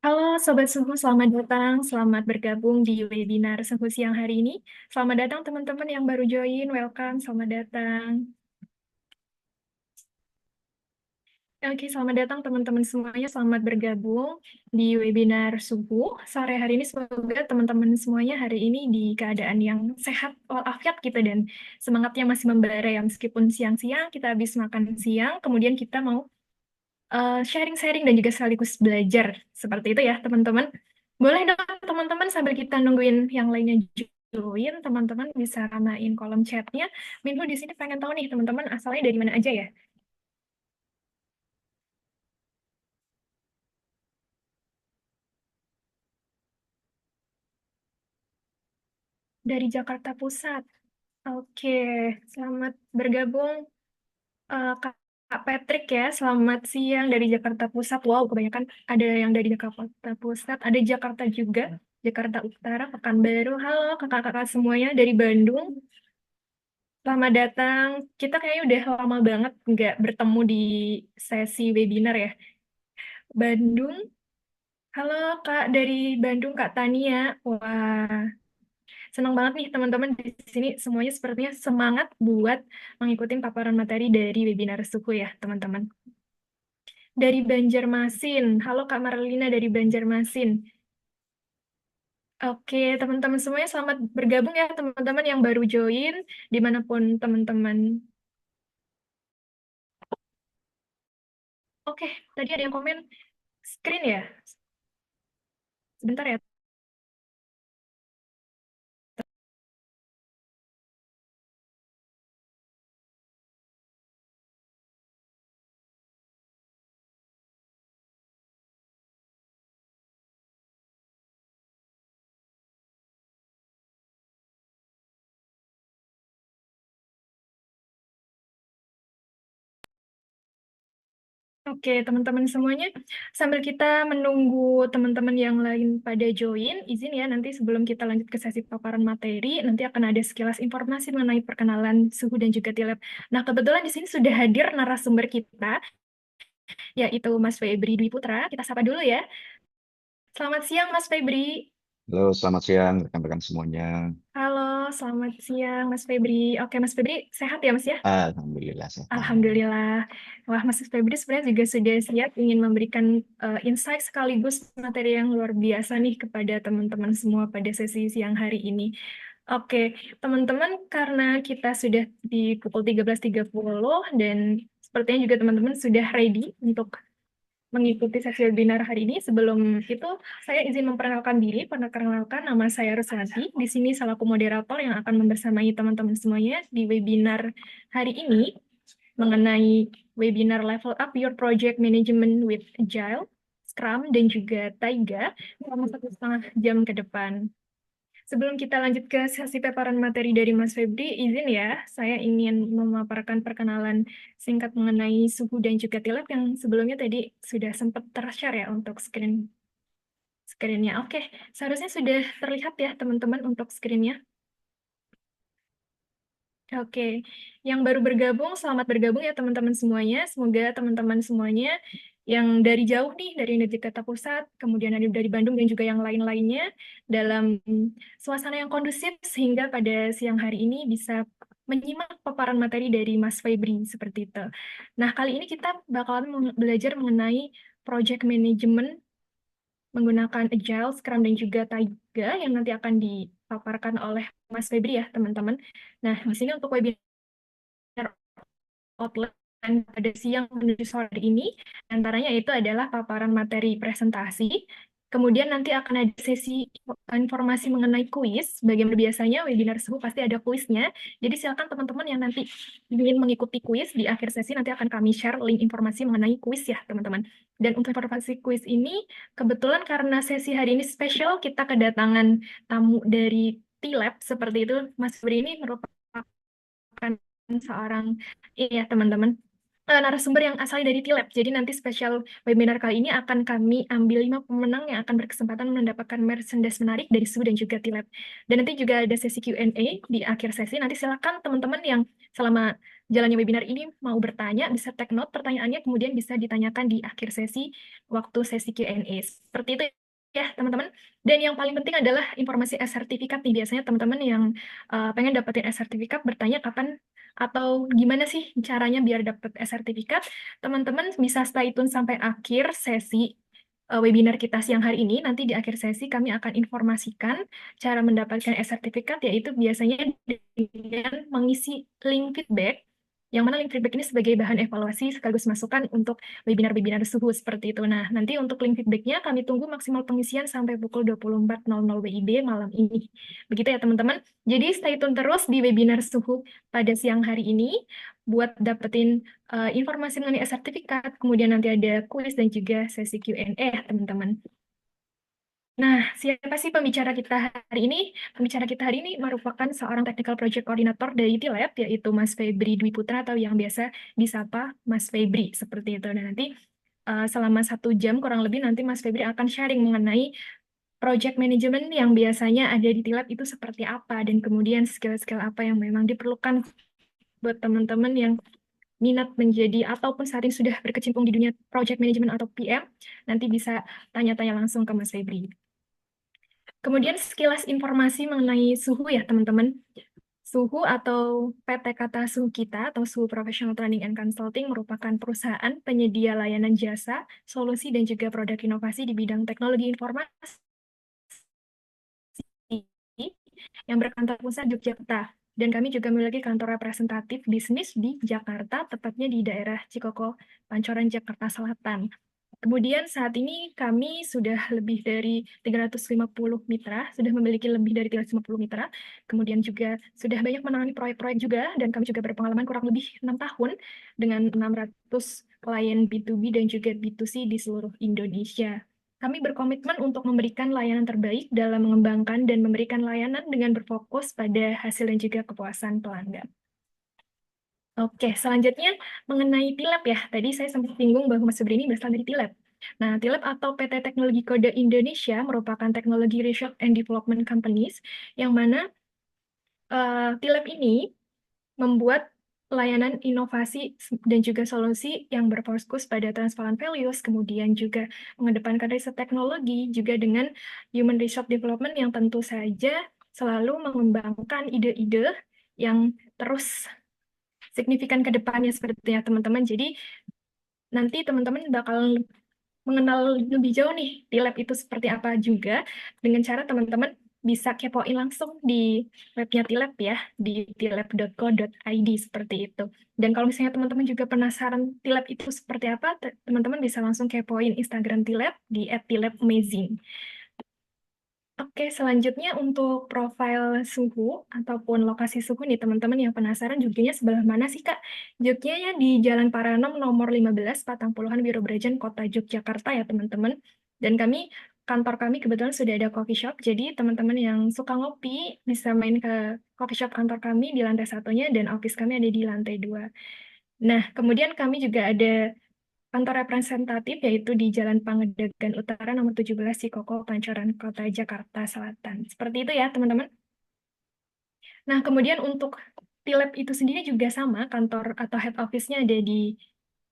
Halo Sobat Suhu, selamat datang, selamat bergabung di webinar Suhu siang hari ini. Selamat datang teman-teman yang baru join, welcome, selamat datang. Oke, selamat datang teman-teman semuanya, selamat bergabung di webinar Suhu. Sore hari ini semoga teman-teman semuanya hari ini di keadaan yang sehat walafiat gitu dan semangatnya masih membara ya meskipun siang-siang kita habis makan siang, kemudian kita mau sharing-sharing dan juga sekaligus belajar. Seperti itu ya, teman-teman. Boleh dong, teman-teman, sambil kita nungguin yang lainnya join, teman-teman bisa ramain kolom chatnya. Minhu di sini pengen tahu nih, teman-teman, asalnya dari mana aja ya? Dari Jakarta Pusat. Oke, selamat bergabung, Kak Patrick ya. Selamat siang dari Jakarta Pusat. Wow, kebanyakan ada yang dari Jakarta Pusat, ada Jakarta juga, Jakarta Utara, Pekanbaru. Halo kakak-kakak semuanya dari Bandung. Selamat datang. Kita kayaknya udah lama banget nggak bertemu di sesi webinar ya. Bandung. Halo Kak dari Bandung, Kak Tania. Wah, senang banget nih teman-teman di sini semuanya sepertinya semangat buat mengikuti paparan materi dari webinar suku ya, teman-teman. Dari Banjarmasin. Halo Kak Marlina dari Banjarmasin. Oke, teman-teman semuanya selamat bergabung ya teman-teman yang baru join dimanapun teman-teman. Oke, tadi ada yang komen screen ya. Sebentar ya. Oke, teman-teman semuanya, sambil kita menunggu teman-teman yang lain pada join, izin ya nanti sebelum kita lanjut ke sesi paparan materi, nanti akan ada sekilas informasi mengenai perkenalan suhu dan juga tilep. Nah, kebetulan di sini sudah hadir narasumber kita, yaitu Mas Febri Dwi Putra. Kita sapa dulu ya. Selamat siang, Mas Febri. Halo, selamat siang rekan-rekan semuanya. Halo, selamat siang, Mas Febri. Oke, Mas Febri, sehat ya, Mas ya? Alhamdulillah sehat. Alhamdulillah. Wah, Mas Febri sebenarnya juga sudah siap ingin memberikan insight sekaligus materi yang luar biasa nih kepada teman-teman semua pada sesi siang hari ini. Oke, teman-teman, karena kita sudah di pukul 13.30 dan sepertinya juga teman-teman sudah ready untuk mengikuti sesi webinar hari ini. Sebelum itu, saya izin memperkenalkan diri. Perkenalkan, nama saya Ruslanti. Di sini selaku moderator yang akan membersamai teman-teman semuanya di webinar hari ini mengenai webinar Level Up Your Project Management with Agile, Scrum, dan juga Taiga selama 1,5 jam ke depan. Sebelum kita lanjut ke sesi paparan materi dari Mas Febri, izin ya, saya ingin memaparkan perkenalan singkat mengenai suhu dan juga tilap yang sebelumnya tadi sudah sempat ter-share ya untuk screen-nya. Oke, seharusnya sudah terlihat ya teman-teman untuk screen-nya. Oke, yang baru bergabung, selamat bergabung ya teman-teman semuanya. Semoga teman-teman semuanya yang dari jauh nih, dari Jakarta Pusat, kemudian dari Bandung dan juga yang lain-lainnya, dalam suasana yang kondusif sehingga pada siang hari ini bisa menyimak paparan materi dari Mas Febri seperti itu. Nah, kali ini kita bakalan belajar mengenai project management menggunakan Agile, Scrum, dan juga Taiga yang nanti akan dipaparkan oleh Mas Febri ya, teman-teman. Nah, di sini untuk webinar outline pada siang menuju sore ini, antaranya itu adalah paparan materi presentasi, kemudian nanti akan ada sesi informasi mengenai kuis, bagaimana biasanya webinar suhu pasti ada kuisnya, jadi silakan teman-teman yang nanti ingin mengikuti kuis di akhir sesi, nanti akan kami share link informasi mengenai kuis ya teman-teman. Dan untuk informasi kuis ini, kebetulan karena sesi hari ini spesial, kita kedatangan tamu dari T-Lab, seperti itu, Mas Bri ini merupakan seorang ya teman-teman narasumber yang asalnya dari T-Lab. Jadi nanti spesial webinar kali ini akan kami ambil 5 pemenang yang akan berkesempatan mendapatkan merchandise menarik dari SU dan juga T-Lab. Dan nanti juga ada sesi Q&A di akhir sesi. Nanti silakan teman-teman yang selama jalannya webinar ini mau bertanya, bisa take note pertanyaannya, kemudian bisa ditanyakan di akhir sesi, waktu sesi Q&A. Seperti itu ya, teman-teman. Dan yang paling penting adalah informasi e-sertifikat nih. Biasanya teman-teman yang pengen dapetin e-sertifikat bertanya kapan atau gimana sih caranya biar dapet e-sertifikat. Teman-teman bisa stay tune sampai akhir sesi webinar kita siang hari ini. Nanti di akhir sesi kami akan informasikan cara mendapatkan e-sertifikat, yaitu biasanya dengan mengisi link feedback, yang mana link feedback ini sebagai bahan evaluasi sekaligus masukan untuk webinar-webinar suhu seperti itu. Nah, nanti untuk link feedbacknya kami tunggu maksimal pengisian sampai pukul 24.00 WIB malam ini. Begitu ya teman-teman. Jadi stay tune terus di webinar suhu pada siang hari ini buat dapetin informasi mengenai sertifikat, kemudian nanti ada kuis dan juga sesi Q&A ya teman-teman. Nah, siapa sih pembicara kita hari ini? Pembicara kita hari ini merupakan seorang Technical Project Coordinator dari T-Lab, yaitu Mas Febri Dwi Putra atau yang biasa disapa Mas Febri, seperti itu. Dan nanti selama 1 jam kurang lebih nanti Mas Febri akan sharing mengenai project management yang biasanya ada di T-Lab itu seperti apa, dan kemudian skill-skill apa yang memang diperlukan buat teman-teman yang minat menjadi ataupun saat ini sudah berkecimpung di dunia project management atau PM, nanti bisa tanya-tanya langsung ke Mas Febri. Kemudian sekilas informasi mengenai suhu ya teman-teman. Suhu atau PT Kata Suhu kita atau Suhu Professional Training and Consulting merupakan perusahaan penyedia layanan jasa, solusi, dan juga produk inovasi di bidang teknologi informasi yang berkantor pusat di Yogyakarta. Dan kami juga memiliki kantor representatif bisnis di Jakarta, tepatnya di daerah Cikoko, Pancoran, Jakarta Selatan. Kemudian saat ini kami sudah lebih dari 350 mitra, sudah memiliki lebih dari 350 mitra. Kemudian juga sudah banyak menangani proyek-proyek juga, dan kami juga berpengalaman kurang lebih 6 tahun dengan 600 klien B2B dan juga B2C di seluruh Indonesia. Kami berkomitmen untuk memberikan layanan terbaik dalam mengembangkan dan memberikan layanan dengan berfokus pada hasil dan juga kepuasan pelanggan. Oke, selanjutnya mengenai T-Lab ya. Tadi saya sempat singgung bahwa Mas Subri ini berasal dari T-Lab. Nah, T-Lab atau PT Teknologi Kode Indonesia merupakan teknologi research and development companies yang mana T-Lab ini membuat layanan inovasi dan juga solusi yang berfokus pada transferan values, kemudian juga mengedepankan riset teknologi, juga dengan human resource development yang tentu saja selalu mengembangkan ide-ide yang terus signifikan ke depannya seperti ya teman-teman. Jadi nanti teman-teman bakal mengenal lebih jauh nih T-Lab itu seperti apa juga dengan cara teman-teman bisa kepoin langsung di webnya T-Lab ya, di tlab.co.id seperti itu. Dan kalau misalnya teman-teman juga penasaran T-Lab itu seperti apa, teman-teman bisa langsung kepoin Instagram T-Lab di @tlabamazing. Oke, selanjutnya untuk profil suhu ataupun lokasi suhu nih teman-teman yang penasaran Jogjanya sebelah mana sih Kak? Jogjanya di Jalan Paranom nomor 15 Patangpuluhan Wirobrajan Kota Yogyakarta ya teman-teman. Dan kantor kami kebetulan sudah ada coffee shop, jadi teman-teman yang suka ngopi bisa main ke coffee shop kantor kami di lantai 1-nya dan office kami ada di lantai 2. Nah, kemudian kami juga ada kantor representatif yaitu di Jalan Pangedagan Utara nomor 17 Cikoko, Pancoran, Kota Jakarta Selatan. Seperti itu ya, teman-teman. Nah, kemudian untuk T-Lab itu sendiri juga sama, kantor atau head office-nya ada di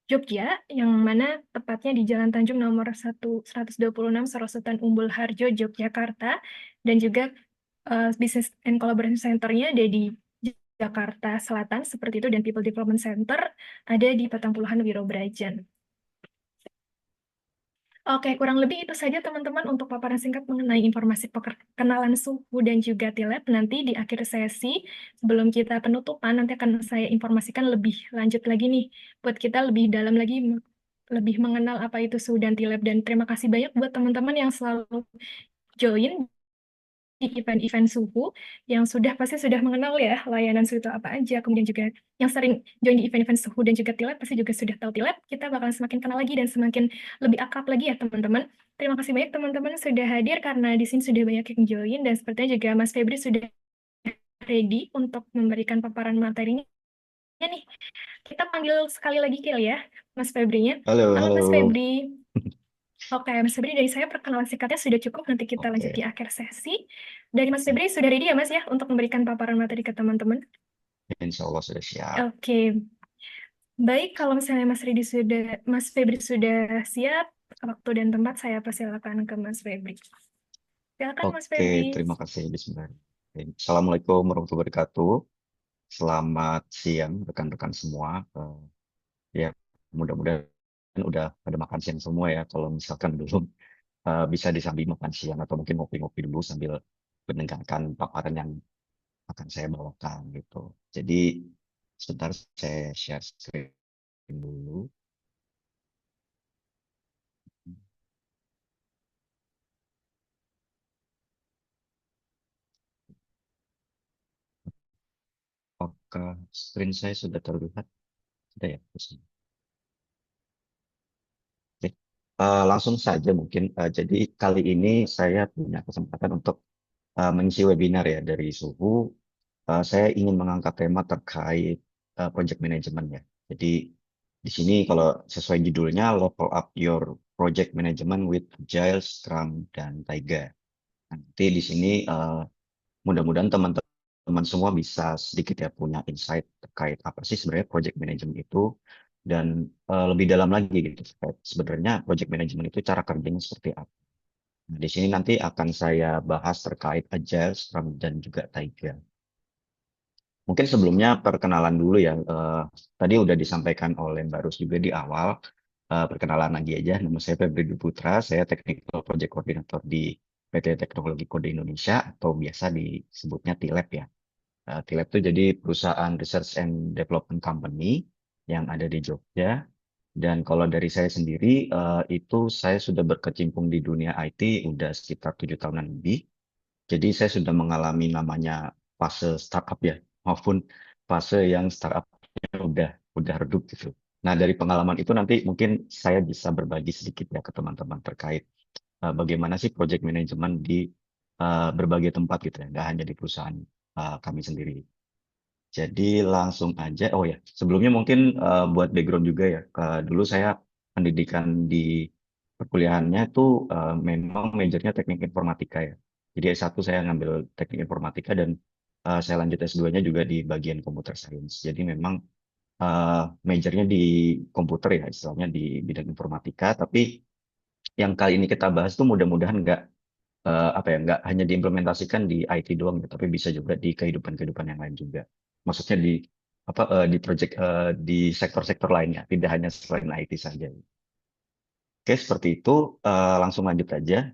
Jogja, yang mana tepatnya di Jalan Tanjung nomor 126 Sorosutan Umbul Harjo, Yogyakarta, dan juga Business and Collaboration Center-nya ada di Jakarta Selatan, seperti itu, dan People Development Center ada di Patangpuluhan Wirobrajan. Oke, kurang lebih itu saja teman-teman untuk paparan singkat mengenai informasi perkenalan suhu dan juga T-Lab. Nanti di akhir sesi, sebelum kita penutupan, nanti akan saya informasikan lebih lanjut lagi nih, buat kita lebih dalam lagi, lebih mengenal apa itu suhu dan T-Lab. Dan terima kasih banyak buat teman-teman yang selalu join di event-event suhu yang pasti sudah mengenal ya layanan suhu itu apa aja, kemudian juga yang sering join di event-event suhu dan juga T-Lab pasti juga sudah tahu T-Lab. Kita bakal semakin kenal lagi dan semakin lebih akrab lagi ya teman-teman. Terima kasih banyak teman-teman sudah hadir karena di sini sudah banyak yang join, dan sepertinya juga Mas Febri sudah ready untuk memberikan paparan materinya nih. Kita panggil sekali lagi kali ya Mas Febrinya. Halo, Halo Mas halo. Febri. Oke, Mas Febri, dari saya perkenalan singkatnya sudah cukup, nanti kita lanjut di Oke. akhir sesi. Dari Mas Febri, sudah ready ya Mas ya, untuk memberikan paparan materi ke teman-teman? Insya Allah sudah siap. Oke, baik kalau misalnya Mas Febri sudah siap, waktu dan tempat saya persilakan ke Mas Febri. Silakan Mas Oke, Febri. terima kasih. Bismillah. Assalamualaikum warahmatullahi wabarakatuh. Selamat siang rekan-rekan semua. Ya, mudah-mudahan udah pada makan siang semua ya. Kalau misalkan belum, bisa disambi makan siang atau mungkin ngopi-ngopi dulu sambil mendengarkan paparan yang akan saya bawakan gitu. Jadi sebentar saya share screen dulu. Apakah screen saya sudah terlihat? Sudah ya? Oke. Langsung saja mungkin. Jadi kali ini saya punya kesempatan untuk mengisi webinar ya dari Suhu. Saya ingin mengangkat tema terkait project management ya. Jadi di sini kalau sesuai judulnya level up your project management with Agile, Scrum, dan Taiga. Nanti di sini mudah-mudahan teman-teman semua bisa sedikit ya punya insight terkait apa sih sebenarnya project management itu dan lebih dalam lagi gitu terkait sebenarnya project management itu cara kerjanya seperti apa. Nah, di sini nanti akan saya bahas terkait Agile, Scrum, dan juga Taiga. Mungkin sebelumnya perkenalan dulu ya. Tadi udah disampaikan oleh Mbak Rus juga di awal. Perkenalan lagi aja. Nama saya Febri Dwi Putra. Saya Technical Project Coordinator di PT Teknologi Kode Indonesia atau biasa disebutnya TILEP ya. TILEP itu jadi perusahaan Research and Development Company yang ada di Jogja. Dan kalau dari saya sendiri, itu saya sudah berkecimpung di dunia IT udah sekitar 7 tahunan lebih. Jadi saya sudah mengalami namanya fase startup ya, maupun fase yang startupnya udah redup gitu. Nah dari pengalaman itu nanti mungkin saya bisa berbagi sedikit ya ke teman-teman terkait bagaimana sih project management di berbagai tempat gitu ya, nggak hanya di perusahaan kami sendiri. Jadi langsung aja, oh ya, sebelumnya mungkin buat background juga ya, dulu saya pendidikan di perkuliahannya itu memang majornya teknik informatika ya. Jadi S1 saya ngambil teknik informatika dan saya lanjut S2-nya juga di bagian computer science. Jadi memang majornya di komputer ya, istilahnya di bidang informatika, tapi yang kali ini kita bahas tuh mudah-mudahan nggak apa ya nggak hanya diimplementasikan di IT doang ya, tapi bisa juga di kehidupan-kehidupan yang lain juga. Maksudnya di apa di project di sektor-sektor lainnya, tidak hanya selain IT saja. Oke, seperti itu. Langsung lanjut aja.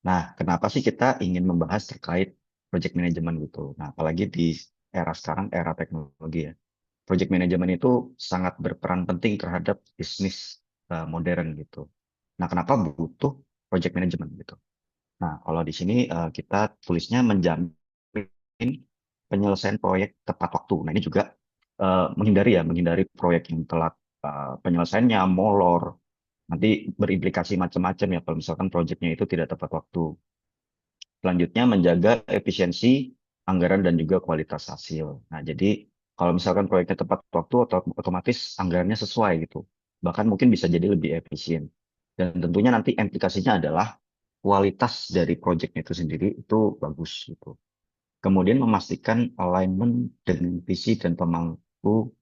Nah, kenapa sih kita ingin membahas terkait project management gitu? Nah, apalagi di era sekarang, era teknologi ya. Project management itu sangat berperan penting terhadap bisnis modern gitu. Nah, kenapa butuh project management gitu? Nah, kalau di sini kita tulisnya menjamin penyelesaian proyek tepat waktu. Nah, ini juga menghindari proyek yang telat penyelesaiannya molor. Nanti berimplikasi macam-macam ya kalau misalkan proyeknya itu tidak tepat waktu. Selanjutnya menjaga efisiensi anggaran dan juga kualitas hasil. Nah, jadi kalau misalkan proyeknya tepat waktu otomatis anggarannya sesuai gitu. Bahkan mungkin bisa jadi lebih efisien. Dan tentunya nanti implikasinya adalah kualitas dari proyeknya itu sendiri itu bagus gitu. Kemudian memastikan alignment dengan visi dan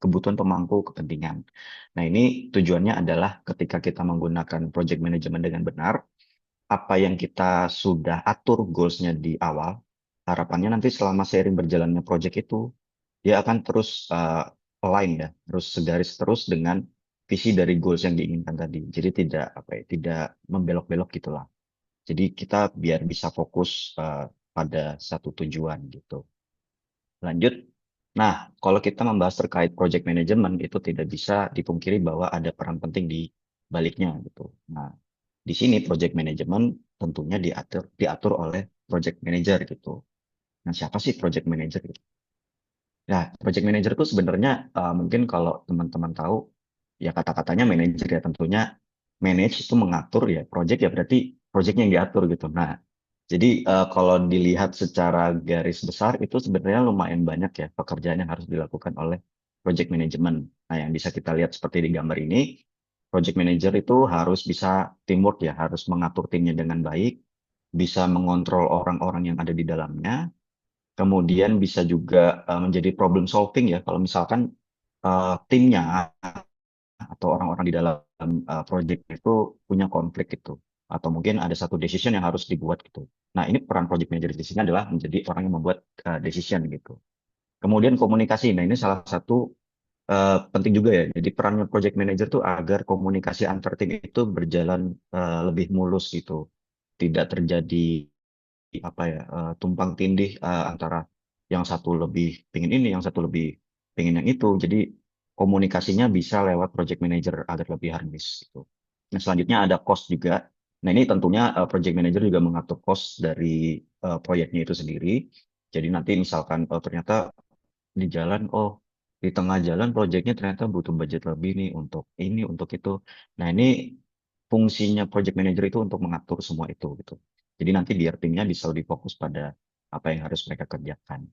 kebutuhan pemangku kepentingan. Nah, ini tujuannya adalah ketika kita menggunakan project management dengan benar, apa yang kita sudah atur goals-nya di awal, harapannya nanti selama seiring berjalannya project itu, dia akan terus align ya, terus segaris terus dengan visi dari goals yang diinginkan tadi. Jadi tidak apa ya, tidak membelok-belok gitulah. Jadi kita biar bisa fokus pada satu tujuan gitu. Lanjut. Nah, kalau kita membahas terkait project management itu tidak bisa dipungkiri bahwa ada peran penting di baliknya gitu. Nah, di sini project management tentunya diatur oleh project manager gitu. Nah, siapa sih project manager gitu? Nah, project manager itu sebenarnya mungkin kalau teman-teman tahu ya kata-katanya manager ya tentunya manage itu mengatur ya project ya berarti projectnya yang diatur gitu. Nah, jadi kalau dilihat secara garis besar itu sebenarnya lumayan banyak ya pekerjaan yang harus dilakukan oleh project management. Nah, yang bisa kita lihat seperti di gambar ini, project manager itu harus bisa teamwork ya, harus mengatur timnya dengan baik, bisa mengontrol orang-orang yang ada di dalamnya, Kemudian bisa juga menjadi problem solving ya, kalau misalkan timnya atau orang-orang di dalam project itu punya konflik gitu. Atau mungkin ada satu decision yang harus dibuat gitu. Nah, ini peran project manager di sini adalah menjadi orang yang membuat decision gitu. Kemudian komunikasi. Nah, ini salah satu penting juga ya. Jadi perannya project manager tuh agar komunikasi antar tim itu berjalan lebih mulus gitu. Tidak terjadi apa ya tumpang tindih antara yang satu lebih pingin ini, yang satu lebih pingin yang itu. Jadi komunikasinya bisa lewat project manager agar lebih harmonis gitu. Nah, selanjutnya ada cost juga. Nah, ini tentunya project manager juga mengatur cost dari proyeknya itu sendiri. Jadi nanti misalkan ternyata di jalan, oh di tengah jalan proyeknya ternyata butuh budget lebih nih untuk ini, untuk itu. Nah, ini fungsinya project manager itu untuk mengatur semua itu gitu. Jadi nanti biar timnya bisa lebih fokus pada apa yang harus mereka kerjakan.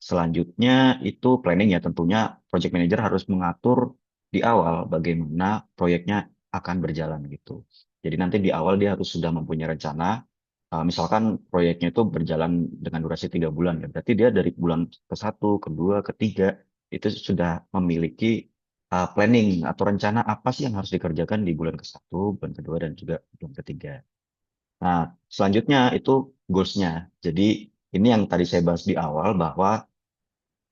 Selanjutnya itu planning ya, tentunya project manager harus mengatur di awal bagaimana proyeknya akan berjalan gitu. Jadi nanti di awal dia harus sudah mempunyai rencana. Misalkan proyeknya itu berjalan dengan durasi 3 bulan, ya berarti dia dari bulan ke 1, kedua, ketiga itu sudah memiliki planning atau rencana apa sih yang harus dikerjakan di bulan ke 1, bulan kedua, dan juga bulan ketiga. Nah, selanjutnya itu goals-nya. Jadi ini yang tadi saya bahas di awal bahwa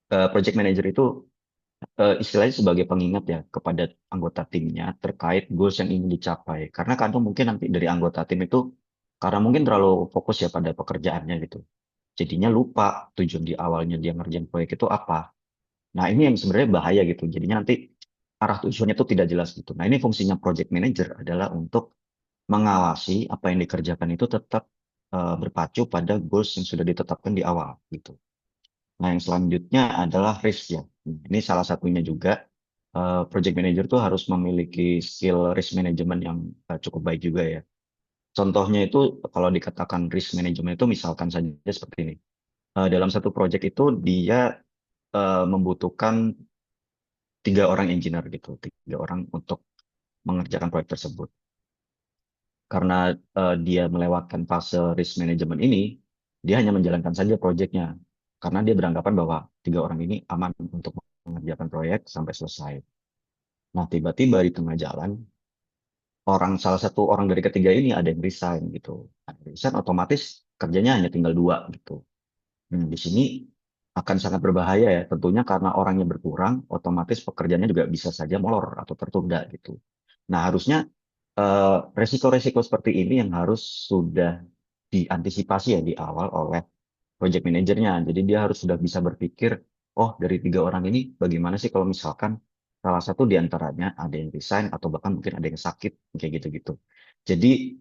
project manager itu istilahnya sebagai pengingat ya kepada anggota timnya terkait goals yang ingin dicapai. Karena kadang mungkin nanti dari anggota tim itu karena mungkin terlalu fokus ya pada pekerjaannya gitu. Jadinya lupa tujuan di awalnya dia ngerjain proyek itu apa. Nah, ini yang sebenarnya bahaya gitu. Jadinya nanti arah tujuannya itu tidak jelas gitu. Nah, ini fungsinya project manager adalah untuk mengawasi apa yang dikerjakan itu tetap berpacu pada goals yang sudah ditetapkan di awal gitu. Nah, yang selanjutnya adalah risk ya. Ini salah satunya juga project manager tuh harus memiliki skill risk management yang cukup baik juga ya. Contohnya itu kalau dikatakan risk management itu misalkan saja seperti ini. Dalam satu project itu dia membutuhkan 3 orang engineer gitu, 3 orang untuk mengerjakan proyek tersebut. Karena dia melewatkan fase risk management ini, dia hanya menjalankan saja proyeknya. Karena dia beranggapan bahwa 3 orang ini aman untuk mengerjakan proyek sampai selesai. Nah, tiba-tiba di tengah jalan, salah satu orang dari ketiga ini ada yang resign gitu. Nah, resign otomatis kerjanya hanya tinggal 2 gitu. Di sini akan sangat berbahaya ya, tentunya karena orangnya berkurang, otomatis pekerjaannya juga bisa saja molor atau tertunda gitu. Nah, harusnya resiko-resiko seperti ini yang harus sudah diantisipasi ya di awal oleh project manajernya. Jadi dia harus sudah bisa berpikir, oh dari 3 orang ini bagaimana sih kalau misalkan salah satu di antaranya ada yang resign atau bahkan mungkin ada yang sakit kayak gitu-gitu. Jadi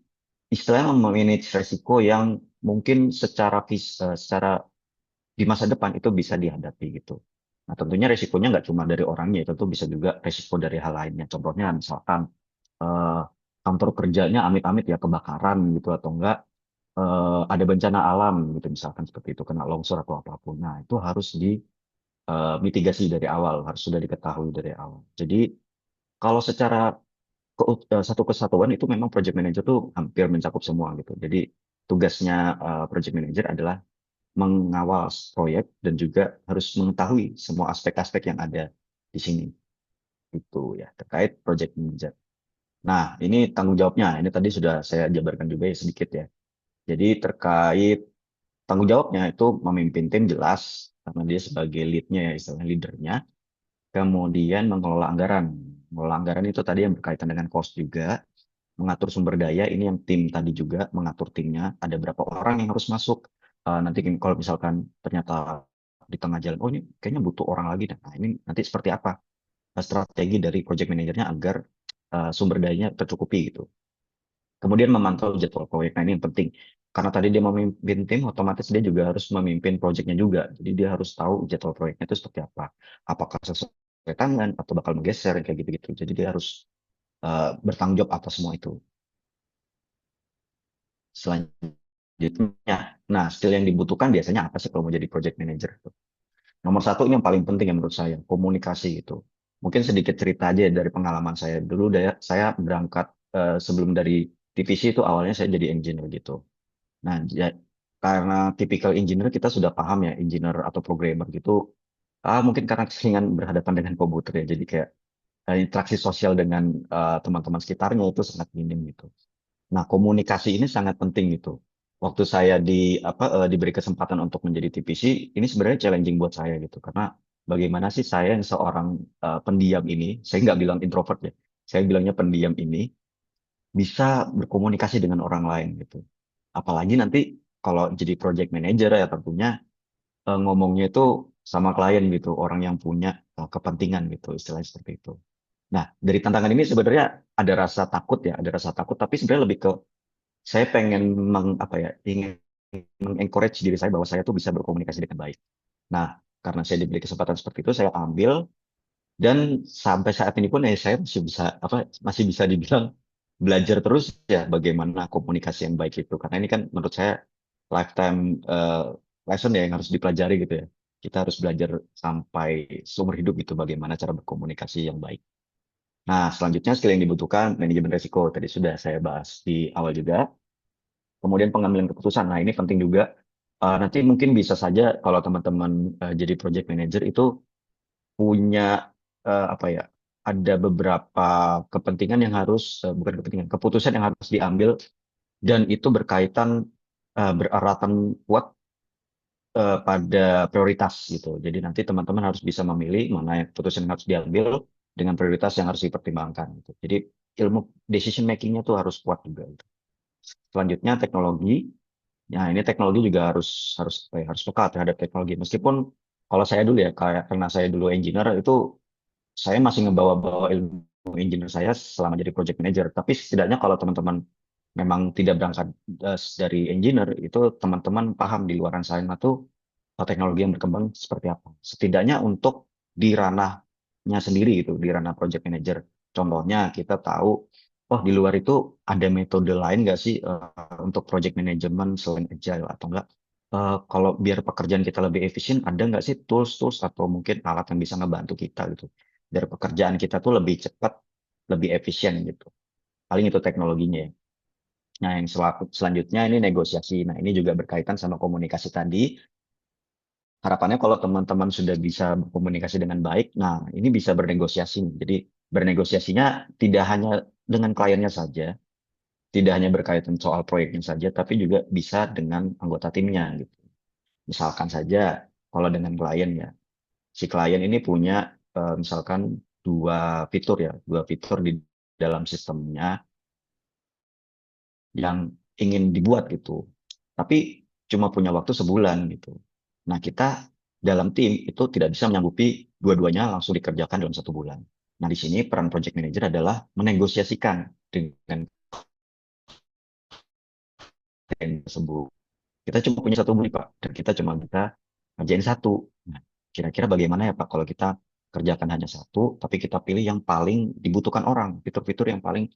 istilahnya memanage resiko yang mungkin secara di masa depan itu bisa dihadapi gitu. Nah, tentunya resikonya nggak cuma dari orangnya, itu tuh bisa juga resiko dari hal lainnya. Contohnya misalkan eh, kantor kerjanya amit-amit ya kebakaran gitu, atau enggak ada bencana alam gitu, misalkan seperti itu, kena longsor atau apapun. Nah, itu harus mitigasi dari awal, harus sudah diketahui dari awal. Jadi kalau secara satu kesatuan itu memang project manager tuh hampir mencakup semua gitu. Jadi tugasnya project manager adalah mengawal proyek dan juga harus mengetahui semua aspek-aspek yang ada di sini. Itu ya terkait project manager. Nah, ini tanggung jawabnya. Ini tadi sudah saya jabarkan juga ya sedikit ya. Jadi terkait tanggung jawabnya itu memimpin tim jelas karena dia sebagai leadnya ya, istilahnya leadernya. Kemudian mengelola anggaran. Mengelola anggaran itu tadi yang berkaitan dengan cost juga. Mengatur sumber daya, ini yang tim tadi juga mengatur timnya. Ada berapa orang yang harus masuk. Nanti kalau misalkan ternyata di tengah jalan, oh ini kayaknya butuh orang lagi. Nah, ini nanti seperti apa strategi dari project manajernya agar sumber dayanya tercukupi gitu. Kemudian memantau jadwal proyek. Nah, ini yang penting. Karena tadi dia memimpin tim, otomatis dia juga harus memimpin proyeknya juga. Jadi dia harus tahu jadwal proyeknya itu seperti apa. Apakah sesuai tangan atau bakal menggeser kayak gitu-gitu. Jadi dia harus bertanggung jawab atas semua itu. Selanjutnya, nah skill yang dibutuhkan biasanya apa sih kalau mau jadi project manager? Nomor satu ini yang paling penting ya menurut saya, komunikasi itu. Mungkin sedikit cerita aja dari pengalaman saya. Dulu saya berangkat sebelum dari divisi itu awalnya saya jadi engineer gitu. Nah, karena tipikal engineer kita sudah paham ya, engineer atau programmer gitu. Mungkin karena keseringan berhadapan dengan komputer ya, jadi kayak interaksi sosial dengan teman-teman sekitarnya itu sangat minim gitu. Nah, komunikasi ini sangat penting gitu. Waktu saya diberi kesempatan untuk menjadi TPC, ini sebenarnya challenging buat saya gitu. Karena bagaimana sih saya yang seorang pendiam ini, saya nggak bilang introvert ya, saya bilangnya pendiam ini bisa berkomunikasi dengan orang lain gitu. Apalagi nanti kalau jadi project manager ya tentunya ngomongnya itu sama klien gitu, orang yang punya kepentingan gitu, istilahnya seperti itu. Nah, dari tantangan ini sebenarnya ada rasa takut ya, ada rasa takut, tapi sebenarnya lebih ke saya pengen ingin mengencourage diri saya bahwa saya tuh bisa berkomunikasi dengan baik. Nah, karena saya diberi kesempatan seperti itu, saya ambil dan sampai saat ini pun saya masih bisa dibilang belajar terus ya bagaimana komunikasi yang baik itu. Karena ini kan menurut saya lifetime lesson ya yang harus dipelajari gitu ya. Kita harus belajar sampai seumur hidup gitu bagaimana cara berkomunikasi yang baik. Nah, selanjutnya skill yang dibutuhkan manajemen risiko tadi sudah saya bahas di awal juga. Kemudian pengambilan keputusan. Nah, ini penting juga. Nanti mungkin bisa saja kalau teman-teman jadi project manager itu punya apa ya? Ada beberapa kepentingan yang harus bukan kepentingan, keputusan yang harus diambil dan itu berkaitan bereratan kuat pada prioritas gitu. Jadi nanti teman-teman harus bisa memilih mana yang keputusan yang harus diambil dengan prioritas yang harus dipertimbangkan gitu. Jadi ilmu decision making-nya tuh harus kuat juga gitu. Selanjutnya teknologi. Ya, ini teknologi juga harus harus apa ya, harus peka terhadap teknologi. Meskipun kalau saya dulu ya, kayak karena saya dulu engineer itu saya masih ngebawa-bawa ilmu engineer saya selama jadi project manager. Tapi setidaknya kalau teman-teman memang tidak berangkat dari engineer, itu teman-teman paham di luaran sana tuh teknologi yang berkembang seperti apa. Setidaknya untuk di ranahnya sendiri gitu, di ranah project manager. Contohnya kita tahu, oh di luar itu ada metode lain nggak sih untuk project management selain agile atau enggak? Kalau biar pekerjaan kita lebih efisien, ada nggak sih tools-tools atau mungkin alat yang bisa ngebantu kita gitu, biar pekerjaan kita tuh lebih cepat, lebih efisien gitu. Paling itu teknologinya ya. Nah, yang selanjutnya ini negosiasi. Nah, ini juga berkaitan sama komunikasi tadi. Harapannya kalau teman-teman sudah bisa berkomunikasi dengan baik, nah ini bisa bernegosiasi. Jadi bernegosiasinya tidak hanya dengan kliennya saja, tidak hanya berkaitan soal proyeknya saja, tapi juga bisa dengan anggota timnya gitu. Misalkan saja kalau dengan klien ya, si klien ini punya misalkan dua fitur di dalam sistemnya yang ingin dibuat gitu. Tapi cuma punya waktu sebulan gitu. Nah, kita dalam tim itu tidak bisa menyanggupi dua-duanya langsung dikerjakan dalam 1 bulan. Nah, di sini peran project manager adalah menegosiasikan dengan klien tersebut. Kita cuma punya 1 bulan, Pak, dan kita cuma bisa ngerjain satu. Nah, kira-kira bagaimana ya, Pak, kalau kita kerjakan hanya satu, tapi kita pilih yang paling dibutuhkan orang, fitur-fitur yang paling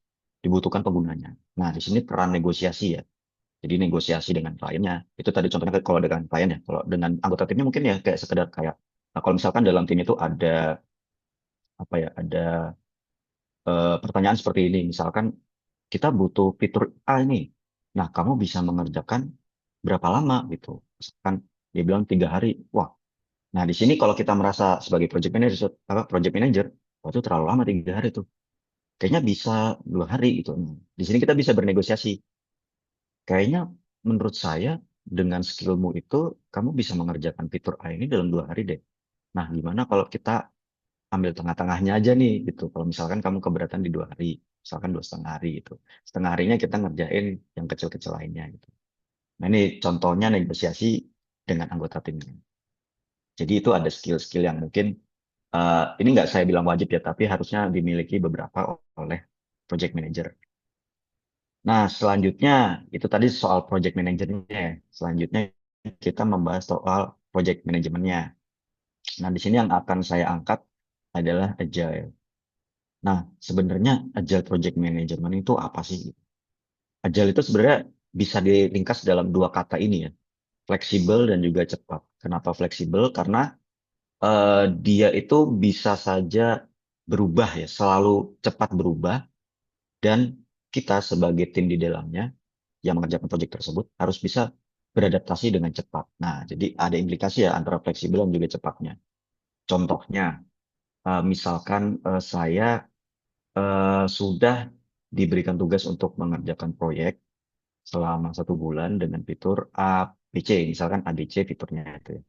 dibutuhkan penggunanya. Nah, di sini peran negosiasi ya. Jadi negosiasi dengan kliennya. Itu tadi contohnya kalau dengan klien ya. Kalau dengan anggota timnya mungkin ya kayak sekedar kayak, nah kalau misalkan dalam tim itu ada ada pertanyaan seperti ini. Misalkan kita butuh fitur A ini. Nah, kamu bisa mengerjakan berapa lama gitu. Misalkan dia bilang 3 hari. Wah, nah di sini kalau kita merasa sebagai project manager, wah itu terlalu lama 3 hari tuh. Kayaknya bisa 2 hari gitu. Nah, di sini kita bisa bernegosiasi. Kayaknya menurut saya dengan skillmu itu kamu bisa mengerjakan fitur A ini dalam 2 hari deh. Nah, gimana kalau kita ambil tengah-tengahnya aja nih gitu. Kalau misalkan kamu keberatan di 2 hari, misalkan 2,5 hari gitu. Setengah harinya kita ngerjain yang kecil-kecil lainnya gitu. Nah, ini contohnya negosiasi dengan anggota timnya. Jadi itu ada skill-skill yang mungkin ini nggak saya bilang wajib ya, tapi harusnya dimiliki beberapa oleh project manager. Nah, selanjutnya itu tadi soal project manajernya. Selanjutnya kita membahas soal project manajemennya. Nah, di sini yang akan saya angkat adalah agile. Nah, sebenarnya agile project management itu apa sih? Agile itu sebenarnya bisa diringkas dalam dua kata ini ya, fleksibel dan juga cepat. Kenapa fleksibel? Karena dia itu bisa saja berubah ya, selalu cepat berubah dan kita sebagai tim di dalamnya yang mengerjakan proyek tersebut harus bisa beradaptasi dengan cepat. Nah, jadi ada implikasi ya antara fleksibel dan juga cepatnya. Contohnya, misalkan saya sudah diberikan tugas untuk mengerjakan proyek selama 1 bulan dengan fitur A, B, C, misalkan A, B, C fiturnya itu ya.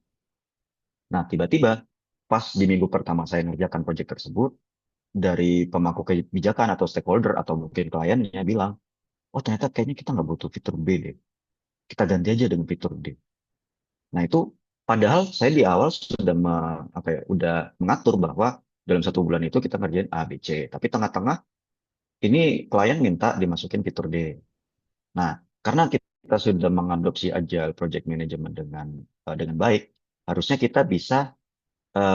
Nah, tiba-tiba pas di minggu pertama saya mengerjakan proyek tersebut, dari pemangku kebijakan atau stakeholder atau mungkin kliennya bilang, oh ternyata kayaknya kita nggak butuh fitur B deh. Kita ganti aja dengan fitur D. Nah itu padahal saya di awal sudah apa ya, udah mengatur bahwa dalam 1 bulan itu kita ngerjain A, B, C. Tapi tengah-tengah ini klien minta dimasukin fitur D. Nah, karena kita sudah mengadopsi Agile Project Management dengan baik, harusnya kita bisa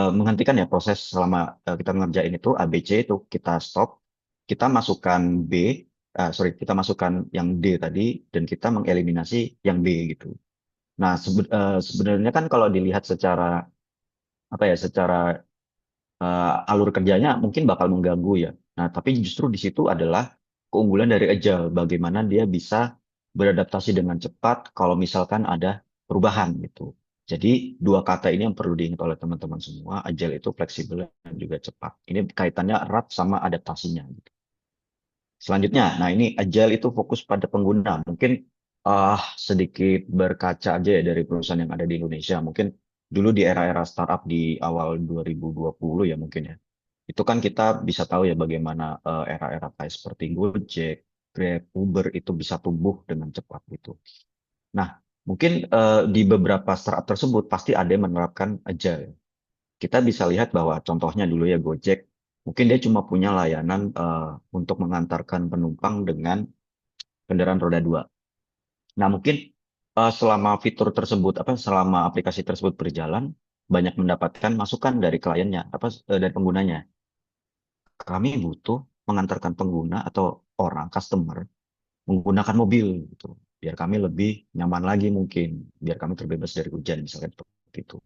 menghentikan ya proses selama kita mengerjain itu A, B, C itu kita stop, kita masukkan B, sorry, kita masukkan yang D tadi dan kita mengeliminasi yang B gitu. Nah, sebenarnya kan kalau dilihat secara apa ya, secara alur kerjanya mungkin bakal mengganggu ya. Nah, tapi justru di situ adalah keunggulan dari Agile, bagaimana dia bisa beradaptasi dengan cepat kalau misalkan ada perubahan gitu. Jadi dua kata ini yang perlu diingat oleh teman-teman semua, Agile itu fleksibel dan juga cepat. Ini kaitannya erat sama adaptasinya, gitu. Selanjutnya, nah ini Agile itu fokus pada pengguna. Mungkin sedikit berkaca aja ya dari perusahaan yang ada di Indonesia. Mungkin dulu di era-era startup di awal 2020 ya mungkin ya. Itu kan kita bisa tahu ya bagaimana era-era kayak seperti Gojek, Grab, Uber itu bisa tumbuh dengan cepat gitu. Nah, mungkin di beberapa startup tersebut pasti ada yang menerapkan Agile. Kita bisa lihat bahwa contohnya dulu ya Gojek, mungkin dia cuma punya layanan untuk mengantarkan penumpang dengan kendaraan roda dua. Nah, mungkin selama fitur tersebut, selama aplikasi tersebut berjalan, banyak mendapatkan masukan dari kliennya, dari penggunanya. Kami butuh mengantarkan pengguna atau orang, customer, menggunakan mobil gitu. Biar kami lebih nyaman lagi mungkin, biar kami terbebas dari hujan, misalkan seperti itu.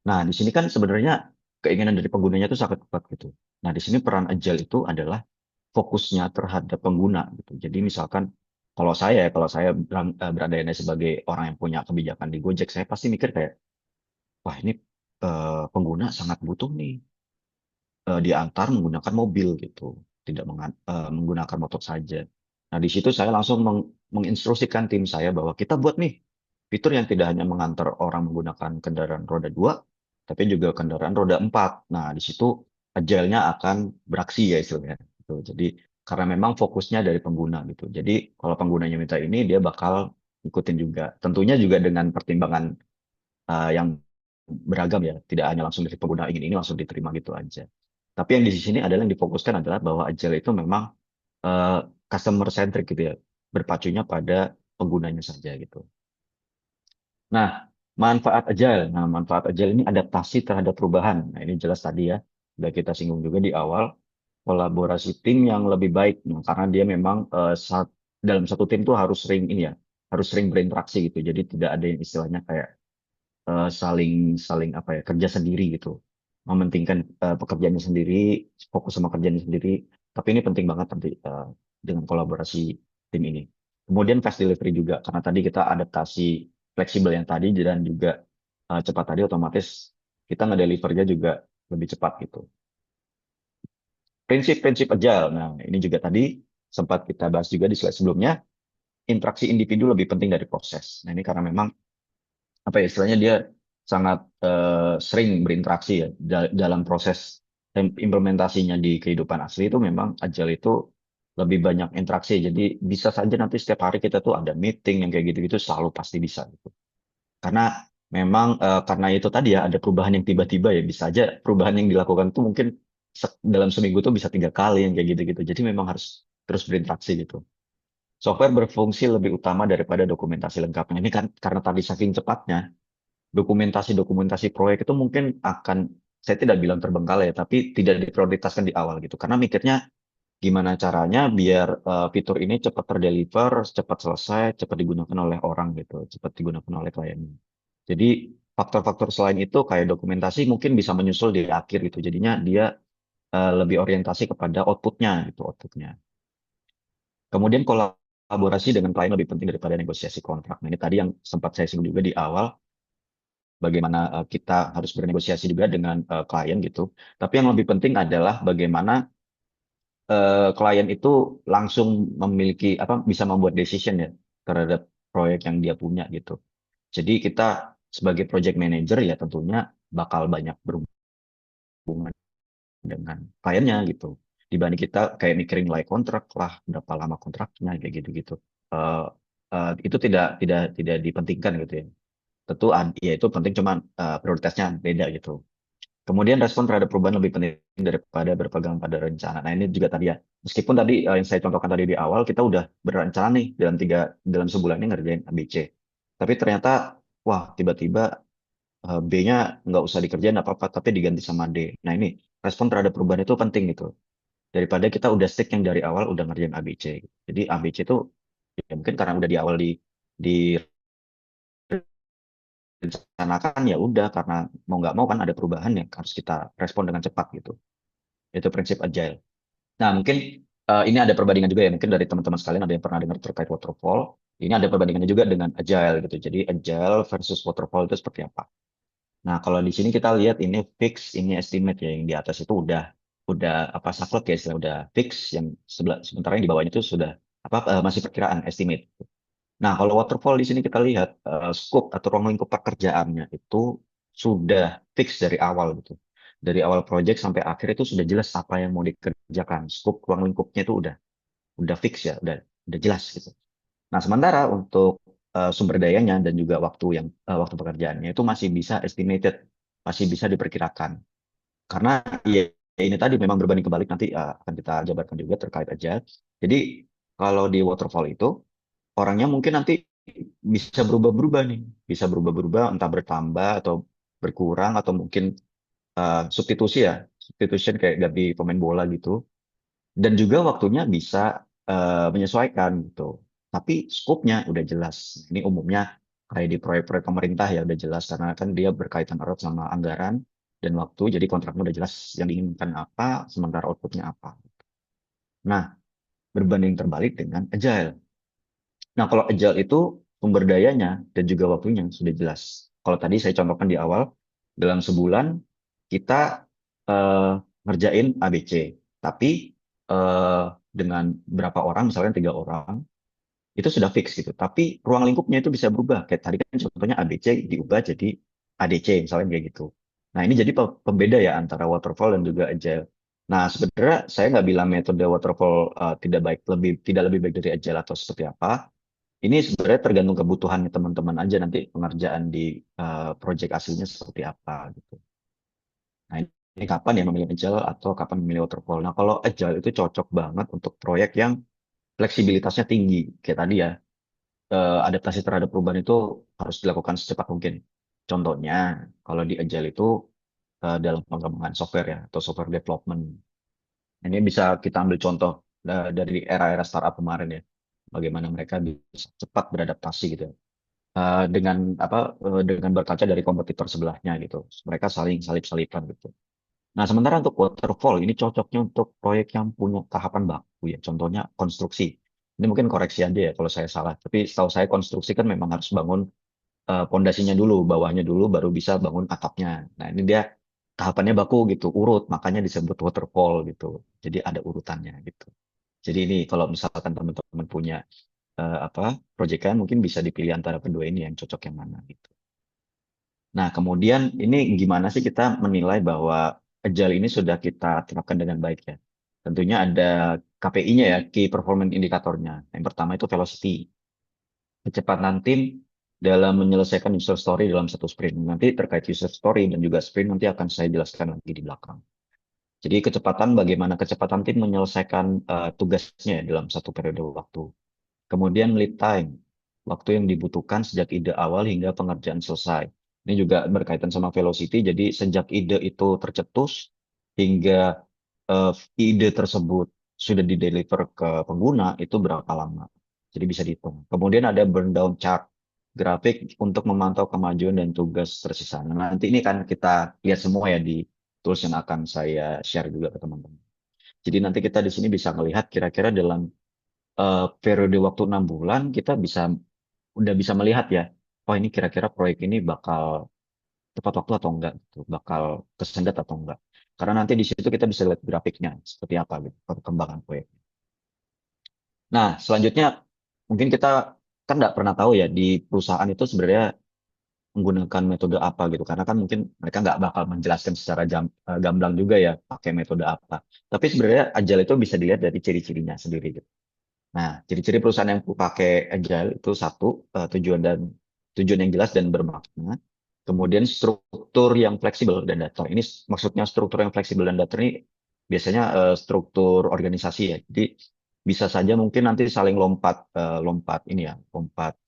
Nah, di sini kan sebenarnya keinginan dari penggunanya itu sangat kuat gitu. Nah, di sini peran Agile itu adalah fokusnya terhadap pengguna gitu. Jadi misalkan kalau saya berada sebagai orang yang punya kebijakan di Gojek, saya pasti mikir kayak, wah ini pengguna sangat butuh nih diantar menggunakan mobil gitu, tidak menggunakan motor saja. Nah, di situ saya langsung menginstruksikan tim saya bahwa kita buat nih fitur yang tidak hanya mengantar orang menggunakan kendaraan roda dua, tapi juga kendaraan roda empat. Nah, di situ agile-nya akan beraksi ya istilahnya. Gitu. Jadi karena memang fokusnya dari pengguna gitu. Jadi kalau penggunanya minta ini, dia bakal ikutin juga. Tentunya juga dengan pertimbangan yang beragam ya, tidak hanya langsung dari pengguna ingin ini langsung diterima gitu aja. Tapi yang di sini adalah yang difokuskan adalah bahwa Agile itu memang eh, customer centric gitu ya, berpacunya pada penggunanya saja gitu. Nah, manfaat Agile ini adaptasi terhadap perubahan. Nah, ini jelas tadi ya, sudah kita singgung juga di awal, kolaborasi tim yang lebih baik. Nah, karena dia memang dalam satu tim tuh harus sering ini ya, harus sering berinteraksi gitu. Jadi tidak ada yang istilahnya kayak saling saling apa ya kerja sendiri gitu, mementingkan pekerjaannya sendiri, fokus sama kerjaannya sendiri. Tapi ini penting banget nanti dengan kolaborasi tim ini. Kemudian fast delivery juga karena tadi kita adaptasi fleksibel yang tadi dan juga cepat tadi, otomatis kita ngedelivernya juga lebih cepat gitu. Prinsip-prinsip agile. Nah, ini juga tadi sempat kita bahas juga di slide sebelumnya. Interaksi individu lebih penting dari proses. Nah, ini karena memang apa ya istilahnya dia sangat sering berinteraksi ya dalam proses implementasinya di kehidupan asli itu memang Agile itu lebih banyak interaksi. Jadi bisa saja nanti setiap hari kita tuh ada meeting yang kayak gitu-gitu selalu pasti bisa gitu. Karena memang karena itu tadi ya ada perubahan yang tiba-tiba ya bisa aja perubahan yang dilakukan tuh mungkin dalam seminggu tuh bisa 3 kali yang kayak gitu-gitu. Jadi memang harus terus berinteraksi gitu. Software berfungsi lebih utama daripada dokumentasi lengkapnya. Ini kan karena tadi saking cepatnya, dokumentasi-dokumentasi proyek itu mungkin akan, saya tidak bilang terbengkalai ya, tapi tidak diprioritaskan di awal gitu. Karena mikirnya gimana caranya biar fitur ini cepat terdeliver, cepat selesai, cepat digunakan oleh orang gitu, cepat digunakan oleh klien. Jadi faktor-faktor selain itu kayak dokumentasi mungkin bisa menyusul di akhir gitu. Jadinya dia lebih orientasi kepada outputnya gitu, outputnya. Kemudian kolaborasi dengan klien lebih penting daripada negosiasi kontrak. Nah, ini tadi yang sempat saya singgung juga di awal, bagaimana kita harus bernegosiasi juga dengan klien gitu. Tapi yang lebih penting adalah bagaimana klien itu langsung memiliki apa bisa membuat decision ya terhadap proyek yang dia punya gitu. Jadi kita sebagai project manager ya tentunya bakal banyak berhubungan dengan kliennya gitu. Dibanding kita kayak mikirin nilai kontrak lah, berapa lama kontraknya kayak gitu-gitu. Eh itu tidak dipentingkan gitu ya. Tentu ya itu penting cuman prioritasnya beda gitu. Kemudian respon terhadap perubahan lebih penting daripada berpegang pada rencana. Nah ini juga tadi ya, meskipun tadi yang saya contohkan tadi di awal kita udah berencana nih dalam sebulan ini ngerjain ABC, tapi ternyata wah tiba-tiba B-nya nggak usah dikerjain apa-apa, tapi diganti sama D. Nah ini respon terhadap perubahan itu penting gitu. Daripada kita udah stick yang dari awal udah ngerjain ABC. Jadi ABC itu ya mungkin karena udah di awal direncanakan ya udah karena mau nggak mau kan ada perubahan yang harus kita respon dengan cepat gitu. Itu prinsip agile. Nah, mungkin ini ada perbandingan juga ya, mungkin dari teman-teman sekalian ada yang pernah dengar terkait waterfall. Ini ada perbandingannya juga dengan agile gitu. Jadi agile versus waterfall itu seperti apa? Nah, kalau di sini kita lihat ini fix, ini estimate ya, yang di atas itu udah apa saklek ya istilah udah fix, yang sebelah sementara yang di bawahnya itu sudah apa masih perkiraan estimate. Nah, kalau waterfall di sini kita lihat scope atau ruang lingkup pekerjaannya itu sudah fix dari awal gitu. Dari awal project sampai akhir itu sudah jelas apa yang mau dikerjakan. Scope ruang lingkupnya itu udah fix ya, udah jelas gitu. Nah, sementara untuk sumber dayanya dan juga waktu pekerjaannya itu masih bisa estimated, masih bisa diperkirakan. Karena ya ini tadi memang berbanding kebalik nanti akan kita jabarkan juga terkait aja. Jadi kalau di waterfall itu orangnya mungkin nanti bisa berubah-berubah nih, bisa berubah-berubah entah bertambah atau berkurang atau mungkin substitusi ya, substitution kayak ganti pemain bola gitu. Dan juga waktunya bisa menyesuaikan gitu. Tapi skopnya udah jelas. Ini umumnya kayak di proyek-proyek pemerintah ya udah jelas karena kan dia berkaitan erat sama anggaran dan waktu. Jadi kontraknya udah jelas yang diinginkan apa, sementara outputnya apa. Nah, berbanding terbalik dengan agile. Nah, kalau agile itu sumber dayanya dan juga waktunya sudah jelas. Kalau tadi saya contohkan di awal, dalam sebulan kita eh, ngerjain ABC, tapi eh, dengan berapa orang, misalnya 3 orang, itu sudah fix gitu. Tapi ruang lingkupnya itu bisa berubah. Kayak tadi kan contohnya ABC diubah jadi ADC, misalnya kayak gitu. Nah, ini jadi pembeda ya antara waterfall dan juga agile. Nah, sebenarnya saya nggak bilang metode waterfall tidak lebih baik dari agile atau seperti apa. Ini sebenarnya tergantung kebutuhannya teman-teman aja nanti pengerjaan di project aslinya seperti apa gitu. Nah, ini kapan ya memilih agile atau kapan memilih waterfall. Nah, kalau agile itu cocok banget untuk proyek yang fleksibilitasnya tinggi. Kayak tadi ya, adaptasi terhadap perubahan itu harus dilakukan secepat mungkin. Contohnya, kalau di agile itu dalam pengembangan software ya, atau software development. Ini bisa kita ambil contoh dari era-era startup kemarin ya. Bagaimana mereka bisa cepat beradaptasi gitu ya. Dengan dengan berkaca dari kompetitor sebelahnya gitu. Mereka saling salip-salipan gitu. Nah, sementara untuk waterfall ini cocoknya untuk proyek yang punya tahapan baku ya. Contohnya konstruksi. Ini mungkin koreksi aja ya kalau saya salah. Tapi setahu saya konstruksi kan memang harus bangun pondasinya dulu, bawahnya dulu baru bisa bangun atapnya. Nah, ini dia tahapannya baku gitu, urut, makanya disebut waterfall gitu. Jadi ada urutannya gitu. Jadi ini kalau misalkan teman-teman punya apa proyekan mungkin bisa dipilih antara kedua ini yang cocok yang mana gitu. Nah, kemudian ini gimana sih kita menilai bahwa agile ini sudah kita terapkan dengan baik ya? Tentunya ada KPI-nya ya, Key Performance Indicatornya. Yang pertama itu velocity, kecepatan tim dalam menyelesaikan user story dalam satu sprint. Nanti terkait user story dan juga sprint nanti akan saya jelaskan lagi di belakang. Jadi bagaimana kecepatan tim menyelesaikan tugasnya ya dalam satu periode waktu. Kemudian lead time, waktu yang dibutuhkan sejak ide awal hingga pengerjaan selesai. Ini juga berkaitan sama velocity, jadi sejak ide itu tercetus hingga eh, ide tersebut sudah di-deliver ke pengguna, itu berapa lama. Jadi bisa dihitung. Kemudian ada burn down chart, grafik untuk memantau kemajuan dan tugas tersisa. Nah, nanti ini kan kita lihat semua ya di tools yang akan saya share juga ke teman-teman. Jadi nanti kita di sini bisa melihat kira-kira dalam periode waktu 6 bulan kita udah bisa melihat ya, oh ini kira-kira proyek ini bakal tepat waktu atau enggak, gitu, bakal kesendat atau enggak. Karena nanti di situ kita bisa lihat grafiknya seperti apa gitu, perkembangan proyek. Nah, selanjutnya mungkin kita kan nggak pernah tahu ya di perusahaan itu sebenarnya menggunakan metode apa gitu, karena kan mungkin mereka nggak bakal menjelaskan secara gamblang juga ya pakai metode apa. Tapi sebenarnya Agile itu bisa dilihat dari ciri-cirinya sendiri gitu. Nah, ciri-ciri perusahaan yang pakai Agile itu satu, tujuan yang jelas dan bermakna. Kemudian struktur yang fleksibel dan datar. Ini maksudnya struktur yang fleksibel dan datar ini biasanya struktur organisasi ya. Jadi bisa saja mungkin nanti saling lompat, lompat ini ya, lompat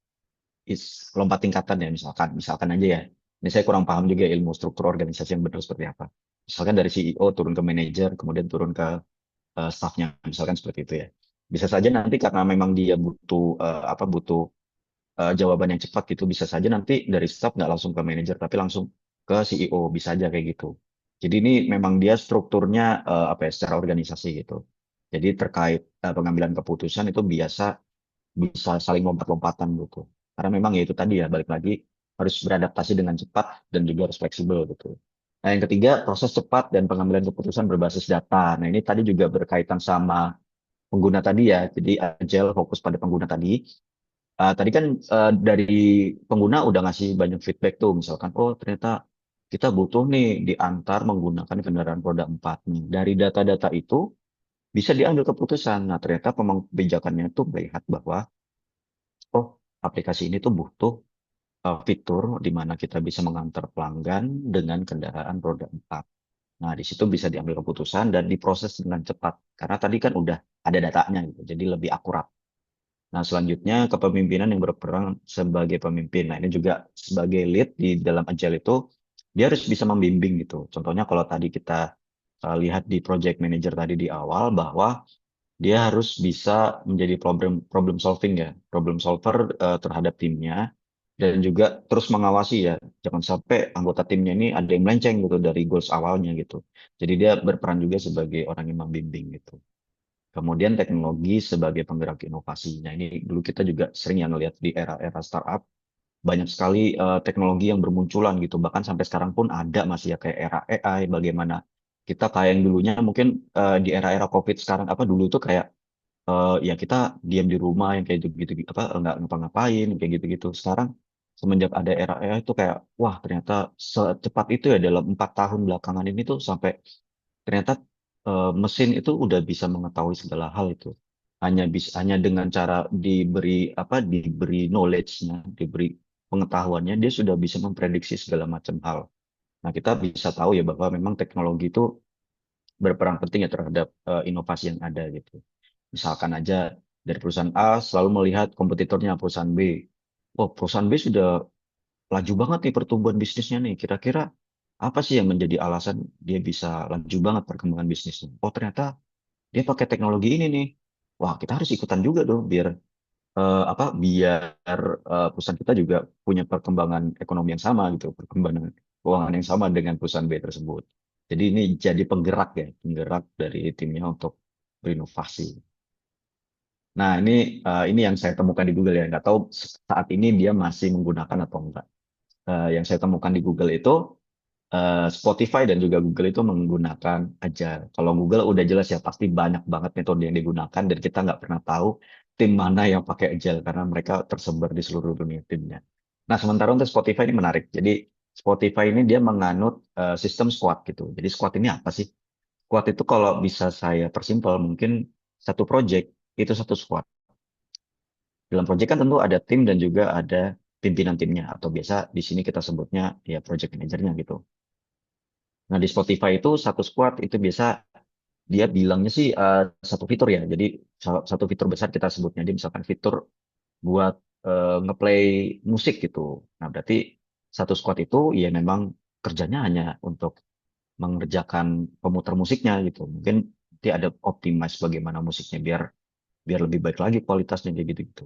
tingkatan ya, misalkan aja ya. Ini saya kurang paham juga ilmu struktur organisasi yang benar seperti apa. Misalkan dari CEO turun ke manajer, kemudian turun ke staffnya, misalkan seperti itu ya. Bisa saja nanti karena memang dia butuh butuh jawaban yang cepat gitu, bisa saja nanti dari staff nggak langsung ke manajer tapi langsung ke CEO, bisa aja kayak gitu. Jadi ini memang dia strukturnya secara organisasi gitu. Jadi terkait pengambilan keputusan itu bisa saling lompat-lompatan gitu. Karena memang ya itu tadi ya, balik lagi harus beradaptasi dengan cepat dan juga harus fleksibel gitu. Nah, yang ketiga, proses cepat dan pengambilan keputusan berbasis data. Nah, ini tadi juga berkaitan sama pengguna tadi ya. Jadi Agile fokus pada pengguna tadi. Tadi kan dari pengguna udah ngasih banyak feedback tuh, misalkan, oh ternyata kita butuh nih diantar menggunakan kendaraan roda 4 nih. Dari data-data itu bisa diambil keputusan. Nah, ternyata pemangku kebijakannya tuh melihat bahwa, oh aplikasi ini tuh butuh fitur di mana kita bisa mengantar pelanggan dengan kendaraan roda 4. Nah, di situ bisa diambil keputusan dan diproses dengan cepat. Karena tadi kan udah ada datanya gitu, jadi lebih akurat. Nah, selanjutnya kepemimpinan yang berperan sebagai pemimpin. Nah, ini juga sebagai lead di dalam Agile itu, dia harus bisa membimbing gitu. Contohnya kalau tadi kita lihat di project manager tadi di awal, bahwa dia harus bisa menjadi problem problem solving ya, problem solver terhadap timnya, dan juga terus mengawasi ya, jangan sampai anggota timnya ini ada yang melenceng gitu dari goals awalnya gitu. Jadi dia berperan juga sebagai orang yang membimbing gitu. Kemudian teknologi sebagai penggerak inovasi. Nah, ini dulu kita juga sering yang ngelihat di era-era startup, banyak sekali teknologi yang bermunculan gitu. Bahkan sampai sekarang pun ada masih ya, kayak era AI, bagaimana kita kayak yang dulunya mungkin di era-era COVID sekarang, apa dulu tuh kayak ya kita diam di rumah yang kayak gitu, gitu apa nggak ngapa-ngapain kayak gitu-gitu. Sekarang semenjak ada era AI itu kayak, wah ternyata secepat itu ya, dalam 4 tahun belakangan ini tuh sampai ternyata mesin itu udah bisa mengetahui segala hal itu. Hanya dengan cara diberi knowledge-nya, diberi pengetahuannya, dia sudah bisa memprediksi segala macam hal. Nah, kita bisa tahu ya bahwa memang teknologi itu berperan penting ya terhadap inovasi yang ada gitu. Misalkan aja dari perusahaan A selalu melihat kompetitornya perusahaan B. Oh, perusahaan B sudah laju banget nih pertumbuhan bisnisnya nih. Kira-kira apa sih yang menjadi alasan dia bisa laju banget perkembangan bisnisnya? Oh, ternyata dia pakai teknologi ini nih. Wah, kita harus ikutan juga dong biar biar perusahaan kita juga punya perkembangan ekonomi yang sama gitu, perkembangan keuangan yang sama dengan perusahaan B tersebut. Jadi ini jadi penggerak ya, penggerak dari timnya untuk berinovasi. Nah, ini yang saya temukan di Google ya. Nggak tahu saat ini dia masih menggunakan atau enggak. Yang saya temukan di Google itu Spotify dan juga Google itu menggunakan Agile. Kalau Google udah jelas ya pasti banyak banget metode yang digunakan dan kita nggak pernah tahu tim mana yang pakai Agile karena mereka tersebar di seluruh dunia timnya. Nah, sementara untuk Spotify ini menarik. Jadi Spotify ini dia menganut sistem squad gitu. Jadi squad ini apa sih? Squad itu kalau bisa saya persimpel mungkin satu project itu satu squad. Dalam project kan tentu ada tim dan juga ada pimpinan timnya atau biasa di sini kita sebutnya ya project manajernya gitu. Nah, di Spotify itu satu squad itu biasa dia bilangnya sih satu fitur ya. Jadi satu fitur besar kita sebutnya dia misalkan fitur buat ngeplay musik gitu. Nah, berarti satu squad itu ya memang kerjanya hanya untuk mengerjakan pemutar musiknya gitu. Mungkin dia ada optimize bagaimana musiknya biar biar lebih baik lagi kualitasnya kayak gitu-gitu.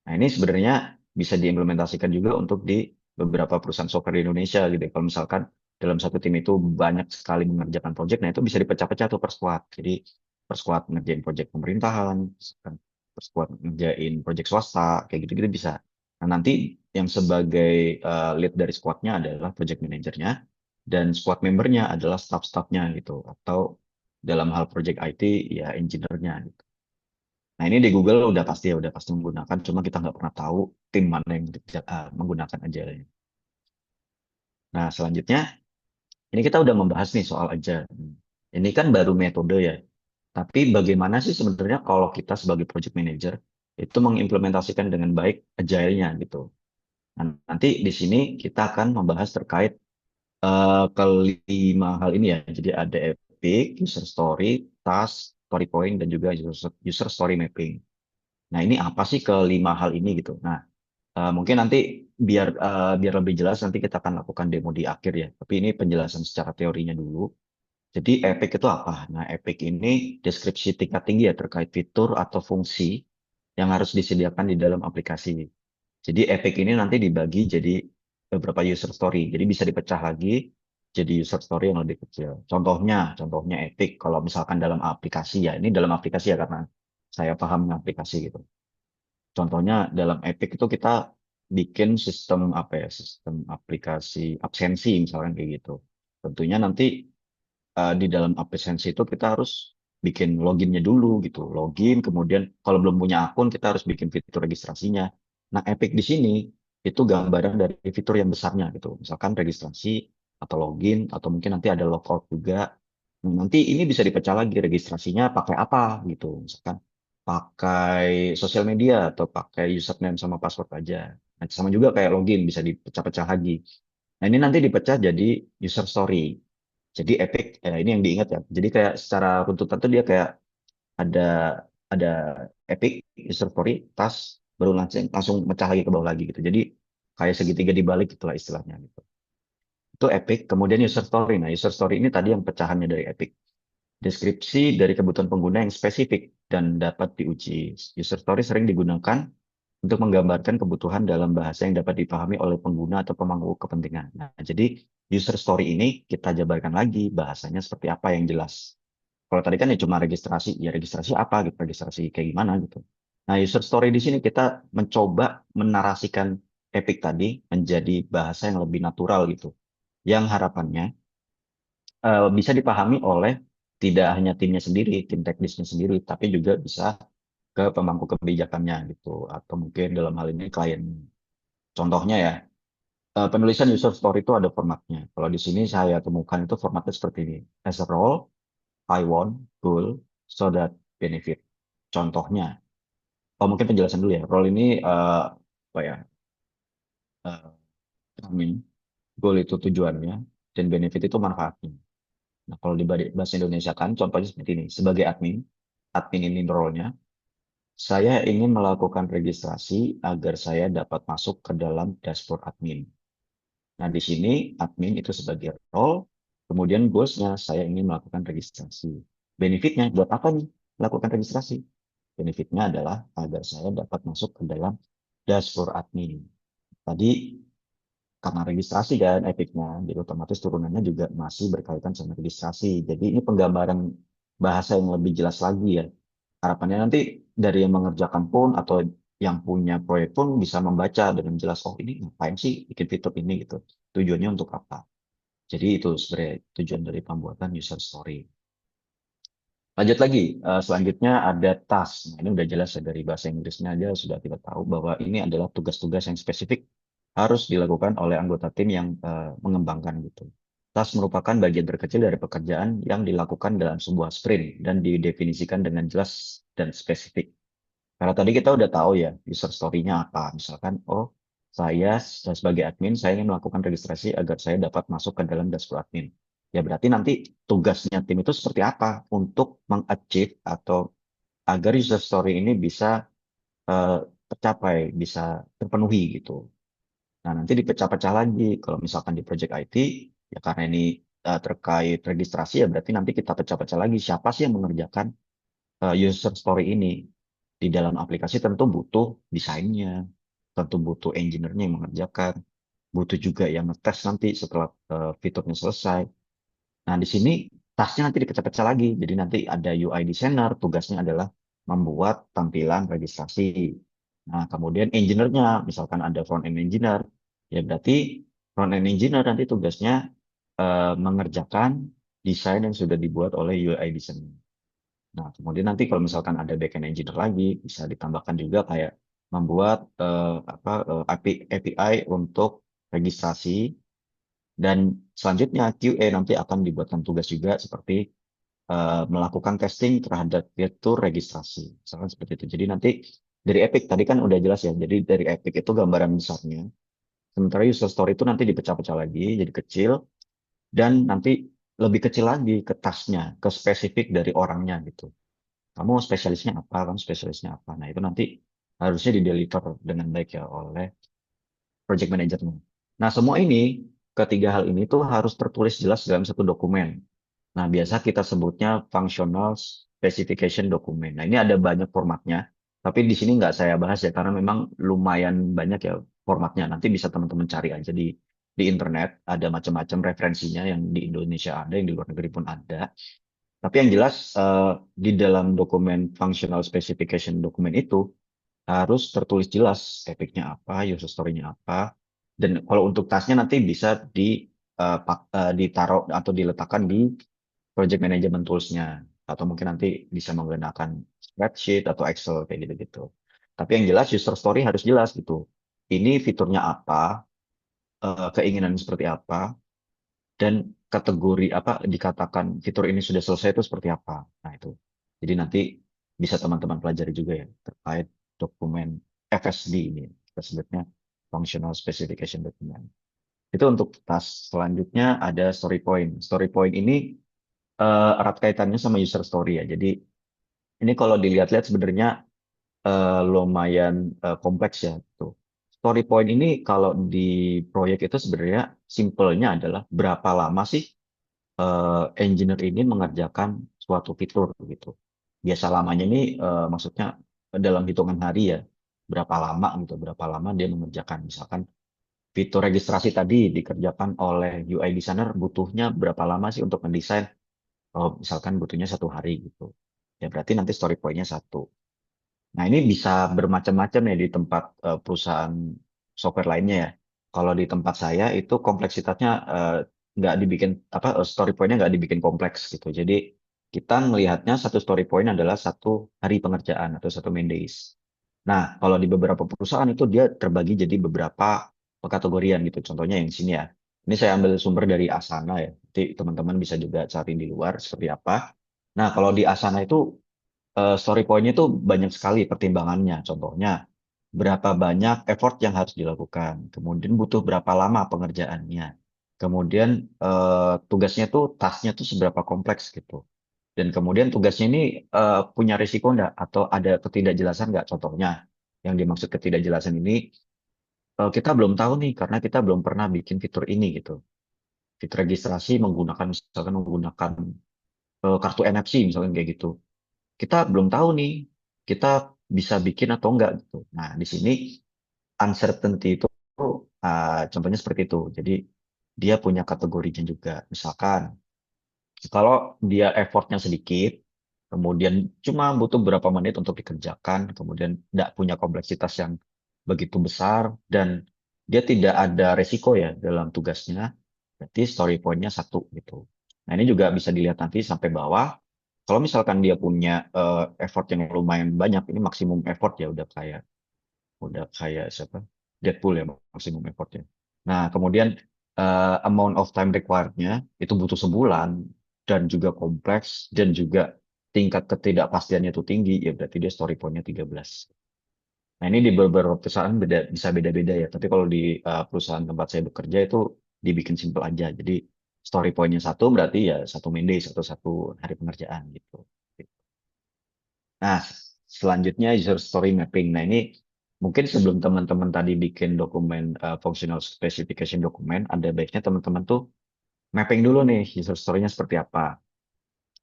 Nah, ini sebenarnya bisa diimplementasikan juga untuk di beberapa perusahaan software di Indonesia gitu. Kalau misalkan dalam satu tim itu banyak sekali mengerjakan project, nah itu bisa dipecah-pecah tuh per squad. Jadi per squad ngerjain project pemerintahan, misalkan squad ngerjain project swasta, kayak gitu-gitu bisa. Nah, nanti yang sebagai lead dari squadnya adalah project manajernya, dan squad membernya adalah staff-staffnya gitu, atau dalam hal project IT ya engineer-nya gitu. Nah, ini di Google udah pasti ya, udah pasti menggunakan, cuma kita nggak pernah tahu tim mana yang menggunakan Agile. Nah, selanjutnya ini kita udah membahas nih soal Agile. Ini kan baru metode ya. Tapi bagaimana sih sebenarnya kalau kita sebagai project manager itu mengimplementasikan dengan baik Agile-nya gitu. Nah, nanti di sini kita akan membahas terkait kelima hal ini ya. Jadi ada epic, user story, task, story point, dan juga user story mapping. Nah, ini apa sih kelima hal ini gitu. Nah, mungkin nanti biar lebih jelas nanti kita akan lakukan demo di akhir ya. Tapi ini penjelasan secara teorinya dulu. Jadi epic itu apa? Nah, epic ini deskripsi tingkat tinggi ya terkait fitur atau fungsi yang harus disediakan di dalam aplikasi. Jadi epic ini nanti dibagi jadi beberapa user story. Jadi bisa dipecah lagi jadi user story yang lebih kecil. Contohnya epic kalau misalkan dalam aplikasi ya. Ini dalam aplikasi ya karena saya paham aplikasi gitu. Contohnya dalam Epic itu kita bikin sistem apa ya, sistem aplikasi absensi misalkan kayak gitu. Tentunya nanti di dalam absensi itu kita harus bikin loginnya dulu gitu. Login, kemudian kalau belum punya akun kita harus bikin fitur registrasinya. Nah, Epic di sini itu gambaran dari fitur yang besarnya gitu. Misalkan registrasi atau login atau mungkin nanti ada logout juga. Nah, nanti ini bisa dipecah lagi registrasinya pakai apa gitu. Misalkan pakai sosial media atau pakai username sama password aja. Nah, sama juga kayak login bisa dipecah-pecah lagi. Nah, ini nanti dipecah jadi user story. Jadi Epic, ini yang diingat ya. Jadi kayak secara runtutan tuh dia kayak ada ada Epic, user story, task, baru langsung mecah lagi ke bawah lagi gitu. Jadi kayak segitiga dibalik itulah istilahnya gitu. Itu Epic, kemudian user story. Nah, user story ini tadi yang pecahannya dari Epic. Deskripsi dari kebutuhan pengguna yang spesifik dan dapat diuji. User story sering digunakan untuk menggambarkan kebutuhan dalam bahasa yang dapat dipahami oleh pengguna atau pemangku kepentingan. Nah, jadi user story ini kita jabarkan lagi bahasanya seperti apa yang jelas. Kalau tadi kan ya cuma registrasi, ya registrasi apa gitu, registrasi kayak gimana gitu. Nah, user story di sini kita mencoba menarasikan Epic tadi menjadi bahasa yang lebih natural gitu. Yang harapannya bisa dipahami oleh tidak hanya timnya sendiri, tim teknisnya sendiri, tapi juga bisa ke pemangku kebijakannya gitu, atau mungkin dalam hal ini klien. Contohnya ya, penulisan user story itu ada formatnya. Kalau di sini saya temukan itu formatnya seperti ini. As a role, I want, goal, so that benefit. Contohnya, oh mungkin penjelasan dulu ya. Role ini apa ya? Terming. Goal itu tujuannya, dan benefit itu manfaatnya. Nah, kalau di bahasa Indonesia kan, contohnya seperti ini. Sebagai admin ini role-nya, saya ingin melakukan registrasi agar saya dapat masuk ke dalam dashboard admin. Nah, di sini admin itu sebagai role, kemudian goals-nya saya ingin melakukan registrasi. Benefitnya buat apa nih melakukan registrasi? Benefitnya adalah agar saya dapat masuk ke dalam dashboard admin. Tadi karena registrasi kan epicnya, jadi otomatis turunannya juga masih berkaitan sama registrasi. Jadi ini penggambaran bahasa yang lebih jelas lagi ya. Harapannya nanti dari yang mengerjakan pun atau yang punya proyek pun bisa membaca dengan jelas, oh ini ngapain sih bikin fitur ini gitu. Tujuannya untuk apa. Jadi itu sebenarnya tujuan dari pembuatan user story. Lanjut lagi, selanjutnya ada task. Nah, ini udah jelas ya dari bahasa Inggrisnya aja sudah kita tahu bahwa ini adalah tugas-tugas yang spesifik harus dilakukan oleh anggota tim yang mengembangkan gitu. Task merupakan bagian terkecil dari pekerjaan yang dilakukan dalam sebuah sprint dan didefinisikan dengan jelas dan spesifik. Karena tadi kita udah tahu ya user story-nya apa. Misalkan, oh saya sebagai admin, saya ingin melakukan registrasi agar saya dapat masuk ke dalam dashboard admin. Ya berarti nanti tugasnya tim itu seperti apa untuk mengachieve atau agar user story ini bisa eh, tercapai, bisa terpenuhi gitu. Nah nanti dipecah-pecah lagi. Kalau misalkan di project IT, ya karena ini terkait registrasi ya berarti nanti kita pecah-pecah lagi. Siapa sih yang mengerjakan user story ini? Di dalam aplikasi tentu butuh desainnya, tentu butuh engineer-nya yang mengerjakan, butuh juga yang ngetes nanti setelah fiturnya selesai. Nah, di sini tasnya nanti dipecah-pecah lagi. Jadi nanti ada UI designer, tugasnya adalah membuat tampilan registrasi. Nah, kemudian engineer-nya, misalkan ada front-end engineer, ya berarti front-end engineer nanti tugasnya mengerjakan desain yang sudah dibuat oleh UI designer. Nah, kemudian nanti kalau misalkan ada backend engineer lagi, bisa ditambahkan juga kayak membuat API untuk registrasi, dan selanjutnya QA nanti akan dibuatkan tugas juga seperti melakukan testing terhadap fitur registrasi. Misalkan seperti itu. Jadi nanti dari Epic tadi kan udah jelas ya. Jadi dari Epic itu gambaran besarnya. Sementara user story itu nanti dipecah-pecah lagi jadi kecil, dan nanti lebih kecil lagi ke tasnya, ke spesifik dari orangnya gitu. Kamu spesialisnya apa, kamu spesialisnya apa. Nah, itu nanti harusnya dideliver dengan baik ya oleh project manajernya. Nah, semua ini, ketiga hal ini tuh harus tertulis jelas dalam satu dokumen. Nah, biasa kita sebutnya functional specification document. Nah, ini ada banyak formatnya, tapi di sini nggak saya bahas ya, karena memang lumayan banyak ya formatnya. Nanti bisa teman-teman cari aja di internet, ada macam-macam referensinya, yang di Indonesia ada, yang di luar negeri pun ada. Tapi yang jelas di dalam dokumen functional specification document itu harus tertulis jelas topiknya apa, user story-nya apa, dan kalau untuk tasnya nanti bisa ditaruh atau diletakkan di project management tools-nya, atau mungkin nanti bisa menggunakan spreadsheet atau Excel kayak gitu-gitu. Tapi yang jelas user story harus jelas gitu. Ini fiturnya apa, keinginan seperti apa, dan kategori apa dikatakan fitur ini sudah selesai itu seperti apa. Nah, itu. Jadi nanti bisa teman-teman pelajari juga ya terkait dokumen FSD ini. Kita sebutnya Functional Specification Document. Itu untuk task. Selanjutnya ada story point. Story point ini erat kaitannya sama user story ya. Jadi ini kalau dilihat-lihat sebenarnya lumayan kompleks ya. Tuh. Story point ini kalau di proyek itu sebenarnya simpelnya adalah berapa lama sih engineer ini mengerjakan suatu fitur gitu. Biasa lamanya ini maksudnya dalam hitungan hari ya, berapa lama gitu, berapa lama dia mengerjakan. Misalkan fitur registrasi tadi dikerjakan oleh UI designer, butuhnya berapa lama sih untuk mendesain? Oh, misalkan butuhnya 1 hari gitu. Ya berarti nanti story point-nya 1. Nah, ini bisa bermacam-macam ya di tempat perusahaan software lainnya ya. Kalau di tempat saya itu kompleksitasnya nggak dibikin apa story point-nya nggak dibikin kompleks gitu. Jadi kita melihatnya satu story point adalah 1 hari pengerjaan atau 1 main days. Nah, kalau di beberapa perusahaan itu dia terbagi jadi beberapa kategorian gitu. Contohnya yang sini ya. Ini saya ambil sumber dari Asana ya. Jadi teman-teman bisa juga cari di luar seperti apa. Nah, kalau di Asana itu story point-nya itu banyak sekali pertimbangannya. Contohnya, berapa banyak effort yang harus dilakukan, kemudian butuh berapa lama pengerjaannya, kemudian tugasnya tuh, tasknya tuh seberapa kompleks gitu. Dan kemudian tugasnya ini punya risiko enggak atau ada ketidakjelasan enggak? Contohnya, yang dimaksud ketidakjelasan ini, kita belum tahu nih karena kita belum pernah bikin fitur ini gitu. Fitur registrasi menggunakan misalkan menggunakan kartu NFC misalkan kayak gitu, kita belum tahu nih kita bisa bikin atau enggak gitu. Nah, di sini uncertainty itu contohnya seperti itu. Jadi dia punya kategorinya juga. Misalkan kalau dia effortnya sedikit, kemudian cuma butuh beberapa menit untuk dikerjakan, kemudian tidak punya kompleksitas yang begitu besar, dan dia tidak ada resiko ya dalam tugasnya, berarti story point-nya 1 gitu. Nah, ini juga bisa dilihat nanti sampai bawah. Kalau misalkan dia punya effort yang lumayan banyak, ini maksimum effort ya udah kayak siapa? Deadpool ya maksimum effortnya. Nah, kemudian amount of time required-nya itu butuh sebulan, dan juga kompleks, dan juga tingkat ketidakpastiannya itu tinggi, ya berarti dia story point-nya 13. Nah, ini di beberapa perusahaan bisa beda-beda ya. Tapi kalau di perusahaan tempat saya bekerja itu dibikin simple aja. Jadi story point-nya 1 berarti ya 1 main day atau 1 hari pengerjaan gitu. Nah, selanjutnya user story mapping. Nah, ini mungkin sebelum teman-teman tadi bikin dokumen functional specification dokumen, ada baiknya teman-teman tuh mapping dulu nih user story-nya seperti apa.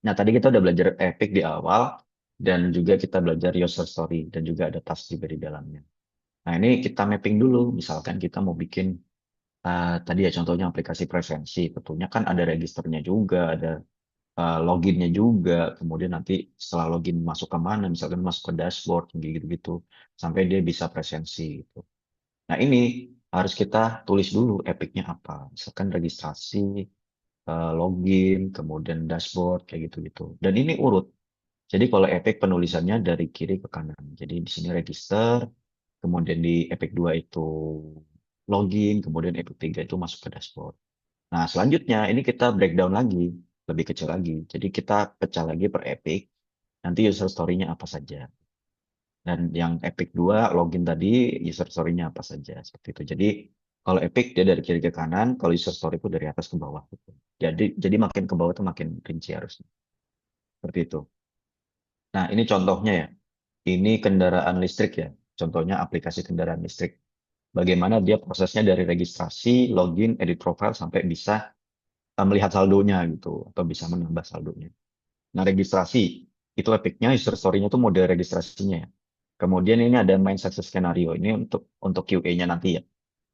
Nah, tadi kita udah belajar Epic di awal, dan juga kita belajar user story, dan juga ada task juga di dalamnya. Nah, ini kita mapping dulu. Misalkan kita mau bikin tadi ya contohnya aplikasi preferensi, tentunya kan ada registernya juga, ada loginnya juga, kemudian nanti setelah login masuk ke mana, misalkan masuk ke dashboard, gitu-gitu, sampai dia bisa presensi gitu. Nah ini harus kita tulis dulu epicnya apa, misalkan registrasi, login, kemudian dashboard, kayak gitu-gitu. Dan ini urut. Jadi kalau epic penulisannya dari kiri ke kanan. Jadi di sini register, kemudian di epic 2 itu login, kemudian epic 3 itu masuk ke dashboard. Nah, selanjutnya ini kita breakdown lagi, lebih kecil lagi. Jadi kita pecah lagi per epic, nanti user story-nya apa saja. Dan yang epic 2 login tadi, user story-nya apa saja. Seperti itu. Jadi kalau epic dia dari kiri ke kanan, kalau user story itu dari atas ke bawah. Gitu. Jadi makin ke bawah itu makin rinci harusnya. Seperti itu. Nah, ini contohnya ya. Ini kendaraan listrik ya. Contohnya aplikasi kendaraan listrik. Bagaimana dia prosesnya dari registrasi, login, edit profile, sampai bisa melihat saldonya gitu. Atau bisa menambah saldonya. Nah, registrasi. Itu epicnya, user story-nya tuh mode registrasinya ya. Kemudian ini ada main success scenario. Ini untuk QA-nya nanti ya.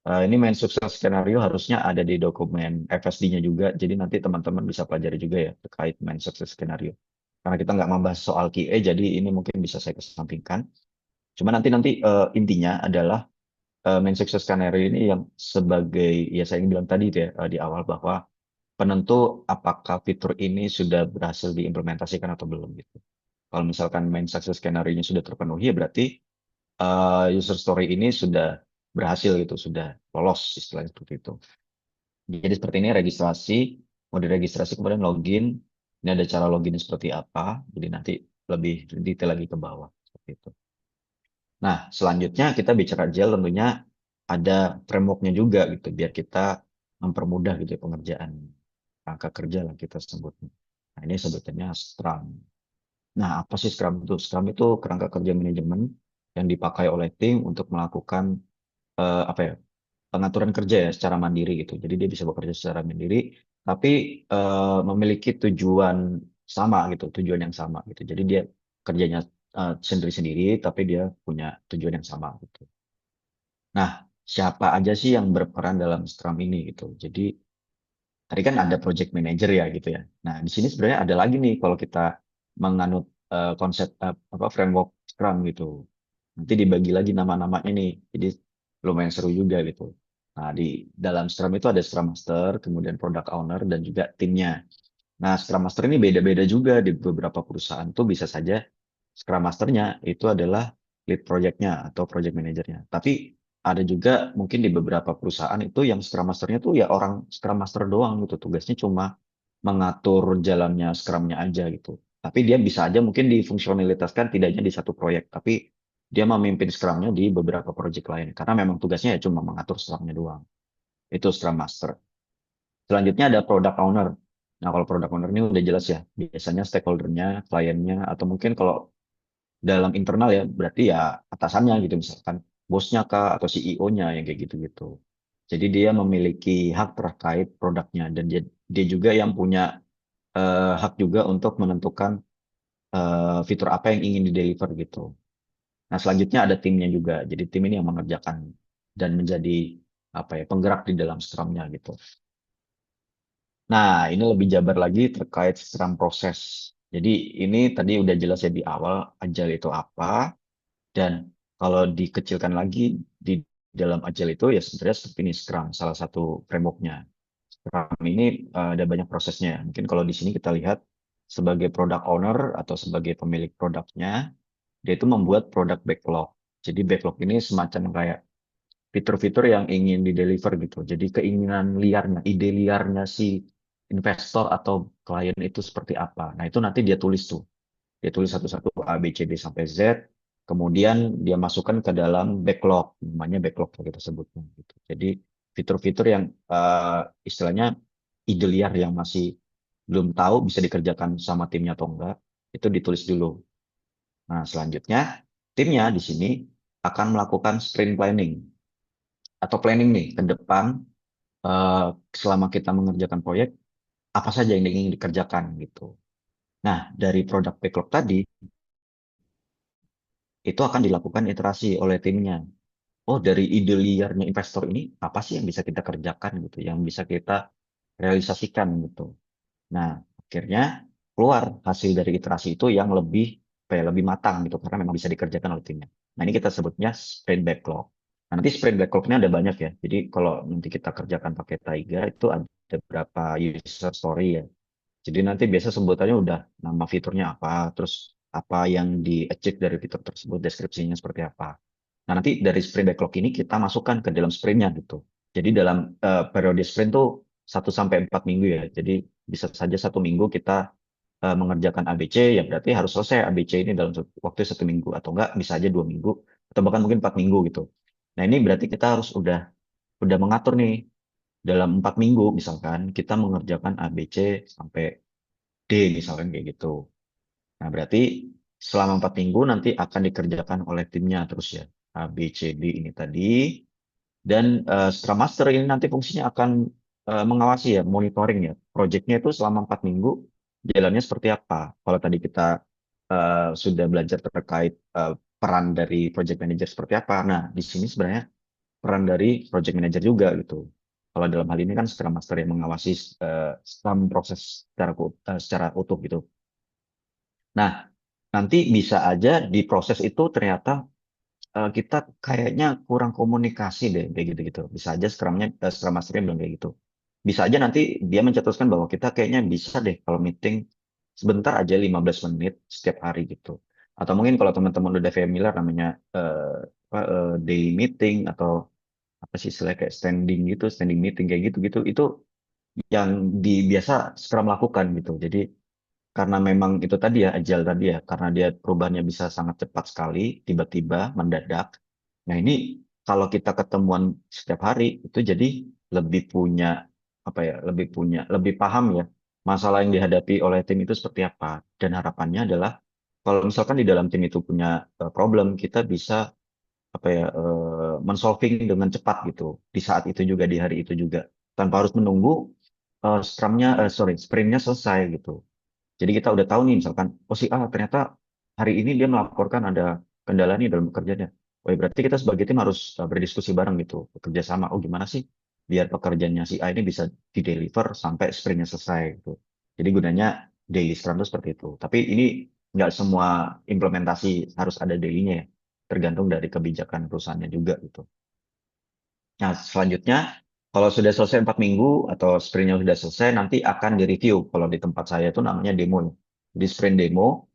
Ini main success scenario harusnya ada di dokumen FSD-nya juga. Jadi nanti teman-teman bisa pelajari juga ya terkait main success scenario. Karena kita nggak membahas soal QA, jadi ini mungkin bisa saya kesampingkan. Cuma nanti nanti intinya adalah main success scenario ini yang sebagai ya saya bilang tadi itu ya di awal bahwa penentu apakah fitur ini sudah berhasil diimplementasikan atau belum gitu. Kalau misalkan main success scenario-nya sudah terpenuhi ya berarti user story ini sudah berhasil gitu, sudah lolos istilahnya seperti itu. Jadi seperti ini registrasi, mode registrasi kemudian login. Ini ada cara login seperti apa. Jadi nanti lebih detail lagi ke bawah seperti itu. Nah, selanjutnya kita bicara agile tentunya ada frameworknya juga gitu biar kita mempermudah gitu ya pengerjaan angka kerja lah kita sebutnya. Nah, ini sebutannya Scrum. Nah, apa sih Scrum itu? Scrum itu kerangka kerja manajemen yang dipakai oleh tim untuk melakukan apa ya, pengaturan kerja ya secara mandiri gitu. Jadi dia bisa bekerja secara mandiri, tapi memiliki tujuan sama gitu, tujuan yang sama gitu. Jadi dia kerjanya sendiri-sendiri, tapi dia punya tujuan yang sama gitu. Nah, siapa aja sih yang berperan dalam Scrum ini gitu. Jadi tadi kan ada project manager ya gitu ya. Nah, di sini sebenarnya ada lagi nih kalau kita menganut konsep apa framework Scrum gitu. Nanti dibagi lagi nama-namanya nih. Jadi lumayan seru juga gitu. Nah, di dalam Scrum itu ada Scrum Master, kemudian Product Owner, dan juga timnya. Nah, Scrum Master ini beda-beda juga di beberapa perusahaan tuh bisa saja Scrum Masternya itu adalah lead projectnya atau project manajernya. Tapi ada juga mungkin di beberapa perusahaan itu yang Scrum Masternya tuh ya orang Scrum Master doang gitu. Tugasnya cuma mengatur jalannya Scrum-nya aja gitu. Tapi dia bisa aja mungkin difungsionalitaskan tidak hanya di satu proyek, tapi dia memimpin Scrum-nya di beberapa proyek lain. Karena memang tugasnya ya cuma mengatur Scrum-nya doang. Itu Scrum Master. Selanjutnya ada Product Owner. Nah, kalau Product Owner ini udah jelas ya. Biasanya stakeholder-nya, kliennya, atau mungkin kalau dalam internal ya, berarti ya atasannya gitu. Misalkan bosnya kah, atau CEO-nya yang kayak gitu-gitu. Jadi dia memiliki hak terkait produknya. Dan dia juga yang punya hak juga untuk menentukan fitur apa yang ingin di-deliver gitu. Nah, selanjutnya ada timnya juga. Jadi tim ini yang mengerjakan dan menjadi apa ya penggerak di dalam Scrum-nya gitu. Nah, ini lebih jabar lagi terkait Scrum proses. Jadi ini tadi udah jelas ya di awal Agile itu apa dan kalau dikecilkan lagi di dalam Agile itu ya sebenarnya seperti ini Scrum salah satu frameworknya. Scrum ini ada banyak prosesnya. Mungkin kalau di sini kita lihat sebagai product owner atau sebagai pemilik produknya, dia itu membuat produk backlog. Jadi backlog ini semacam kayak fitur-fitur yang ingin di-deliver gitu. Jadi keinginan liarnya, ide liarnya si investor atau klien itu seperti apa. Nah, itu nanti dia tulis tuh. Dia tulis satu-satu A, B, C, D sampai Z. Kemudian dia masukkan ke dalam backlog, namanya backlog yang kita sebutnya gitu. Jadi fitur-fitur yang istilahnya ide liar yang masih belum tahu bisa dikerjakan sama timnya atau enggak, itu ditulis dulu. Nah, selanjutnya timnya di sini akan melakukan sprint planning atau planning nih ke depan eh, selama kita mengerjakan proyek apa saja yang ingin dikerjakan gitu. Nah, dari produk backlog tadi itu akan dilakukan iterasi oleh timnya. Oh, dari ide liarnya investor ini apa sih yang bisa kita kerjakan gitu, yang bisa kita realisasikan gitu. Nah, akhirnya keluar hasil dari iterasi itu yang lebih apa ya, lebih matang gitu karena memang bisa dikerjakan oleh timnya. Nah, ini kita sebutnya sprint backlog. Nah, nanti sprint backlog-nya ada banyak ya. Jadi kalau nanti kita kerjakan pakai Taiga itu ada berapa user story ya. Jadi nanti biasa sebutannya udah nama fiturnya apa, terus apa yang di-achieve dari fitur tersebut, deskripsinya seperti apa. Nah, nanti dari sprint backlog ini kita masukkan ke dalam sprintnya gitu. Jadi dalam periode sprint tuh 1 sampai 4 minggu ya. Jadi bisa saja 1 minggu kita mengerjakan ABC, ya berarti harus selesai ABC ini dalam waktu 1 minggu. Atau enggak, bisa aja 2 minggu, atau bahkan mungkin 4 minggu gitu. Nah, ini berarti kita harus udah mengatur nih, dalam 4 minggu misalkan kita mengerjakan ABC sampai D misalkan kayak gitu. Nah, berarti selama 4 minggu nanti akan dikerjakan oleh timnya terus ya. A, B, C, D ini tadi. Dan Scrum Master ini nanti fungsinya akan mengawasi ya, monitoring ya. Projectnya itu selama 4 minggu jalannya seperti apa. Kalau tadi kita sudah belajar terkait peran dari project manager seperti apa. Nah, di sini sebenarnya peran dari project manager juga gitu. Kalau dalam hal ini kan Scrum Master yang mengawasi Scrum proses secara utuh gitu. Nah, nanti bisa aja di proses itu ternyata kita kayaknya kurang komunikasi deh, kayak gitu-gitu. Bisa aja Scrum Master-nya bilang kayak gitu. Bisa aja nanti dia mencetuskan bahwa kita kayaknya bisa deh kalau meeting sebentar aja 15 menit setiap hari gitu. Atau mungkin kalau teman-teman udah familiar namanya day meeting atau apa sih istilah kayak standing meeting kayak gitu-gitu. Itu yang biasa Scrum lakukan gitu. Jadi karena memang itu tadi ya, agile tadi ya, karena dia perubahannya bisa sangat cepat sekali, tiba-tiba, mendadak. Nah ini kalau kita ketemuan setiap hari, itu jadi lebih punya, apa ya, lebih paham ya, masalah yang dihadapi oleh tim itu seperti apa. Dan harapannya adalah, kalau misalkan di dalam tim itu punya problem, kita bisa, apa ya, mensolving dengan cepat gitu, di saat itu juga, di hari itu juga. Tanpa harus menunggu sprintnya selesai gitu. Jadi kita udah tahu nih misalkan, oh si A ternyata hari ini dia melaporkan ada kendala nih dalam pekerjaannya. Oh ya, berarti kita sebagai tim harus berdiskusi bareng gitu, bekerja sama. Oh gimana sih biar pekerjaannya si A ini bisa di-deliver sampai sprintnya selesai gitu. Jadi gunanya daily scrum itu seperti itu. Tapi ini nggak semua implementasi harus ada daily-nya ya. Tergantung dari kebijakan perusahaannya juga gitu. Nah, selanjutnya, kalau sudah selesai 4 minggu atau sprintnya sudah selesai, nanti akan direview. Kalau di tempat saya itu namanya demo. Di sprint demo,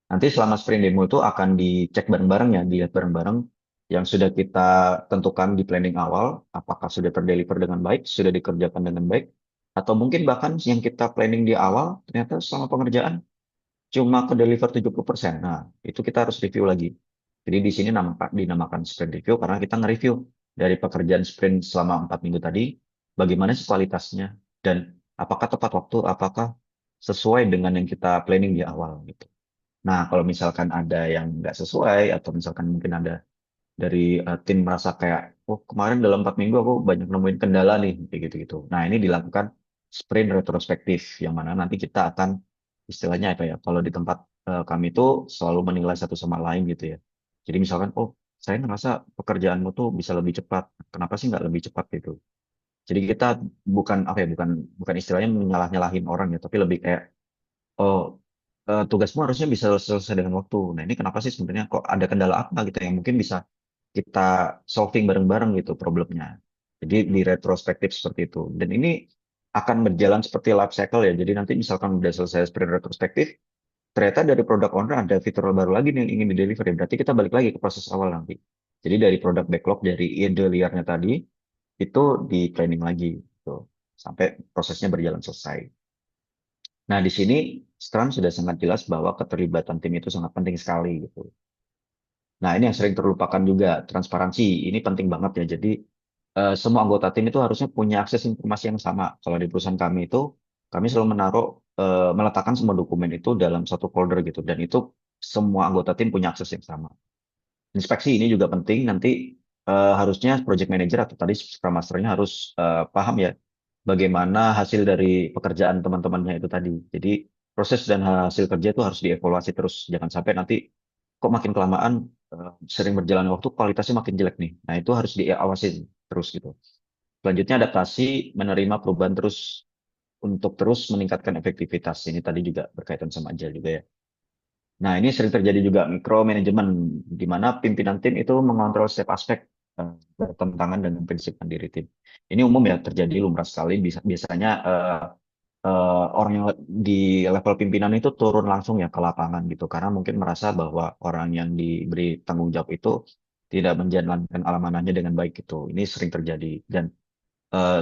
nanti selama sprint demo itu akan dicek bareng-bareng ya, dilihat bareng-bareng yang sudah kita tentukan di planning awal, apakah sudah terdeliver dengan baik, sudah dikerjakan dengan baik, atau mungkin bahkan yang kita planning di awal, ternyata selama pengerjaan cuma ke deliver 70%. Nah, itu kita harus review lagi. Jadi di sini dinamakan sprint review karena kita nge-review dari pekerjaan sprint selama 4 minggu tadi, bagaimana sih kualitasnya, dan apakah tepat waktu, apakah sesuai dengan yang kita planning di awal gitu. Nah, kalau misalkan ada yang nggak sesuai, atau misalkan mungkin ada dari tim merasa kayak, oh kemarin dalam 4 minggu aku banyak nemuin kendala nih, kayak gitu-gitu. Nah, ini dilakukan sprint retrospektif, yang mana nanti kita akan, istilahnya apa ya, kalau di tempat kami itu selalu menilai satu sama lain gitu ya. Jadi misalkan, oh saya ngerasa pekerjaanmu tuh bisa lebih cepat, kenapa sih nggak lebih cepat gitu. Jadi kita bukan apa ya, bukan bukan istilahnya menyalah-nyalahin orang ya, tapi lebih kayak, oh tugasmu harusnya bisa selesai dengan waktu. Nah ini kenapa sih sebenarnya kok ada kendala apa gitu yang mungkin bisa kita solving bareng-bareng gitu problemnya. Jadi di retrospektif seperti itu. Dan ini akan berjalan seperti life cycle ya. Jadi nanti misalkan udah selesai sprint retrospektif, ternyata dari produk owner ada fitur baru lagi nih yang ingin di deliver. Berarti kita balik lagi ke proses awal nanti. Jadi dari produk backlog, dari ide liarnya tadi, itu di planning lagi gitu, sampai prosesnya berjalan selesai. Nah, di sini Scrum sudah sangat jelas bahwa keterlibatan tim itu sangat penting sekali gitu. Nah, ini yang sering terlupakan juga, transparansi. Ini penting banget ya. Jadi, semua anggota tim itu harusnya punya akses informasi yang sama. Kalau di perusahaan kami itu, kami selalu meletakkan semua dokumen itu dalam satu folder gitu. Dan itu semua anggota tim punya akses yang sama. Inspeksi ini juga penting. Nanti harusnya project manager atau tadi Scrum Master-nya harus paham ya bagaimana hasil dari pekerjaan teman-temannya itu tadi. Jadi proses dan hasil kerja itu harus dievaluasi terus. Jangan sampai nanti kok makin kelamaan sering berjalan waktu kualitasnya makin jelek nih. Nah itu harus diawasin terus gitu. Selanjutnya adaptasi, menerima perubahan terus. untuk terus meningkatkan efektivitas. Ini tadi juga berkaitan sama agile juga ya. Nah, ini sering terjadi juga micromanagement, di mana pimpinan tim itu mengontrol setiap aspek bertentangan dengan prinsip pendiri tim. Ini umum ya, terjadi lumrah sekali. Biasanya orang yang di level pimpinan itu turun langsung ya ke lapangan gitu, karena mungkin merasa bahwa orang yang diberi tanggung jawab itu tidak menjalankan amanahnya dengan baik gitu. Ini sering terjadi dan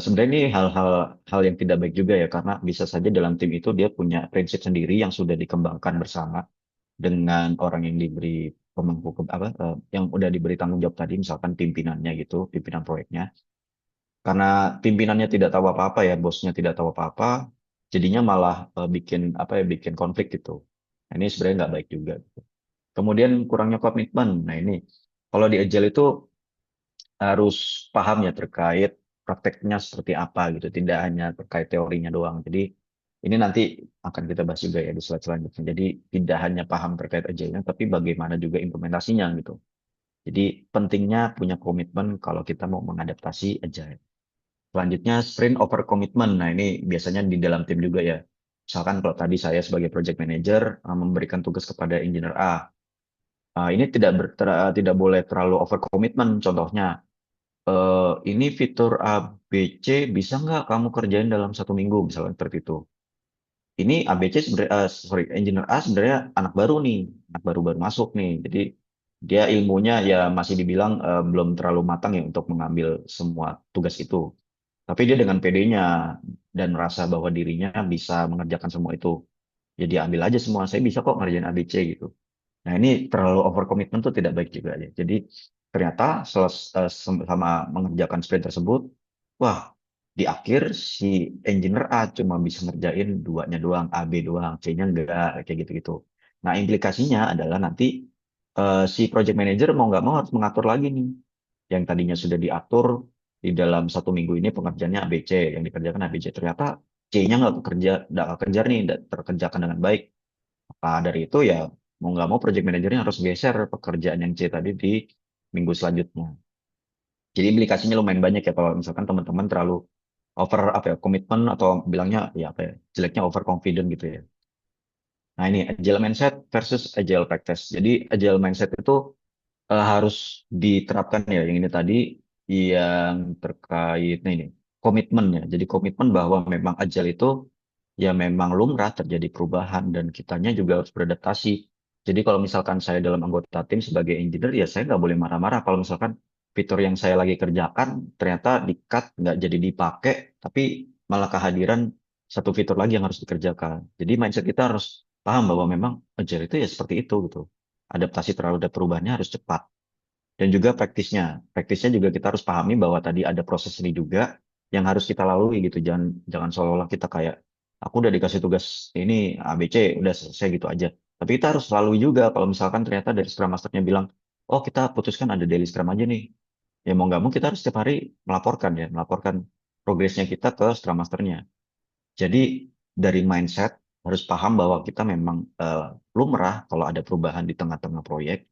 sebenarnya ini hal yang tidak baik juga ya, karena bisa saja dalam tim itu dia punya prinsip sendiri yang sudah dikembangkan bersama dengan orang yang diberi pemangku yang udah diberi tanggung jawab tadi, misalkan pimpinannya gitu, pimpinan proyeknya. Karena pimpinannya tidak tahu apa-apa ya, bosnya tidak tahu apa-apa, jadinya malah bikin konflik gitu. Nah, ini sebenarnya nggak baik juga. Kemudian kurangnya komitmen. Nah, ini kalau di Agile itu harus paham ya terkait prakteknya seperti apa gitu, tidak hanya terkait teorinya doang. Jadi ini nanti akan kita bahas juga ya di slide selanjutnya. Jadi tidak hanya paham terkait agile-nya, tapi bagaimana juga implementasinya gitu. Jadi pentingnya punya komitmen kalau kita mau mengadaptasi agile. Selanjutnya sprint over commitment. Nah, ini biasanya di dalam tim juga ya. Misalkan kalau tadi saya sebagai project manager memberikan tugas kepada engineer A. Ini tidak boleh terlalu over commitment. Contohnya, ini fitur A, B, C bisa nggak kamu kerjain dalam 1 minggu, misalnya seperti itu. Ini ABC sebenarnya, engineer A sebenarnya anak baru nih, anak baru-baru masuk nih. Jadi dia ilmunya ya masih dibilang belum terlalu matang ya untuk mengambil semua tugas itu. Tapi dia dengan PD-nya dan merasa bahwa dirinya bisa mengerjakan semua itu. Jadi ambil aja semua, saya bisa kok ngerjain ABC gitu. Nah, ini terlalu over commitment tuh tidak baik juga ya. Jadi ternyata sama mengerjakan sprint tersebut, wah, di akhir si engineer A cuma bisa ngerjain duanya doang, A, B doang, C-nya enggak, kayak gitu-gitu. Nah, implikasinya adalah nanti si project manager mau nggak mau harus mengatur lagi nih. Yang tadinya sudah diatur di dalam 1 minggu ini pengerjaannya ABC, yang dikerjakan ABC. Ternyata C-nya nggak kerja nih, nggak terkerjakan dengan baik. Maka dari itu ya mau nggak mau project manajernya harus geser pekerjaan yang C tadi di minggu selanjutnya. Jadi implikasinya lumayan banyak ya kalau misalkan teman-teman terlalu over apa ya komitmen atau bilangnya ya apa ya jeleknya over confident gitu ya. Nah, ini agile mindset versus agile practice. Jadi agile mindset itu harus diterapkan ya yang ini tadi yang terkait nah ini komitmen ya. Jadi komitmen bahwa memang agile itu ya memang lumrah terjadi perubahan dan kitanya juga harus beradaptasi. Jadi kalau misalkan saya dalam anggota tim sebagai engineer ya saya nggak boleh marah-marah kalau misalkan fitur yang saya lagi kerjakan ternyata di-cut nggak jadi dipakai tapi malah kehadiran satu fitur lagi yang harus dikerjakan. Jadi mindset kita harus paham bahwa memang agile itu ya seperti itu gitu. Adaptasi terhadap perubahannya harus cepat. Dan juga praktisnya. Praktisnya juga kita harus pahami bahwa tadi ada proses ini juga yang harus kita lalui gitu. Jangan jangan seolah-olah kita kayak aku udah dikasih tugas ini A B C udah selesai gitu aja. Tapi kita harus lalui juga kalau misalkan ternyata dari Scrum Masternya bilang, oh kita putuskan ada daily Scrum aja nih. Ya mau nggak mau kita harus setiap hari melaporkan ya, melaporkan progresnya kita ke Scrum Masternya. Jadi dari mindset harus paham bahwa kita memang lumrah kalau ada perubahan di tengah-tengah proyek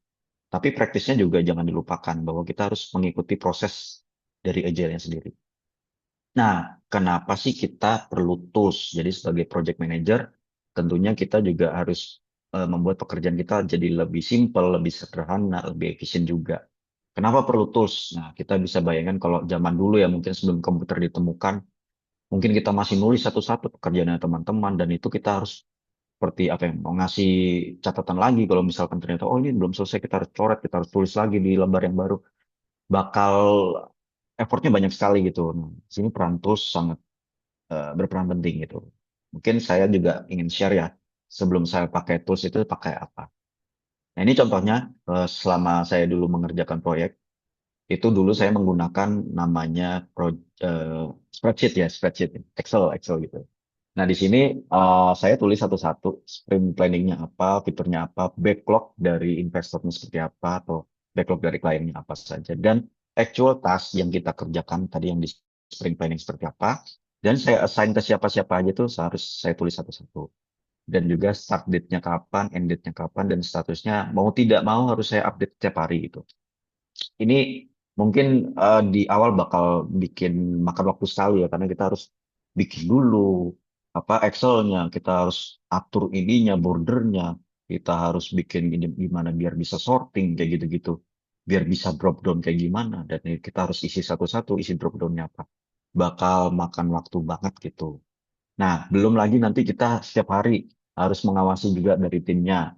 tapi praktisnya juga jangan dilupakan bahwa kita harus mengikuti proses dari agile-nya sendiri. Nah, kenapa sih kita perlu tools? Jadi sebagai project manager, tentunya kita juga harus membuat pekerjaan kita jadi lebih simple, lebih sederhana, lebih efisien juga. Kenapa perlu tools? Nah, kita bisa bayangkan kalau zaman dulu ya mungkin sebelum komputer ditemukan, mungkin kita masih nulis satu-satu pekerjaannya teman-teman dan itu kita harus seperti apa ya, mau ngasih catatan lagi kalau misalkan ternyata oh ini belum selesai kita harus coret, kita harus tulis lagi di lembar yang baru, bakal effortnya banyak sekali gitu. Nah, di sini peran tools sangat berperan penting gitu. Mungkin saya juga ingin share ya, sebelum saya pakai tools itu pakai apa. Nah ini contohnya selama saya dulu mengerjakan proyek, itu dulu saya menggunakan namanya eh, spreadsheet ya, spreadsheet, Excel gitu. Nah, di sini saya tulis satu-satu sprint planningnya apa, fiturnya apa, backlog dari investornya seperti apa, atau backlog dari kliennya apa saja, dan actual task yang kita kerjakan tadi yang di sprint planning seperti apa, dan saya assign ke siapa-siapa aja tuh harus saya tulis satu-satu. Dan juga start date-nya kapan, end date-nya kapan, dan statusnya mau tidak mau harus saya update setiap hari gitu. Ini mungkin di awal bakal bikin makan waktu sekali ya, karena kita harus bikin dulu, apa Excelnya, kita harus atur ininya, bordernya, kita harus bikin ini gimana biar bisa sorting kayak gitu-gitu, biar bisa drop down kayak gimana, dan ini kita harus isi satu-satu isi drop downnya apa, bakal makan waktu banget gitu. Nah, belum lagi nanti kita setiap hari harus mengawasi juga dari timnya.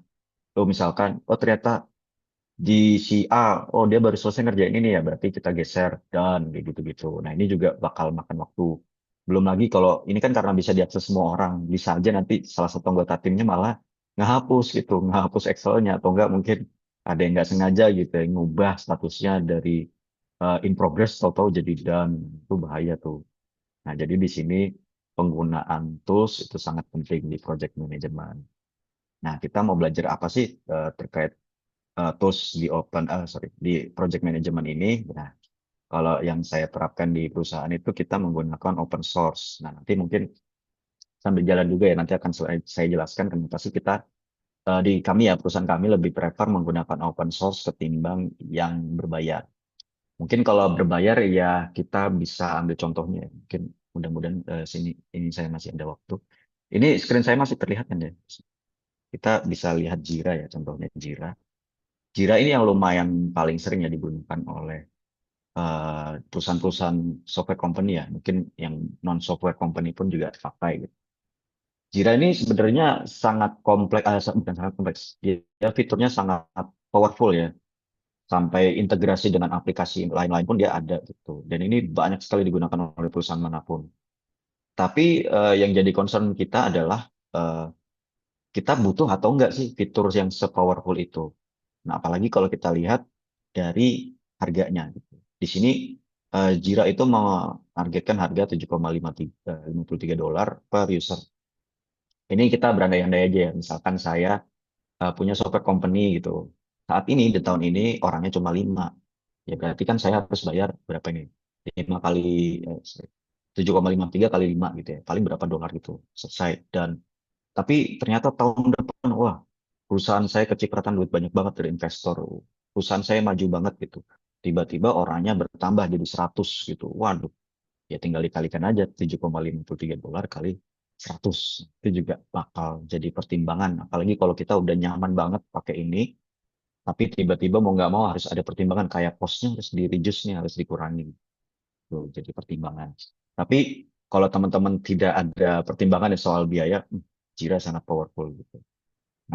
Tuh misalkan, oh ternyata di si A, oh dia baru selesai ngerjain ini ya, berarti kita geser dan kayak gitu-gitu. Nah ini juga bakal makan waktu. Belum lagi kalau ini kan karena bisa diakses semua orang, bisa aja nanti salah satu anggota timnya malah ngehapus gitu, ngehapus Excelnya atau enggak mungkin ada yang nggak sengaja gitu, yang ngubah statusnya dari in progress tahu-tahu jadi done, itu bahaya tuh. Nah jadi di sini penggunaan tools itu sangat penting di project management. Nah kita mau belajar apa sih terkait tools di di project management ini. Nah, kalau yang saya terapkan di perusahaan itu kita menggunakan open source. Nah, nanti mungkin sambil jalan juga ya nanti akan saya jelaskan kenapa sih kita di kami ya perusahaan kami lebih prefer menggunakan open source ketimbang yang berbayar. Mungkin kalau berbayar ya kita bisa ambil contohnya. Mungkin mudah-mudahan sini ini saya masih ada waktu. Ini screen saya masih terlihat kan ya? Kita bisa lihat Jira ya, contohnya Jira. Jira ini yang lumayan paling sering ya digunakan oleh perusahaan-perusahaan software company ya, mungkin yang non software company pun juga pakai gitu. Jira ini sebenarnya sangat kompleks, bukan sangat kompleks, dia fiturnya sangat powerful ya, sampai integrasi dengan aplikasi lain-lain pun dia ada gitu. Dan ini banyak sekali digunakan oleh perusahaan manapun. Tapi yang jadi concern kita adalah eh, kita butuh atau enggak sih fitur yang se-powerful itu. Nah, apalagi kalau kita lihat dari harganya gitu. Di sini Jira itu menargetkan harga 7,53 dolar per user. Ini kita berandai-andai aja ya. Misalkan saya punya software company gitu. Saat ini di tahun ini orangnya cuma 5. Ya berarti kan saya harus bayar berapa ini? 5 kali 7,53 kali 5 gitu ya. Paling berapa dolar gitu. Selesai. Dan tapi ternyata tahun depan, wah, perusahaan saya kecipratan duit banyak banget dari investor. Perusahaan saya maju banget gitu. Tiba-tiba orangnya bertambah jadi 100 gitu. Waduh, ya tinggal dikalikan aja 7,53 dolar kali 100. Itu juga bakal jadi pertimbangan. Apalagi kalau kita udah nyaman banget pakai ini, tapi tiba-tiba mau nggak mau harus ada pertimbangan kayak costnya harus di reduce nya harus dikurangi. Tuh, jadi pertimbangan. Tapi kalau teman-teman tidak ada pertimbangan ya soal biaya, Jira sangat powerful gitu.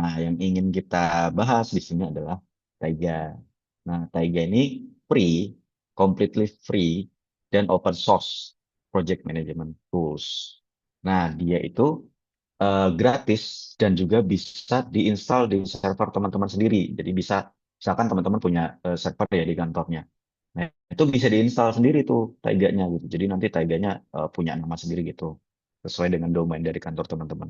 Nah, yang ingin kita bahas di sini adalah Taiga. Nah, Taiga ini free, completely free, dan open source project management tools. Nah, dia itu gratis dan juga bisa diinstal di server teman-teman sendiri. Jadi bisa, misalkan teman-teman punya server ya di kantornya. Nah, itu bisa diinstal sendiri tuh Taiganya gitu. Jadi nanti Taiganya punya nama sendiri gitu, sesuai dengan domain dari kantor teman-teman.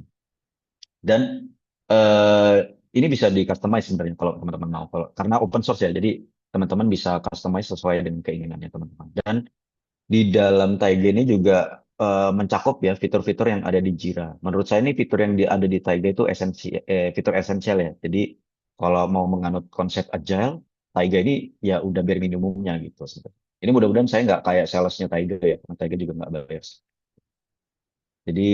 Dan eh ini bisa di customize sebenarnya kalau teman-teman mau. Kalau karena open source ya, jadi teman-teman bisa customize sesuai dengan keinginannya teman-teman. Dan di dalam Taiga ini juga mencakup ya fitur-fitur yang ada di Jira. Menurut saya ini fitur yang ada di Taiga itu fitur esensial ya. Jadi kalau mau menganut konsep agile, Taiga ini ya udah bare minimumnya gitu sebenarnya. Ini mudah-mudahan saya nggak kayak salesnya Taiga ya, karena Taiga juga nggak bayar. Jadi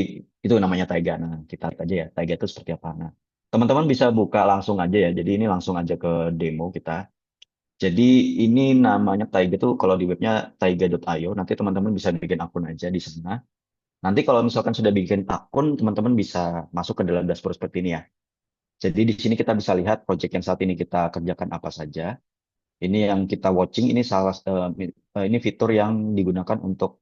itu namanya Taiga. Nah, kita lihat aja ya, Taiga itu seperti apa. Nah, teman-teman bisa buka langsung aja ya. Jadi ini langsung aja ke demo kita. Jadi ini namanya Taiga tuh kalau di webnya taiga.io. Nanti teman-teman bisa bikin akun aja di sana. Nanti kalau misalkan sudah bikin akun, teman-teman bisa masuk ke dalam dashboard seperti ini ya. Jadi di sini kita bisa lihat project yang saat ini kita kerjakan apa saja. Ini yang kita watching, ini ini fitur yang digunakan untuk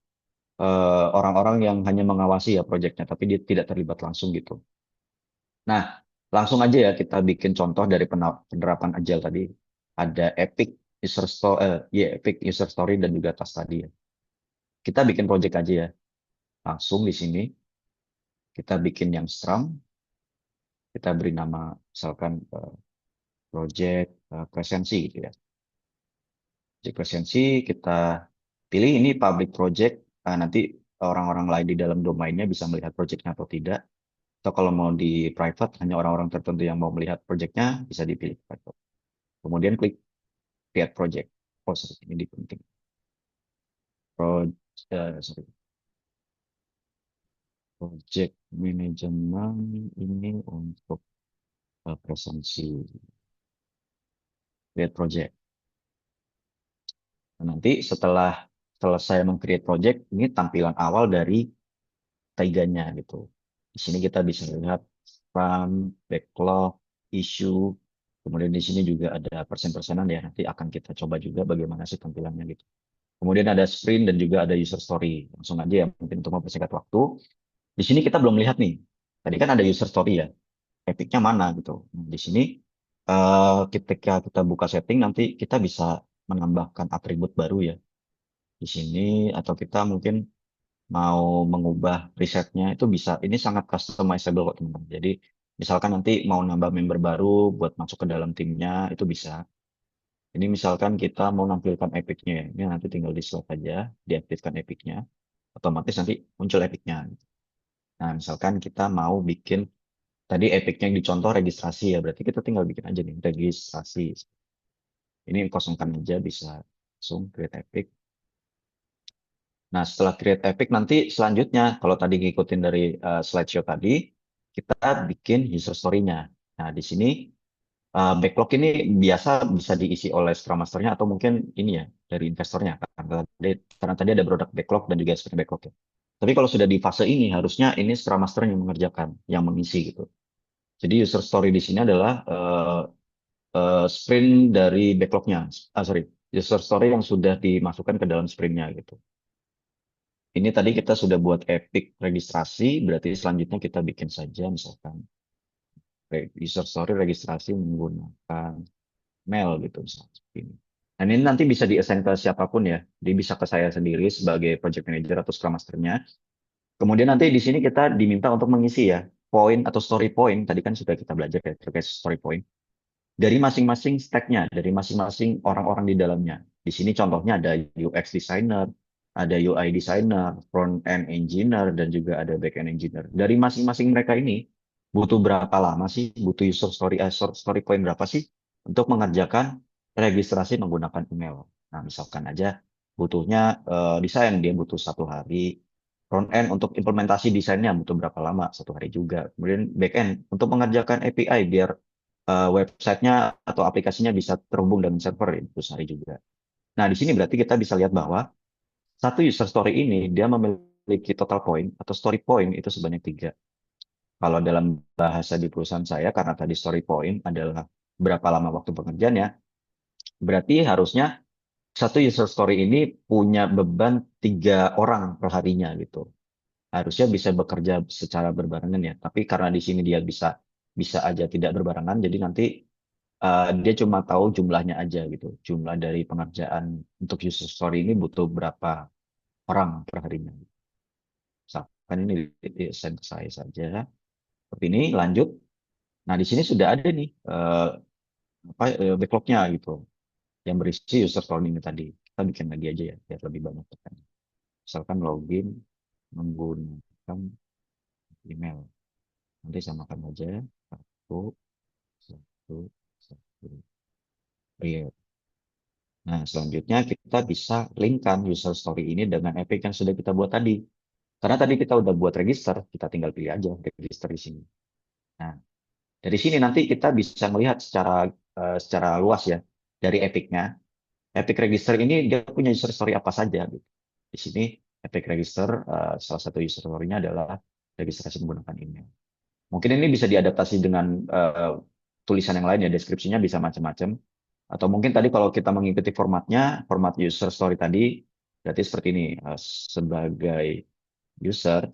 orang-orang yang hanya mengawasi ya proyeknya, tapi dia tidak terlibat langsung gitu. Nah, langsung aja ya kita bikin contoh dari penerapan Agile tadi. Ada Epic User Story dan juga task tadi ya. Kita bikin project aja ya. Langsung di sini kita bikin yang Scrum, kita beri nama misalkan project presensi gitu ya. Project presensi kita pilih ini public project. Nanti orang-orang lain di dalam domainnya bisa melihat projectnya atau tidak. Atau kalau mau di private, hanya orang-orang tertentu yang mau melihat projectnya bisa dipilih private. Kemudian klik create project. Oh, sorry, ini penting. Sorry. Project Management ini untuk presensi create project. Nah, nanti setelah selesai meng-create project, ini tampilan awal dari taiganya gitu. Di sini kita bisa lihat spam, backlog, issue, kemudian di sini juga ada persen-persenan ya. Nanti akan kita coba juga bagaimana sih tampilannya gitu. Kemudian ada sprint dan juga ada user story. Langsung aja ya, mungkin untuk mempersingkat waktu. Di sini kita belum lihat nih. Tadi kan ada user story ya. Epicnya mana gitu. Nah, di sini ketika kita buka setting nanti kita bisa menambahkan atribut baru ya di sini atau kita mungkin mau mengubah presetnya itu bisa. Ini sangat customizable kok teman-teman. Jadi misalkan nanti mau nambah member baru buat masuk ke dalam timnya itu bisa. Ini misalkan kita mau nampilkan epicnya ya. Ini nanti tinggal di slide aja, diaktifkan epicnya, otomatis nanti muncul epicnya. Nah, misalkan kita mau bikin tadi epicnya yang dicontoh registrasi ya, berarti kita tinggal bikin aja nih registrasi. Ini kosongkan aja bisa langsung create epic. Nah, setelah create epic nanti selanjutnya kalau tadi ngikutin dari slideshow tadi, kita bikin user story-nya. Nah, di sini backlog ini biasa bisa diisi oleh Scrum Master-nya atau mungkin ini ya dari investornya karena tadi ada product backlog dan juga sprint backlog ya. Tapi kalau sudah di fase ini harusnya ini Scrum Master yang mengerjakan, yang mengisi gitu. Jadi user story di sini adalah sprint dari backlognya. Sorry, user story yang sudah dimasukkan ke dalam sprintnya gitu. Ini tadi kita sudah buat epic registrasi, berarti selanjutnya kita bikin saja misalkan user story registrasi menggunakan mail gitu misalnya. Seperti ini. Dan ini nanti bisa di-assign ke siapapun ya. Dia bisa ke saya sendiri sebagai project manager atau scrum masternya. Kemudian nanti di sini kita diminta untuk mengisi ya poin atau story point. Tadi kan sudah kita belajar ya terkait story point dari masing-masing stack-nya, dari masing-masing orang-orang di dalamnya. Di sini contohnya ada UX designer, ada UI designer, front end engineer, dan juga ada back end engineer. Dari masing-masing mereka ini butuh berapa lama sih, butuh user story, story point berapa sih untuk mengerjakan registrasi menggunakan email. Nah, misalkan aja butuhnya desain, dia butuh 1 hari. Front end untuk implementasi desainnya butuh berapa lama? 1 hari juga. Kemudian back end untuk mengerjakan API biar websitenya atau aplikasinya bisa terhubung dengan server itu sehari juga. Nah, di sini berarti kita bisa lihat bahwa satu user story ini dia memiliki total point atau story point itu sebanyak 3. Kalau dalam bahasa di perusahaan saya, karena tadi story point adalah berapa lama waktu pengerjaannya, berarti harusnya satu user story ini punya beban 3 orang per harinya gitu. Harusnya bisa bekerja secara berbarengan ya. Tapi karena di sini dia bisa bisa aja tidak berbarengan, jadi nanti dia cuma tahu jumlahnya aja gitu. Jumlah dari pengerjaan untuk user story ini butuh berapa orang per harinya. Misalkan ini di-assign ke saya saja. Seperti ini, lanjut. Nah, di sini sudah ada nih backlognya gitu. Yang berisi user story ini tadi. Kita bikin lagi aja ya, biar lebih banyak tekan. Misalkan login menggunakan email. Nanti samakan aja. Satu, satu, satu. Iya. Nah, selanjutnya kita bisa linkkan user story ini dengan epic yang sudah kita buat tadi. Karena tadi kita udah buat register, kita tinggal pilih aja register di sini. Nah, dari sini nanti kita bisa melihat secara luas ya dari epicnya. Epic register ini dia punya user story apa saja gitu. Di sini epic register salah satu user story-nya adalah registrasi menggunakan email. Mungkin ini bisa diadaptasi dengan tulisan yang lain ya, deskripsinya bisa macam-macam. Atau mungkin tadi kalau kita mengikuti formatnya, format user story tadi, berarti seperti ini. Sebagai user,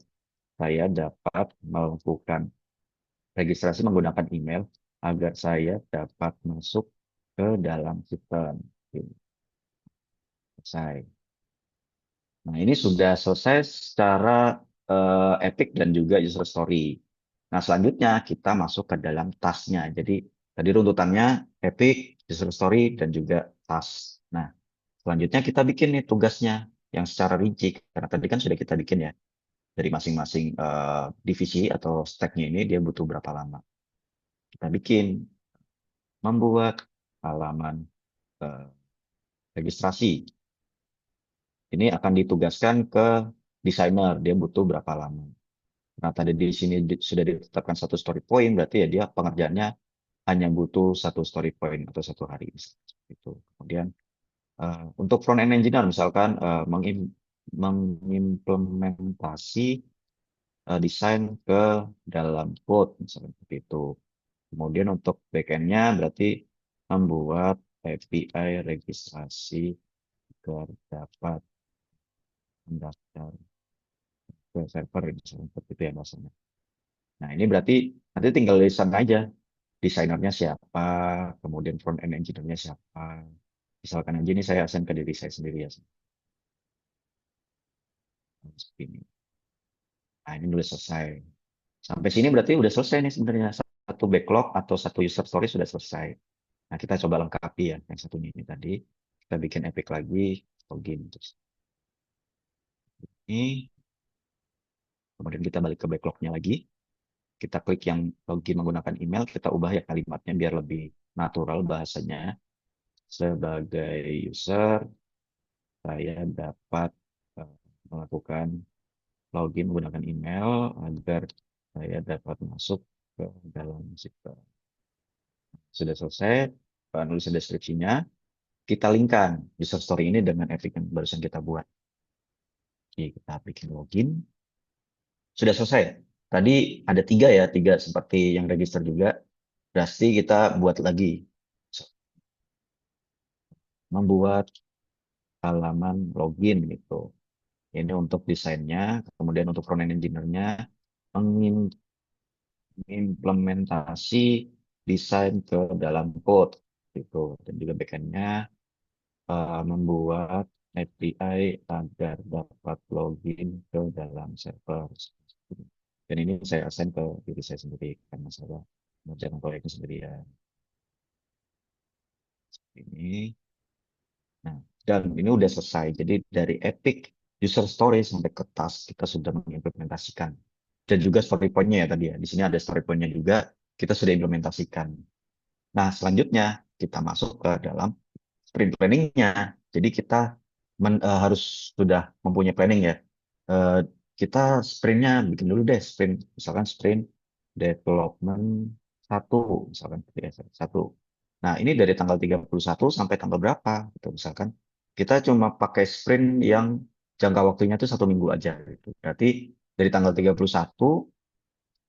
saya dapat melakukan registrasi menggunakan email agar saya dapat masuk ke dalam sistem. Selesai. Nah, ini sudah selesai secara epic dan juga user story. Nah, selanjutnya kita masuk ke dalam task-nya. Jadi, tadi runtutannya epic, user story, dan juga task. Nah, selanjutnya kita bikin nih tugasnya yang secara rinci. Karena tadi kan sudah kita bikin ya. Dari masing-masing divisi atau stack-nya ini dia butuh berapa lama. Kita bikin, membuat halaman eh, registrasi. Ini akan ditugaskan ke desainer, dia butuh berapa lama. Nah, tadi di sini sudah ditetapkan satu story point, berarti ya dia pengerjaannya hanya butuh satu story point atau satu hari. Itu. Kemudian untuk front end engineer misalkan mengimplementasi desain ke dalam code misalnya seperti itu. Kemudian untuk backend-nya berarti membuat API registrasi agar dapat mendaftar ke server misalnya seperti itu ya maksudnya. Nah ini berarti nanti tinggal desain aja desainernya siapa, kemudian front end engineer-nya siapa. Misalkan aja ini saya assign ke diri saya sendiri ya. Seperti ini. Nah ini udah selesai. Sampai sini berarti udah selesai nih sebenarnya. Satu backlog atau satu user story sudah selesai. Nah, kita coba lengkapi ya yang satunya ini tadi. Kita bikin epic lagi, login. Terus ini, kemudian kita balik ke backlognya lagi. Kita klik yang login menggunakan email, kita ubah ya kalimatnya biar lebih natural bahasanya. Sebagai user, saya dapat melakukan login menggunakan email agar saya dapat masuk ke dalam sistem. Sudah selesai, nulis deskripsinya, kita linkkan user story ini dengan epic yang barusan kita buat. Oke, kita bikin login. Sudah selesai. Tadi ada tiga ya, tiga seperti yang register juga. Berarti kita buat lagi. Membuat halaman login gitu. Ini untuk desainnya, kemudian untuk front-end engineer-nya, mengimplementasi desain ke dalam code gitu. Dan juga backend-nya membuat API agar dapat login ke dalam server. Dan ini saya assign ke diri saya sendiri karena saya mengerjakan proyeknya sendirian. Ini. Nah, dan ini udah selesai. Jadi dari Epic user story sampai ke task kita sudah mengimplementasikan. Dan juga story point-nya ya tadi ya. Di sini ada story point-nya juga kita sudah implementasikan. Nah, selanjutnya kita masuk ke dalam sprint planning-nya. Jadi kita harus sudah mempunyai planning ya. Eh, kita sprint-nya bikin dulu deh sprint. Misalkan sprint development satu, misalkan seperti itu, satu. Nah, ini dari tanggal 31 sampai tanggal berapa? Gitu, misalkan kita cuma pakai sprint yang jangka waktunya itu 1 minggu aja. Gitu. Berarti dari tanggal 31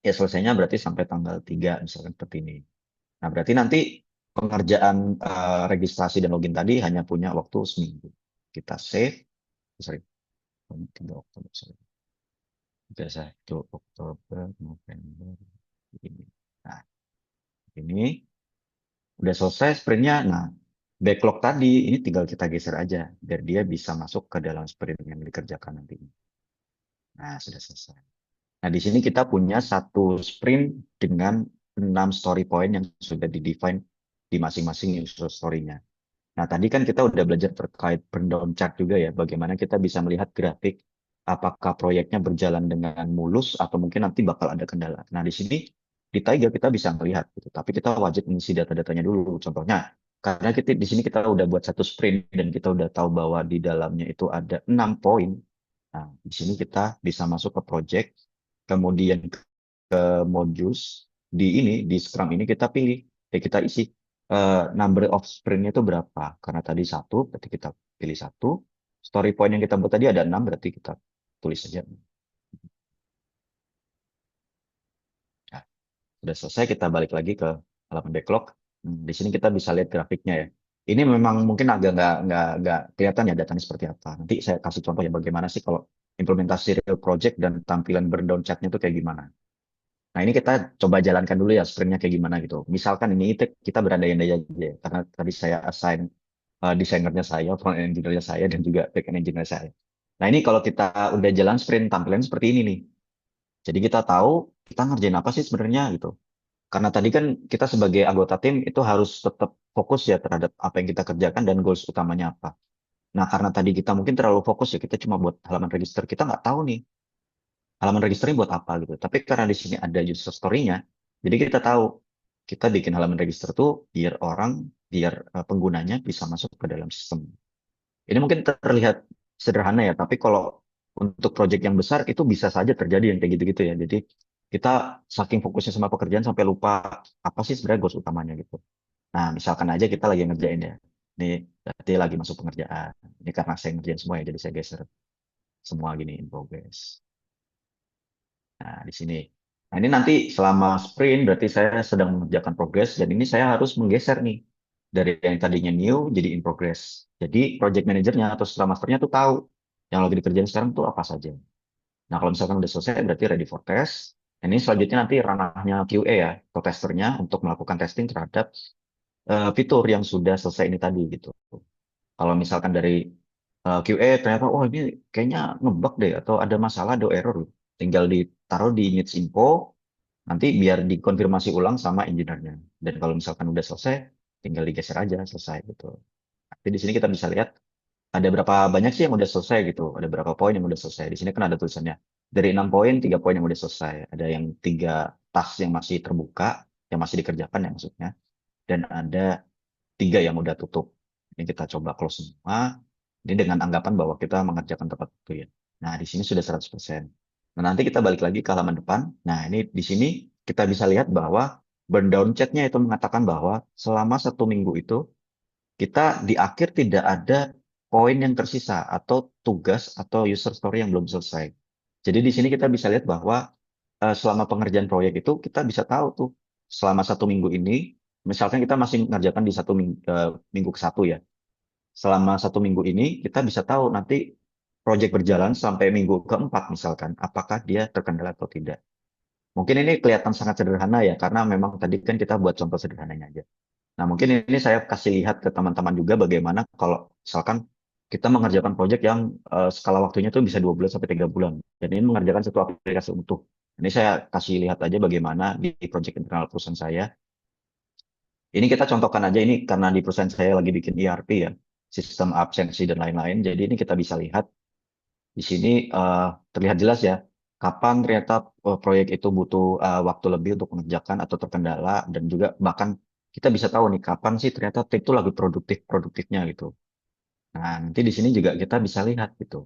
ya selesainya berarti sampai tanggal 3 misalkan seperti ini. Nah, berarti nanti pengerjaan registrasi dan login tadi hanya punya waktu seminggu. Kita save, sorry, 3 Oktober, sorry. 1 Oktober, November, ini. Nah, ini udah selesai sprintnya. Nah, backlog tadi ini tinggal kita geser aja biar dia bisa masuk ke dalam sprint yang dikerjakan nanti. Nah, sudah selesai. Nah, di sini kita punya satu sprint dengan 6 story point yang sudah di-define di masing-masing user story-nya. Nah, tadi kan kita udah belajar terkait burn down chart juga ya, bagaimana kita bisa melihat grafik apakah proyeknya berjalan dengan mulus atau mungkin nanti bakal ada kendala. Nah, di sini di Tiger kita bisa melihat gitu, tapi kita wajib mengisi data-datanya dulu. Contohnya, karena kita di sini kita udah buat satu sprint dan kita udah tahu bahwa di dalamnya itu ada 6 poin. Nah, di sini kita bisa masuk ke project, kemudian ke modules di Scrum ini kita pilih, ya kita isi number of sprint-nya itu berapa. Karena tadi satu, berarti kita pilih satu. Story point yang kita buat tadi ada 6, berarti kita tulis saja. Nah, sudah selesai, kita balik lagi ke halaman backlog. Di sini kita bisa lihat grafiknya ya. Ini memang mungkin agak nggak kelihatan ya datanya seperti apa. Nanti saya kasih contoh ya bagaimana sih kalau implementasi real project dan tampilan burn down chart-nya itu kayak gimana. Nah, ini kita coba jalankan dulu ya sprintnya kayak gimana gitu. Misalkan ini kita berandai-andai aja ya, karena tadi saya assign desainernya saya, front end engineer saya, dan juga back end engineer saya. Nah, ini kalau kita udah jalan sprint tampilan seperti ini nih. Jadi kita tahu kita ngerjain apa sih sebenarnya gitu. Karena tadi kan kita sebagai anggota tim itu harus tetap fokus ya terhadap apa yang kita kerjakan dan goals utamanya apa. Nah, karena tadi kita mungkin terlalu fokus ya, kita cuma buat halaman register, kita nggak tahu nih halaman registernya buat apa gitu. Tapi karena di sini ada user story-nya, jadi kita tahu kita bikin halaman register tuh biar penggunanya bisa masuk ke dalam sistem. Ini mungkin terlihat sederhana ya, tapi kalau untuk project yang besar itu bisa saja terjadi yang kayak gitu-gitu ya. Jadi kita saking fokusnya sama pekerjaan sampai lupa apa sih sebenarnya goals utamanya gitu. Nah, misalkan aja kita lagi ngerjain ya. Ini berarti lagi masuk pengerjaan. Ini karena saya ngerjain semua ya, jadi saya geser semua gini in progress. Nah, di sini. Nah, ini nanti selama sprint berarti saya sedang mengerjakan progress dan ini saya harus menggeser nih dari yang tadinya new jadi in progress. Jadi project manajernya atau scrum masternya tuh tahu yang lagi dikerjain sekarang tuh apa saja. Nah, kalau misalkan udah selesai berarti ready for test. Ini selanjutnya nanti ranahnya QA ya, atau testernya untuk melakukan testing terhadap fitur yang sudah selesai ini tadi gitu. Kalau misalkan dari QA ternyata, oh ini kayaknya ngebug deh atau ada masalah, ada error, tinggal ditaruh di needs info, nanti biar dikonfirmasi ulang sama engineer-nya. Dan kalau misalkan udah selesai, tinggal digeser aja, selesai gitu. Tapi di sini kita bisa lihat ada berapa banyak sih yang udah selesai gitu. Ada berapa poin yang udah selesai. Di sini kan ada tulisannya. Dari 6 poin, 3 poin yang udah selesai. Ada yang 3 task yang masih terbuka, yang masih dikerjakan ya maksudnya. Dan ada 3 yang udah tutup. Ini kita coba close semua. Ini dengan anggapan bahwa kita mengerjakan tepat waktu ya. Nah, di sini sudah 100%. Nah, nanti kita balik lagi ke halaman depan. Nah, ini di sini kita bisa lihat bahwa burn down chat-nya itu mengatakan bahwa selama 1 minggu itu kita di akhir tidak ada poin yang tersisa atau tugas atau user story yang belum selesai. Jadi di sini kita bisa lihat bahwa selama pengerjaan proyek itu kita bisa tahu tuh selama 1 minggu ini, misalkan kita masih mengerjakan di minggu ke 1 ya. Selama 1 minggu ini kita bisa tahu nanti proyek berjalan sampai minggu ke 4 misalkan, apakah dia terkendala atau tidak. Mungkin ini kelihatan sangat sederhana ya, karena memang tadi kan kita buat contoh sederhananya aja. Nah, mungkin ini saya kasih lihat ke teman-teman juga bagaimana kalau misalkan kita mengerjakan proyek yang skala waktunya tuh bisa 2 bulan sampai 3 bulan. Dan ini mengerjakan satu aplikasi utuh. Ini saya kasih lihat aja bagaimana di proyek internal perusahaan saya. Ini kita contohkan aja ini karena di perusahaan saya lagi bikin ERP ya, sistem absensi dan lain-lain. Jadi ini kita bisa lihat di sini terlihat jelas ya, kapan ternyata proyek itu butuh waktu lebih untuk mengerjakan atau terkendala dan juga bahkan kita bisa tahu nih kapan sih ternyata tim itu lagi produktifnya gitu. Nah, nanti di sini juga kita bisa lihat gitu,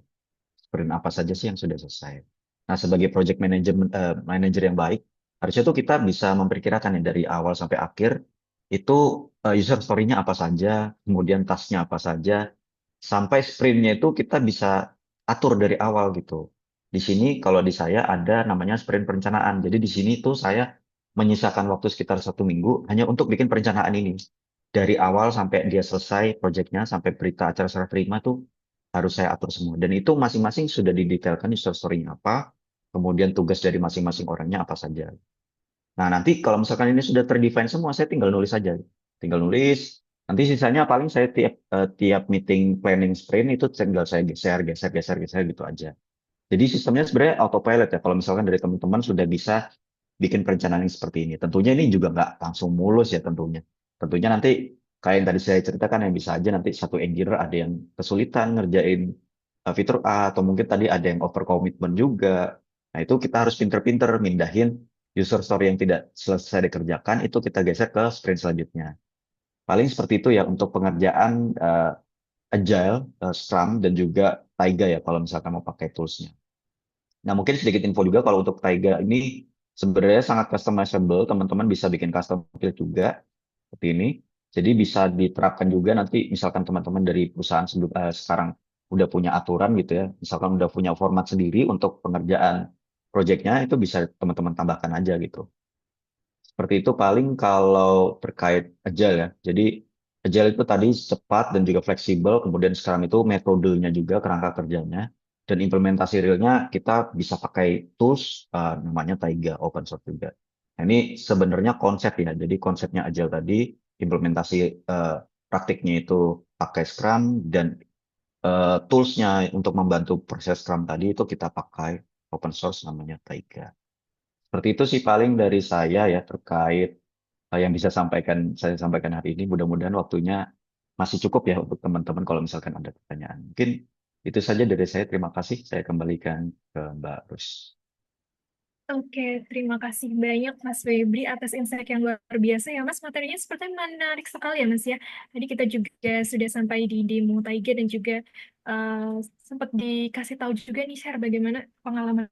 sprint apa saja sih yang sudah selesai. Nah, sebagai project manager yang baik, harusnya tuh kita bisa memperkirakan ya dari awal sampai akhir itu user story-nya apa saja, kemudian task-nya apa saja, sampai sprint-nya itu kita bisa atur dari awal gitu. Di sini kalau di saya ada namanya sprint perencanaan. Jadi di sini tuh saya menyisakan waktu sekitar 1 minggu hanya untuk bikin perencanaan ini. Dari awal sampai dia selesai proyeknya, sampai berita acara serah terima tuh harus saya atur semua. Dan itu masing-masing sudah didetailkan user story-nya apa, kemudian tugas dari masing-masing orangnya apa saja. Nah, nanti kalau misalkan ini sudah terdefine semua, saya tinggal nulis saja. Tinggal nulis, nanti sisanya paling saya tiap meeting planning sprint itu tinggal saya geser, geser, geser, geser gitu aja. Jadi sistemnya sebenarnya autopilot ya. Kalau misalkan dari teman-teman sudah bisa bikin perencanaan yang seperti ini. Tentunya ini juga nggak langsung mulus ya tentunya. Tentunya nanti kayak yang tadi saya ceritakan yang bisa aja nanti satu engineer ada yang kesulitan ngerjain fitur A atau mungkin tadi ada yang over commitment juga. Nah itu kita harus pinter-pinter mindahin user story yang tidak selesai dikerjakan itu kita geser ke sprint selanjutnya. Paling seperti itu ya untuk pengerjaan Agile, Scrum dan juga Taiga ya kalau misalkan mau pakai toolsnya. Nah, mungkin sedikit info juga kalau untuk Taiga ini sebenarnya sangat customizable. Teman-teman bisa bikin custom build juga seperti ini. Jadi bisa diterapkan juga nanti misalkan teman-teman dari perusahaan sekarang udah punya aturan gitu ya. Misalkan udah punya format sendiri untuk pengerjaan proyeknya itu bisa teman-teman tambahkan aja gitu. Seperti itu paling kalau terkait Agile ya. Jadi Agile itu tadi cepat dan juga fleksibel. Kemudian sekarang itu metodenya juga kerangka kerjanya. Dan implementasi realnya kita bisa pakai tools namanya Taiga, open source juga. Nah, ini sebenarnya konsep ya. Jadi konsepnya Agile tadi, implementasi eh, praktiknya itu pakai Scrum dan toolsnya untuk membantu proses Scrum tadi itu kita pakai open source namanya Taiga. Seperti itu sih paling dari saya ya terkait yang bisa saya sampaikan hari ini. Mudah-mudahan waktunya masih cukup ya untuk teman-teman kalau misalkan ada pertanyaan. Mungkin itu saja dari saya. Terima kasih. Saya kembalikan ke Mbak Rus. Oke, terima kasih banyak Mas Febri atas insight yang luar biasa ya Mas. Materinya sepertinya menarik sekali ya Mas ya. Tadi kita juga sudah sampai di demo Taiga dan juga eh, sempat dikasih tahu juga nih share bagaimana pengalaman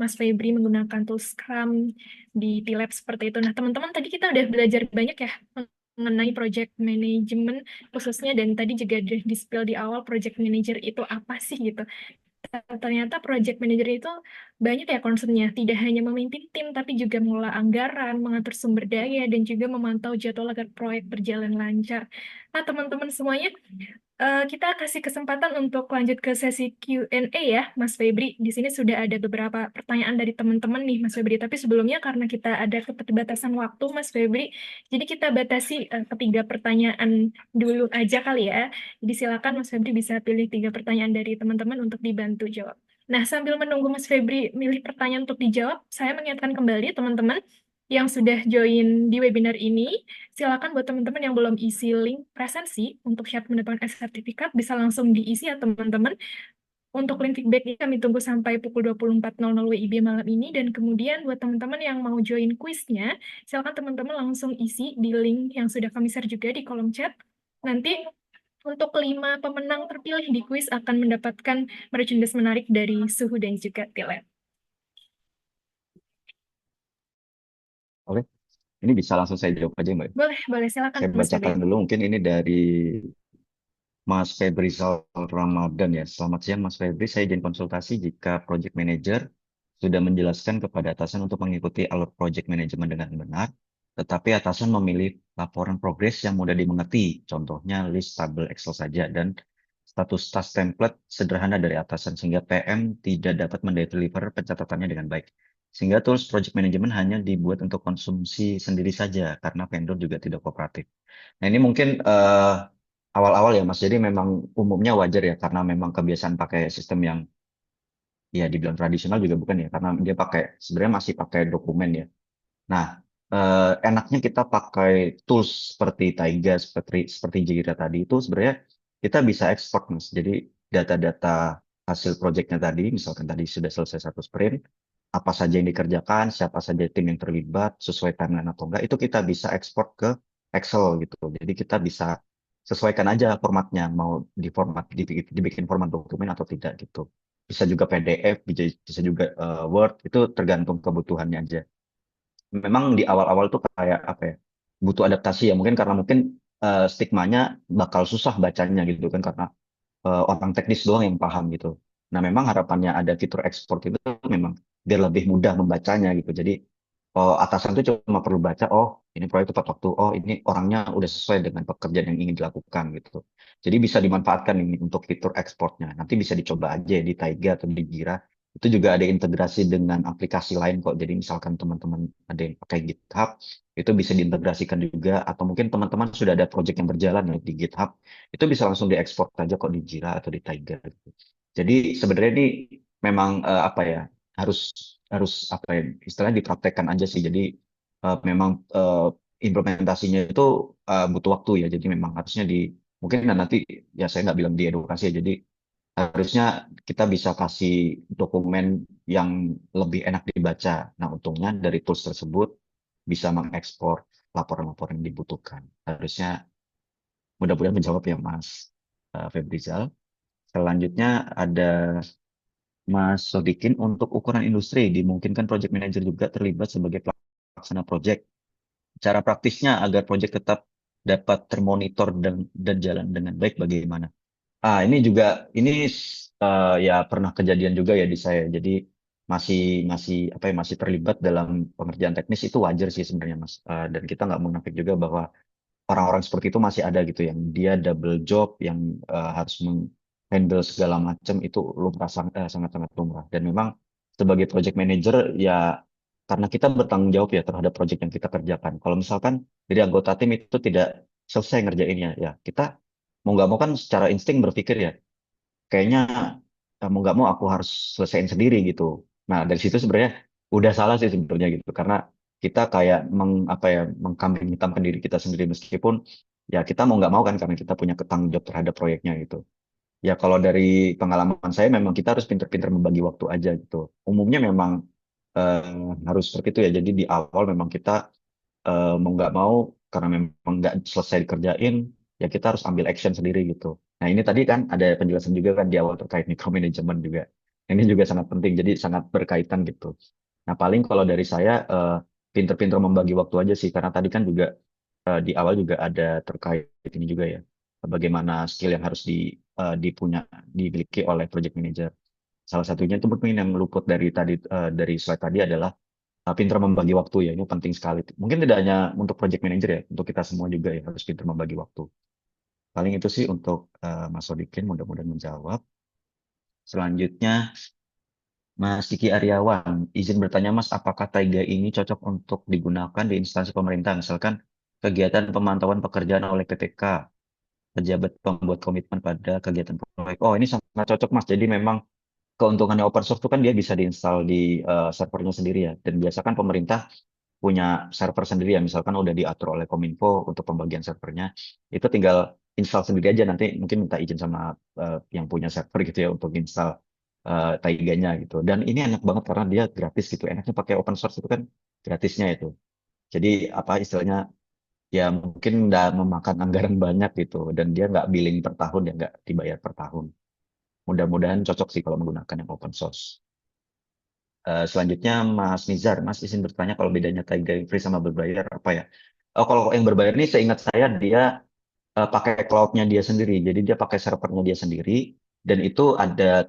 Mas Febri menggunakan tools Scrum di T-Lab seperti itu. Nah teman-teman tadi kita udah belajar banyak ya mengenai project management khususnya dan tadi juga udah di-spill di awal project manager itu apa sih gitu. Ternyata project manager itu banyak ya concernnya, tidak hanya memimpin tim, tapi juga mengelola anggaran, mengatur sumber daya, dan juga memantau jadwal agar proyek berjalan lancar. Nah, teman-teman semuanya, kita kasih kesempatan untuk lanjut ke sesi Q&A ya, Mas Febri. Di sini sudah ada beberapa pertanyaan dari teman-teman nih, Mas Febri. Tapi sebelumnya karena kita ada keterbatasan waktu, Mas Febri, jadi kita batasi ketiga pertanyaan dulu aja kali ya. Jadi silakan Mas Febri bisa pilih tiga pertanyaan dari teman-teman untuk dibantu jawab. Nah, sambil menunggu Mas Febri milih pertanyaan untuk dijawab, saya mengingatkan kembali teman-teman yang sudah join di webinar ini, silakan buat teman-teman yang belum isi link presensi untuk syarat mendapatkan sertifikat bisa langsung diisi ya teman-teman. Untuk link feedback ini kami tunggu sampai pukul 24.00 WIB malam ini dan kemudian buat teman-teman yang mau join kuisnya, silakan teman-teman langsung isi di link yang sudah kami share juga di kolom chat. Nanti untuk kelima pemenang terpilih di kuis akan mendapatkan merchandise menarik dari Suhu dan juga Tilet. Oke, ini bisa langsung saya jawab aja Mbak. Boleh, boleh silakan Saya Mas Febri. bacakan dulu, mungkin ini dari Mas Febrizal Ramadan ya. Selamat siang Mas Febri, saya izin konsultasi jika Project Manager sudah menjelaskan kepada atasan untuk mengikuti alur Project Management dengan benar, tetapi atasan memilih laporan progres yang mudah dimengerti, contohnya list tabel Excel saja, dan status task template sederhana dari atasan, sehingga PM tidak dapat mendeliver pencatatannya dengan baik. Sehingga tools Project Management hanya dibuat untuk konsumsi sendiri saja, karena vendor juga tidak kooperatif. Nah ini mungkin awal-awal ya Mas, jadi memang umumnya wajar ya karena memang kebiasaan pakai sistem yang ya dibilang tradisional juga bukan ya karena dia pakai sebenarnya masih pakai dokumen ya. Nah, enaknya kita pakai tools seperti Taiga, seperti Jira tadi itu sebenarnya kita bisa ekspor Mas. Jadi data-data hasil proyeknya tadi, misalkan tadi sudah selesai satu sprint, apa saja yang dikerjakan, siapa saja tim yang terlibat, sesuai timeline atau enggak, itu kita bisa ekspor ke Excel gitu. Jadi kita bisa sesuaikan aja formatnya, mau dibikin format dokumen atau tidak gitu. Bisa juga PDF, bisa juga Word, itu tergantung kebutuhannya aja. Memang di awal-awal tuh kayak apa ya, butuh adaptasi ya, mungkin karena mungkin stigmanya bakal susah bacanya gitu kan, karena orang teknis doang yang paham gitu. Nah, memang harapannya ada fitur ekspor itu memang biar lebih mudah membacanya gitu. Jadi atasan tuh cuma perlu baca, oh ini proyek tepat waktu, oh ini orangnya udah sesuai dengan pekerjaan yang ingin dilakukan gitu. Jadi bisa dimanfaatkan ini untuk fitur ekspornya. Nanti bisa dicoba aja di Taiga atau di Jira. Itu juga ada integrasi dengan aplikasi lain kok. Jadi misalkan teman-teman ada yang pakai GitHub, itu bisa diintegrasikan juga. Atau mungkin teman-teman sudah ada project yang berjalan ya di GitHub, itu bisa langsung diekspor aja kok di Jira atau di Tiger gitu. Jadi sebenarnya ini memang apa ya, harus harus apa ya, istilahnya dipraktekkan aja sih. Jadi memang implementasinya itu butuh waktu ya. Jadi memang harusnya di mungkin nanti ya saya nggak bilang di edukasi ya. Jadi harusnya kita bisa kasih dokumen yang lebih enak dibaca. Nah, untungnya dari tools tersebut bisa mengekspor laporan-laporan yang dibutuhkan. Harusnya mudah-mudahan menjawab ya Mas Febrizal. Selanjutnya ada Mas Sodikin, untuk ukuran industri dimungkinkan project manager juga terlibat sebagai pelaksana project. Cara praktisnya agar project tetap dapat termonitor dan jalan dengan baik bagaimana? Ini juga ini ya pernah kejadian juga ya di saya. Jadi masih masih apa ya, masih terlibat dalam pengerjaan teknis, itu wajar sih sebenarnya Mas. Dan kita nggak munafik juga bahwa orang-orang seperti itu masih ada gitu yang dia double job, yang harus handle segala macam, itu lumrah, sangat-sangat lumrah. Dan memang sebagai project manager ya, karena kita bertanggung jawab ya terhadap project yang kita kerjakan. Kalau misalkan dari anggota tim itu tidak selesai ngerjainnya ya, kita mau nggak mau kan secara insting berpikir ya, kayaknya mau nggak mau aku harus selesaiin sendiri gitu. Nah, dari situ sebenarnya udah salah sih sebenarnya gitu, karena kita kayak apa ya, mengkambing hitamkan diri kita sendiri, meskipun ya kita mau nggak mau kan karena kita punya ketanggung jawab terhadap proyeknya gitu. Ya kalau dari pengalaman saya memang kita harus pinter-pinter membagi waktu aja gitu. Umumnya memang harus seperti itu ya. Jadi di awal memang kita mau nggak mau karena memang nggak selesai dikerjain ya kita harus ambil action sendiri gitu. Nah ini tadi kan ada penjelasan juga kan di awal terkait micromanagement juga. Ini juga sangat penting jadi sangat berkaitan gitu. Nah paling kalau dari saya pinter-pinter membagi waktu aja sih karena tadi kan juga di awal juga ada terkait ini juga ya. Bagaimana skill yang harus dipunya dimiliki oleh project manager. Salah satunya itu mungkin yang luput dari tadi dari slide tadi adalah pintar membagi waktu ya, ini penting sekali. Mungkin tidak hanya untuk project manager ya, untuk kita semua juga ya harus pintar membagi waktu. Paling itu sih untuk Mas Sodikin, mudah-mudahan menjawab. Selanjutnya, Mas Kiki Aryawan, izin bertanya Mas, apakah Taiga ini cocok untuk digunakan di instansi pemerintah, misalkan kegiatan pemantauan pekerjaan oleh PPK, pejabat pembuat komitmen pada kegiatan proyek. Oh, ini sangat cocok Mas. Jadi memang keuntungannya open source itu kan dia bisa diinstal di servernya sendiri ya. Dan biasa kan pemerintah punya server sendiri ya, misalkan udah diatur oleh Kominfo untuk pembagian servernya, itu tinggal install sendiri aja nanti mungkin minta izin sama yang punya server gitu ya untuk install Taiganya gitu. Dan ini enak banget karena dia gratis gitu. Enaknya pakai open source itu kan gratisnya itu. Jadi apa istilahnya ya mungkin nggak memakan anggaran banyak gitu dan dia nggak billing per tahun ya nggak dibayar per tahun. Mudah-mudahan cocok sih kalau menggunakan yang open source. Selanjutnya Mas Nizar, Mas izin bertanya kalau bedanya Taiga yang free sama berbayar apa ya? Oh, kalau yang berbayar ini seingat saya dia pakai cloud-nya dia sendiri. Jadi dia pakai servernya dia sendiri dan itu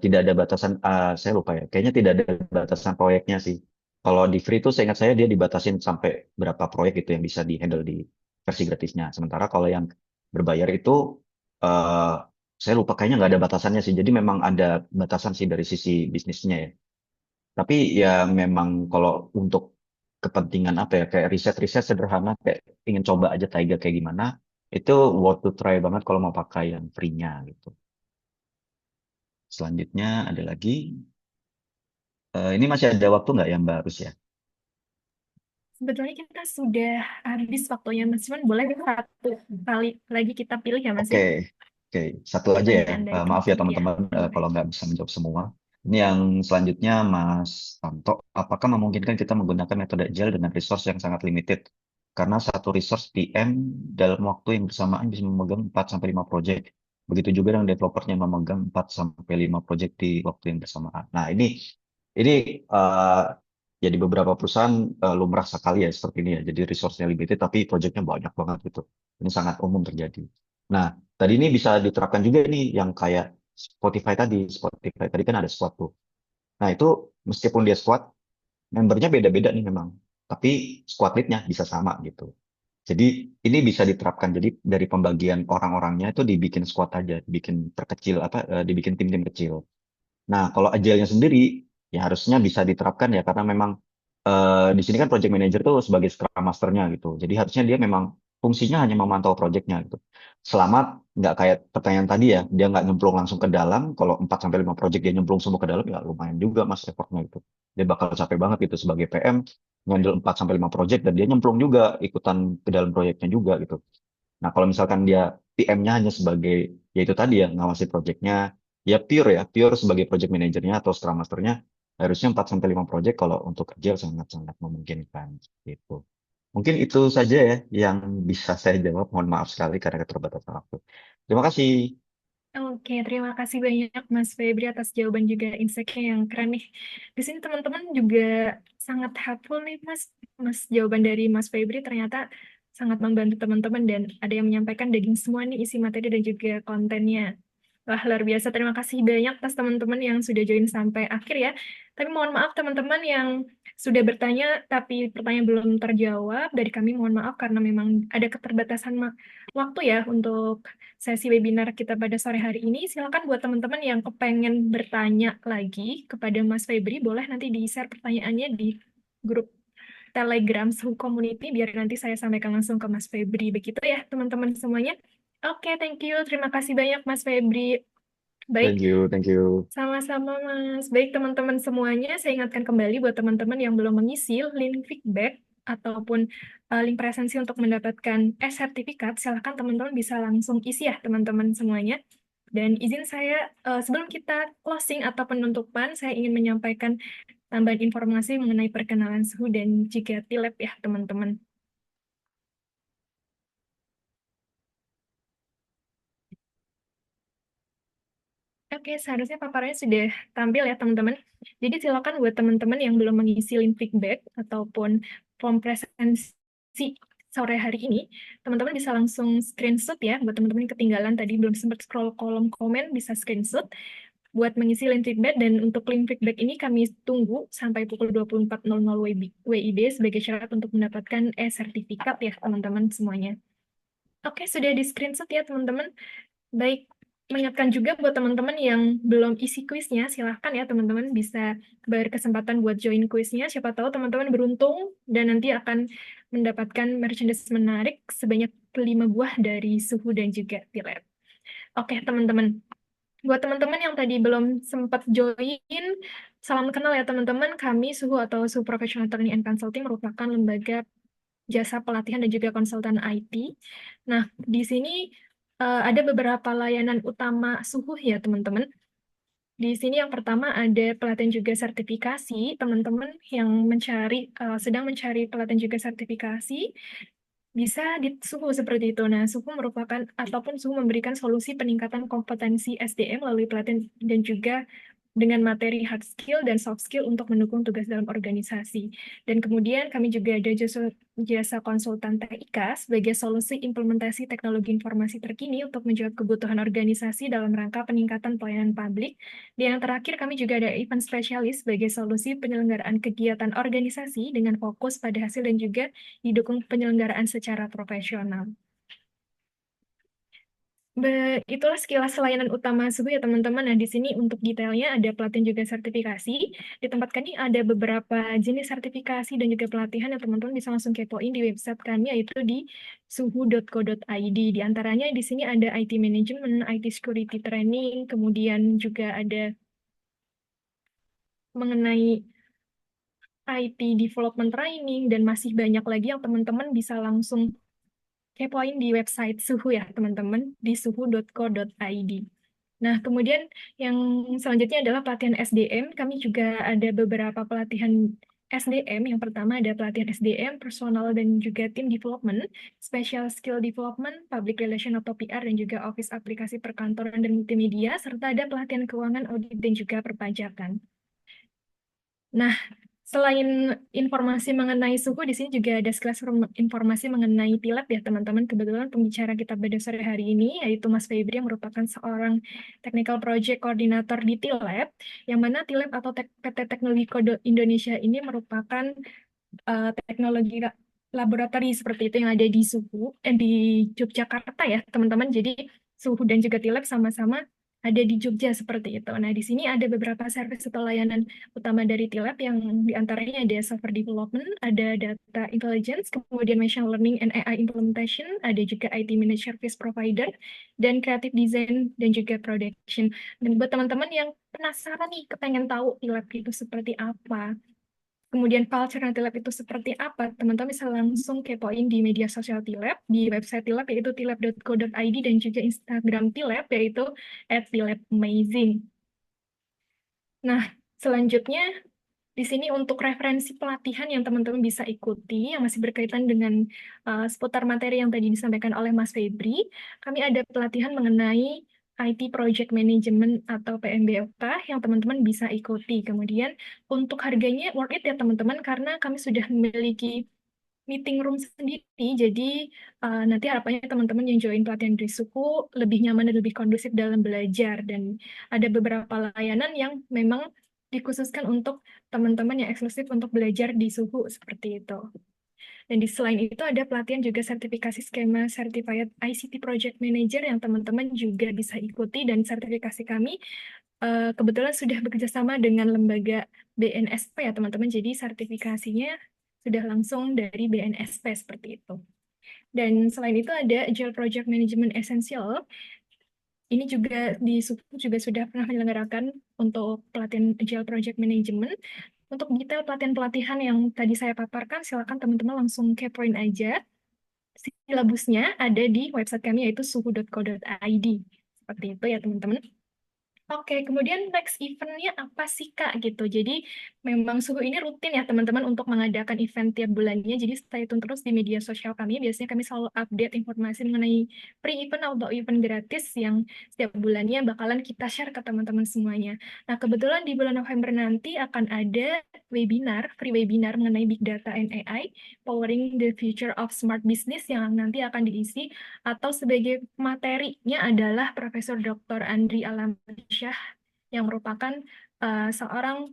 tidak ada batasan saya lupa ya. Kayaknya tidak ada batasan proyeknya sih. Kalau di free itu seingat saya dia dibatasin sampai berapa proyek itu yang bisa di-handle di versi gratisnya. Sementara kalau yang berbayar itu eh, saya lupa kayaknya nggak ada batasannya sih. Jadi memang ada batasan sih dari sisi bisnisnya ya. Tapi ya memang kalau untuk kepentingan apa ya, kayak riset-riset sederhana, kayak ingin coba aja Taiga kayak gimana, itu worth to try banget kalau mau pakai yang free-nya gitu. Selanjutnya ada lagi, ini masih ada waktu nggak yang Mbak Rus ya? Sebetulnya kita sudah habis waktunya, Mas. Cuman boleh satu kali lagi kita pilih ya, Mas Oke, ya, oke, satu aja ya. pertanyaan dari Maaf ya teman-teman ya. teman-teman Boleh. kalau nggak bisa menjawab semua. Ini yang selanjutnya Mas Tanto, apakah memungkinkan kita menggunakan metode agile dengan resource yang sangat limited? Karena satu resource PM dalam waktu yang bersamaan bisa memegang 4 sampai 5 project. Begitu juga dengan developernya memegang 4 sampai 5 project di waktu yang bersamaan. Nah, ini eh, jadi beberapa perusahaan lumrah sekali ya seperti ini ya. Jadi resource-nya limited tapi projectnya banyak banget gitu. Ini sangat umum terjadi. Nah, tadi ini bisa diterapkan juga nih yang kayak Spotify tadi. Spotify tadi kan ada squad tuh. Nah, itu meskipun dia squad, membernya beda-beda nih memang. Tapi squad lead-nya bisa sama gitu. Jadi ini bisa diterapkan. Jadi dari pembagian orang-orangnya itu dibikin squad aja, dibikin terkecil apa, dibikin tim-tim kecil. Nah, kalau agile-nya sendiri, ya harusnya bisa diterapkan ya, karena memang di sini kan project manager tuh sebagai scrum masternya gitu. Jadi harusnya dia memang fungsinya hanya memantau projectnya gitu. Selama nggak kayak pertanyaan tadi ya, dia nggak nyemplung langsung ke dalam, kalau 4 sampai 5 project dia nyemplung semua ke dalam, ya lumayan juga mas effortnya itu. Dia bakal capek banget gitu sebagai PM, ngambil 4 sampai 5 project dan dia nyemplung juga ikutan ke dalam proyeknya juga gitu. Nah, kalau misalkan dia PM-nya hanya sebagai, ya itu tadi ya, ngawasi project-nya, ya, pure sebagai project manajernya atau scrum master-nya, harusnya 4 sampai 5 project kalau untuk kerja sangat-sangat memungkinkan. Gitu. Mungkin itu saja ya yang bisa saya jawab. Mohon maaf sekali karena keterbatasan waktu. Terima kasih. Oke, terima kasih banyak Mas Febri atas jawaban juga insight-nya yang keren nih. Di sini teman-teman juga sangat helpful nih Mas. Mas jawaban dari Mas Febri ternyata sangat membantu teman-teman dan ada yang menyampaikan daging semua nih isi materi dan juga kontennya. Wah, luar biasa. Terima kasih banyak atas teman-teman yang sudah join sampai akhir ya. Tapi mohon maaf teman-teman yang sudah bertanya tapi pertanyaan belum terjawab. Dari kami mohon maaf karena memang ada keterbatasan waktu ya untuk sesi webinar kita pada sore hari ini. Silakan buat teman-teman yang kepengen bertanya lagi kepada Mas Febri, boleh nanti di-share pertanyaannya di grup Telegram Suhu Community, biar nanti saya sampaikan langsung ke Mas Febri. Begitu ya, teman-teman semuanya. Oke, thank you. Terima kasih banyak, Mas Febri. Thank Baik, you, thank you. sama-sama, Mas. Baik, teman-teman semuanya, saya ingatkan kembali buat teman-teman yang belum mengisi link feedback ataupun link presensi untuk mendapatkan sertifikat, silakan teman-teman bisa langsung isi ya, teman-teman semuanya. Dan izin saya, sebelum kita closing atau penutupan, saya ingin menyampaikan tambahan informasi mengenai perkenalan suhu dan juga TLab ya, teman-teman. Oke, seharusnya paparannya sudah tampil ya, teman-teman. Jadi silakan buat teman-teman yang belum mengisi link feedback ataupun form presensi sore hari ini, teman-teman bisa langsung screenshot ya. Buat teman-teman yang ketinggalan tadi belum sempat scroll kolom komen, bisa screenshot buat mengisi link feedback. Dan untuk link feedback ini kami tunggu sampai pukul 24.00 WIB sebagai syarat untuk mendapatkan sertifikat ya, teman-teman semuanya. Oke, sudah di screenshot ya, teman-teman. Baik, mengingatkan juga buat teman-teman yang belum isi kuisnya, silahkan ya teman-teman bisa berkesempatan buat join kuisnya. Siapa tahu teman-teman beruntung dan nanti akan mendapatkan merchandise menarik sebanyak 5 buah dari Suhu dan juga Tilet. Oke, teman-teman. Buat teman-teman yang tadi belum sempat join, salam kenal ya teman-teman. Kami Suhu atau Suhu Professional Training and Consulting merupakan lembaga jasa pelatihan dan juga konsultan IT. Nah, di sini ada beberapa layanan utama Suhu ya, teman-teman. Di sini yang pertama ada pelatihan juga sertifikasi. Teman-teman yang sedang mencari pelatihan juga sertifikasi, bisa di Suhu seperti itu. Nah, Suhu merupakan ataupun Suhu memberikan solusi peningkatan kompetensi SDM melalui pelatihan dan juga dengan materi hard skill dan soft skill untuk mendukung tugas dalam organisasi. Dan kemudian kami juga ada jasa konsultan TIK sebagai solusi implementasi teknologi informasi terkini untuk menjawab kebutuhan organisasi dalam rangka peningkatan pelayanan publik. Dan yang terakhir kami juga ada event spesialis sebagai solusi penyelenggaraan kegiatan organisasi dengan fokus pada hasil dan juga didukung penyelenggaraan secara profesional. Itulah sekilas layanan utama Suhu ya teman-teman. Nah, di sini untuk detailnya ada pelatihan juga sertifikasi. Di tempat kami ada beberapa jenis sertifikasi dan juga pelatihan yang teman-teman bisa langsung kepoin di website kami, yaitu di suhu.co.id. Di antaranya di sini ada IT Management, IT Security Training, kemudian juga ada mengenai IT Development Training, dan masih banyak lagi yang teman-teman bisa langsung kepoin di website Suhu ya, teman-teman, di suhu.co.id. Nah, kemudian yang selanjutnya adalah pelatihan SDM. Kami juga ada beberapa pelatihan SDM. Yang pertama ada pelatihan SDM, personal dan juga team development, special skill development, public relation atau PR, dan juga office aplikasi perkantoran dan multimedia, serta ada pelatihan keuangan, audit, dan juga perpajakan. Nah, selain informasi mengenai Suhu, di sini juga ada sekelas informasi mengenai TLab ya, teman-teman. Kebetulan pembicara kita pada sore hari ini, yaitu Mas Febri, yang merupakan seorang Technical Project Coordinator di TLab, yang mana TLab atau PT Teknologi Kode Indonesia ini merupakan teknologi laboratori seperti itu yang ada di di Yogyakarta ya, teman-teman. Jadi Suhu dan juga TLab sama-sama ada di Jogja seperti itu. Nah, di sini ada beberapa service atau layanan utama dari TLab yang diantaranya ada software development, ada data intelligence, kemudian machine learning and AI implementation, ada juga IT managed service provider, dan creative design dan juga production. Dan buat teman-teman yang penasaran nih, kepengen tahu TLab itu seperti apa, kemudian culture TLab itu seperti apa, teman-teman bisa langsung kepoin di media sosial TLab, di website TLab yaitu tilab.co.id, dan juga Instagram TLab yaitu @tilabamazing. Nah, selanjutnya di sini untuk referensi pelatihan yang teman-teman bisa ikuti yang masih berkaitan dengan seputar materi yang tadi disampaikan oleh Mas Febri, kami ada pelatihan mengenai IT Project Management atau PMBOK yang teman-teman bisa ikuti. Kemudian untuk harganya worth it ya teman-teman, karena kami sudah memiliki meeting room sendiri, jadi nanti harapannya teman-teman yang join pelatihan dari Suku lebih nyaman dan lebih kondusif dalam belajar, dan ada beberapa layanan yang memang dikhususkan untuk teman-teman yang eksklusif untuk belajar di Suhu seperti itu. Dan di selain itu ada pelatihan juga sertifikasi skema Certified ICT Project Manager yang teman-teman juga bisa ikuti, dan sertifikasi kami kebetulan sudah bekerja sama dengan lembaga BNSP ya teman-teman, jadi sertifikasinya sudah langsung dari BNSP seperti itu. Dan selain itu ada Agile Project Management Essential. Ini juga di Suku juga sudah pernah menyelenggarakan untuk pelatihan Agile Project Management. Untuk detail pelatihan-pelatihan yang tadi saya paparkan, silakan teman-teman langsung kepoin aja. Silabusnya ada di website kami yaitu suhu.co.id. Seperti itu ya teman-teman. Oke, kemudian next eventnya apa sih Kak gitu. Jadi memang Suhu ini rutin ya teman-teman untuk mengadakan event tiap bulannya. Jadi stay tune terus di media sosial kami. Biasanya kami selalu update informasi mengenai pre-event atau event gratis yang setiap bulannya bakalan kita share ke teman-teman semuanya. Nah kebetulan di bulan November nanti akan ada webinar, free webinar mengenai Big Data and AI, Powering the Future of Smart Business yang nanti akan diisi atau sebagai materinya adalah Profesor Dr. Andri Alamsyah yang merupakan seorang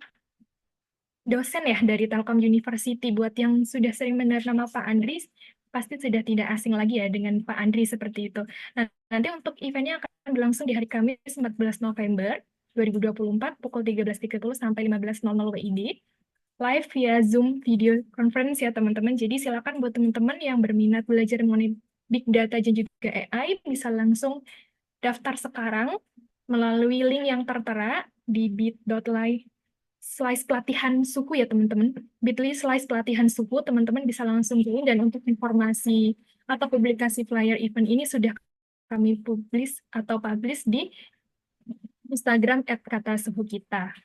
dosen ya dari Telkom University. Buat yang sudah sering mendengar nama Pak Andri, pasti sudah tidak asing lagi ya dengan Pak Andri seperti itu. Nah, nanti untuk eventnya akan berlangsung di hari Kamis 14 November 2024 pukul 13.30 sampai 15.00 WIB live via Zoom video conference ya teman-teman. Jadi silakan buat teman-teman yang berminat belajar mengenai Big Data dan juga AI bisa langsung daftar sekarang melalui link yang tertera di bit.ly slice pelatihan suku ya teman-teman. Bit.ly slice pelatihan suku, teman-teman bisa langsung join dan untuk informasi atau publikasi flyer event ini sudah kami publish di Instagram @katasuhu kita.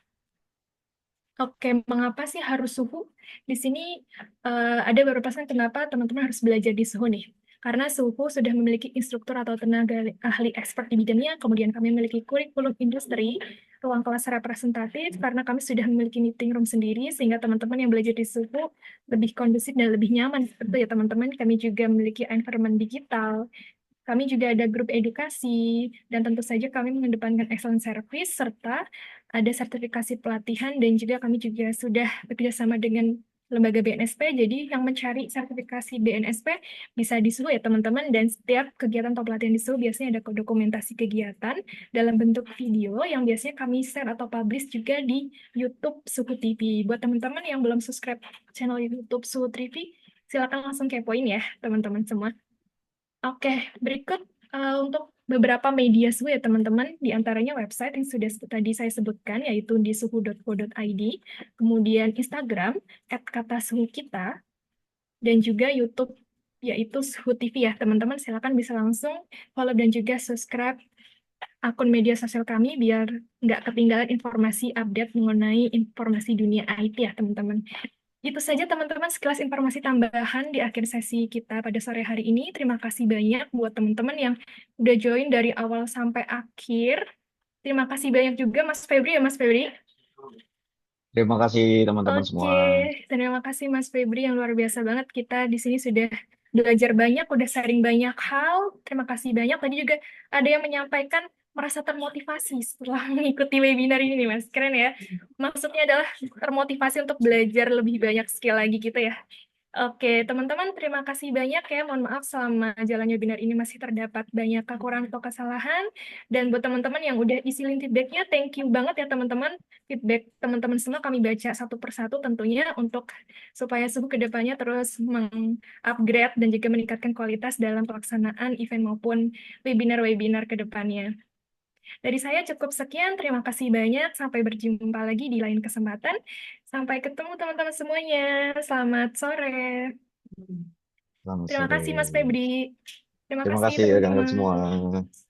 Oke, mengapa sih harus suhu? Di sini ada beberapa alasan kenapa teman-teman harus belajar di suhu nih. Karena suhu sudah memiliki instruktur atau tenaga ahli expert di bidangnya, kemudian kami memiliki kurikulum industri, ruang kelas representatif, karena kami sudah memiliki meeting room sendiri, sehingga teman-teman yang belajar di suhu lebih kondusif dan lebih nyaman. Seperti ya teman-teman, kami juga memiliki environment digital, kami juga ada grup edukasi, dan tentu saja kami mengedepankan excellent service, serta ada sertifikasi pelatihan, dan juga kami juga sudah bekerjasama dengan lembaga BNSP, jadi yang mencari sertifikasi BNSP bisa di Suhu ya teman-teman, dan setiap kegiatan atau pelatihan di Suhu biasanya ada dokumentasi kegiatan dalam bentuk video yang biasanya kami share atau publish juga di YouTube Suhu TV. Buat teman-teman yang belum subscribe channel YouTube Suhu TV, silakan langsung kepoin ya teman-teman semua. Oke, berikut untuk beberapa media suhu ya teman-teman, di antaranya website yang sudah tadi saya sebutkan, yaitu di suhu.co.id, kemudian Instagram, @katasuhukita, dan juga YouTube, yaitu Suhu TV ya teman-teman, silakan bisa langsung follow dan juga subscribe akun media sosial kami biar nggak ketinggalan informasi update mengenai informasi dunia IT ya teman-teman. Itu saja teman-teman sekilas informasi tambahan di akhir sesi kita pada sore hari ini. Terima kasih banyak buat teman-teman yang udah join dari awal sampai akhir. Terima kasih banyak juga Mas Febri ya Mas Febri. Terima kasih teman-teman Oke, semua. terima kasih Mas Febri yang luar biasa banget. Kita di sini sudah belajar banyak, udah sharing banyak hal. Terima kasih banyak. Tadi juga ada yang menyampaikan merasa termotivasi setelah mengikuti webinar ini nih Mas. Keren ya. Maksudnya adalah termotivasi untuk belajar lebih banyak skill lagi gitu ya. Oke, teman-teman, terima kasih banyak ya. Mohon maaf selama jalannya webinar ini masih terdapat banyak kekurangan atau kesalahan. Dan buat teman-teman yang udah isi link feedbacknya, thank you banget ya teman-teman. Feedback teman-teman semua kami baca satu persatu tentunya untuk supaya Suhu ke depannya terus mengupgrade dan juga meningkatkan kualitas dalam pelaksanaan event maupun webinar-webinar ke depannya. Dari saya cukup sekian, terima kasih banyak. Sampai berjumpa lagi di lain kesempatan. Sampai ketemu teman-teman semuanya. Selamat sore. Selamat Terima sore. kasih Mas Febri. Terima Terima kasih kasih rekan-rekan semua. teman-teman.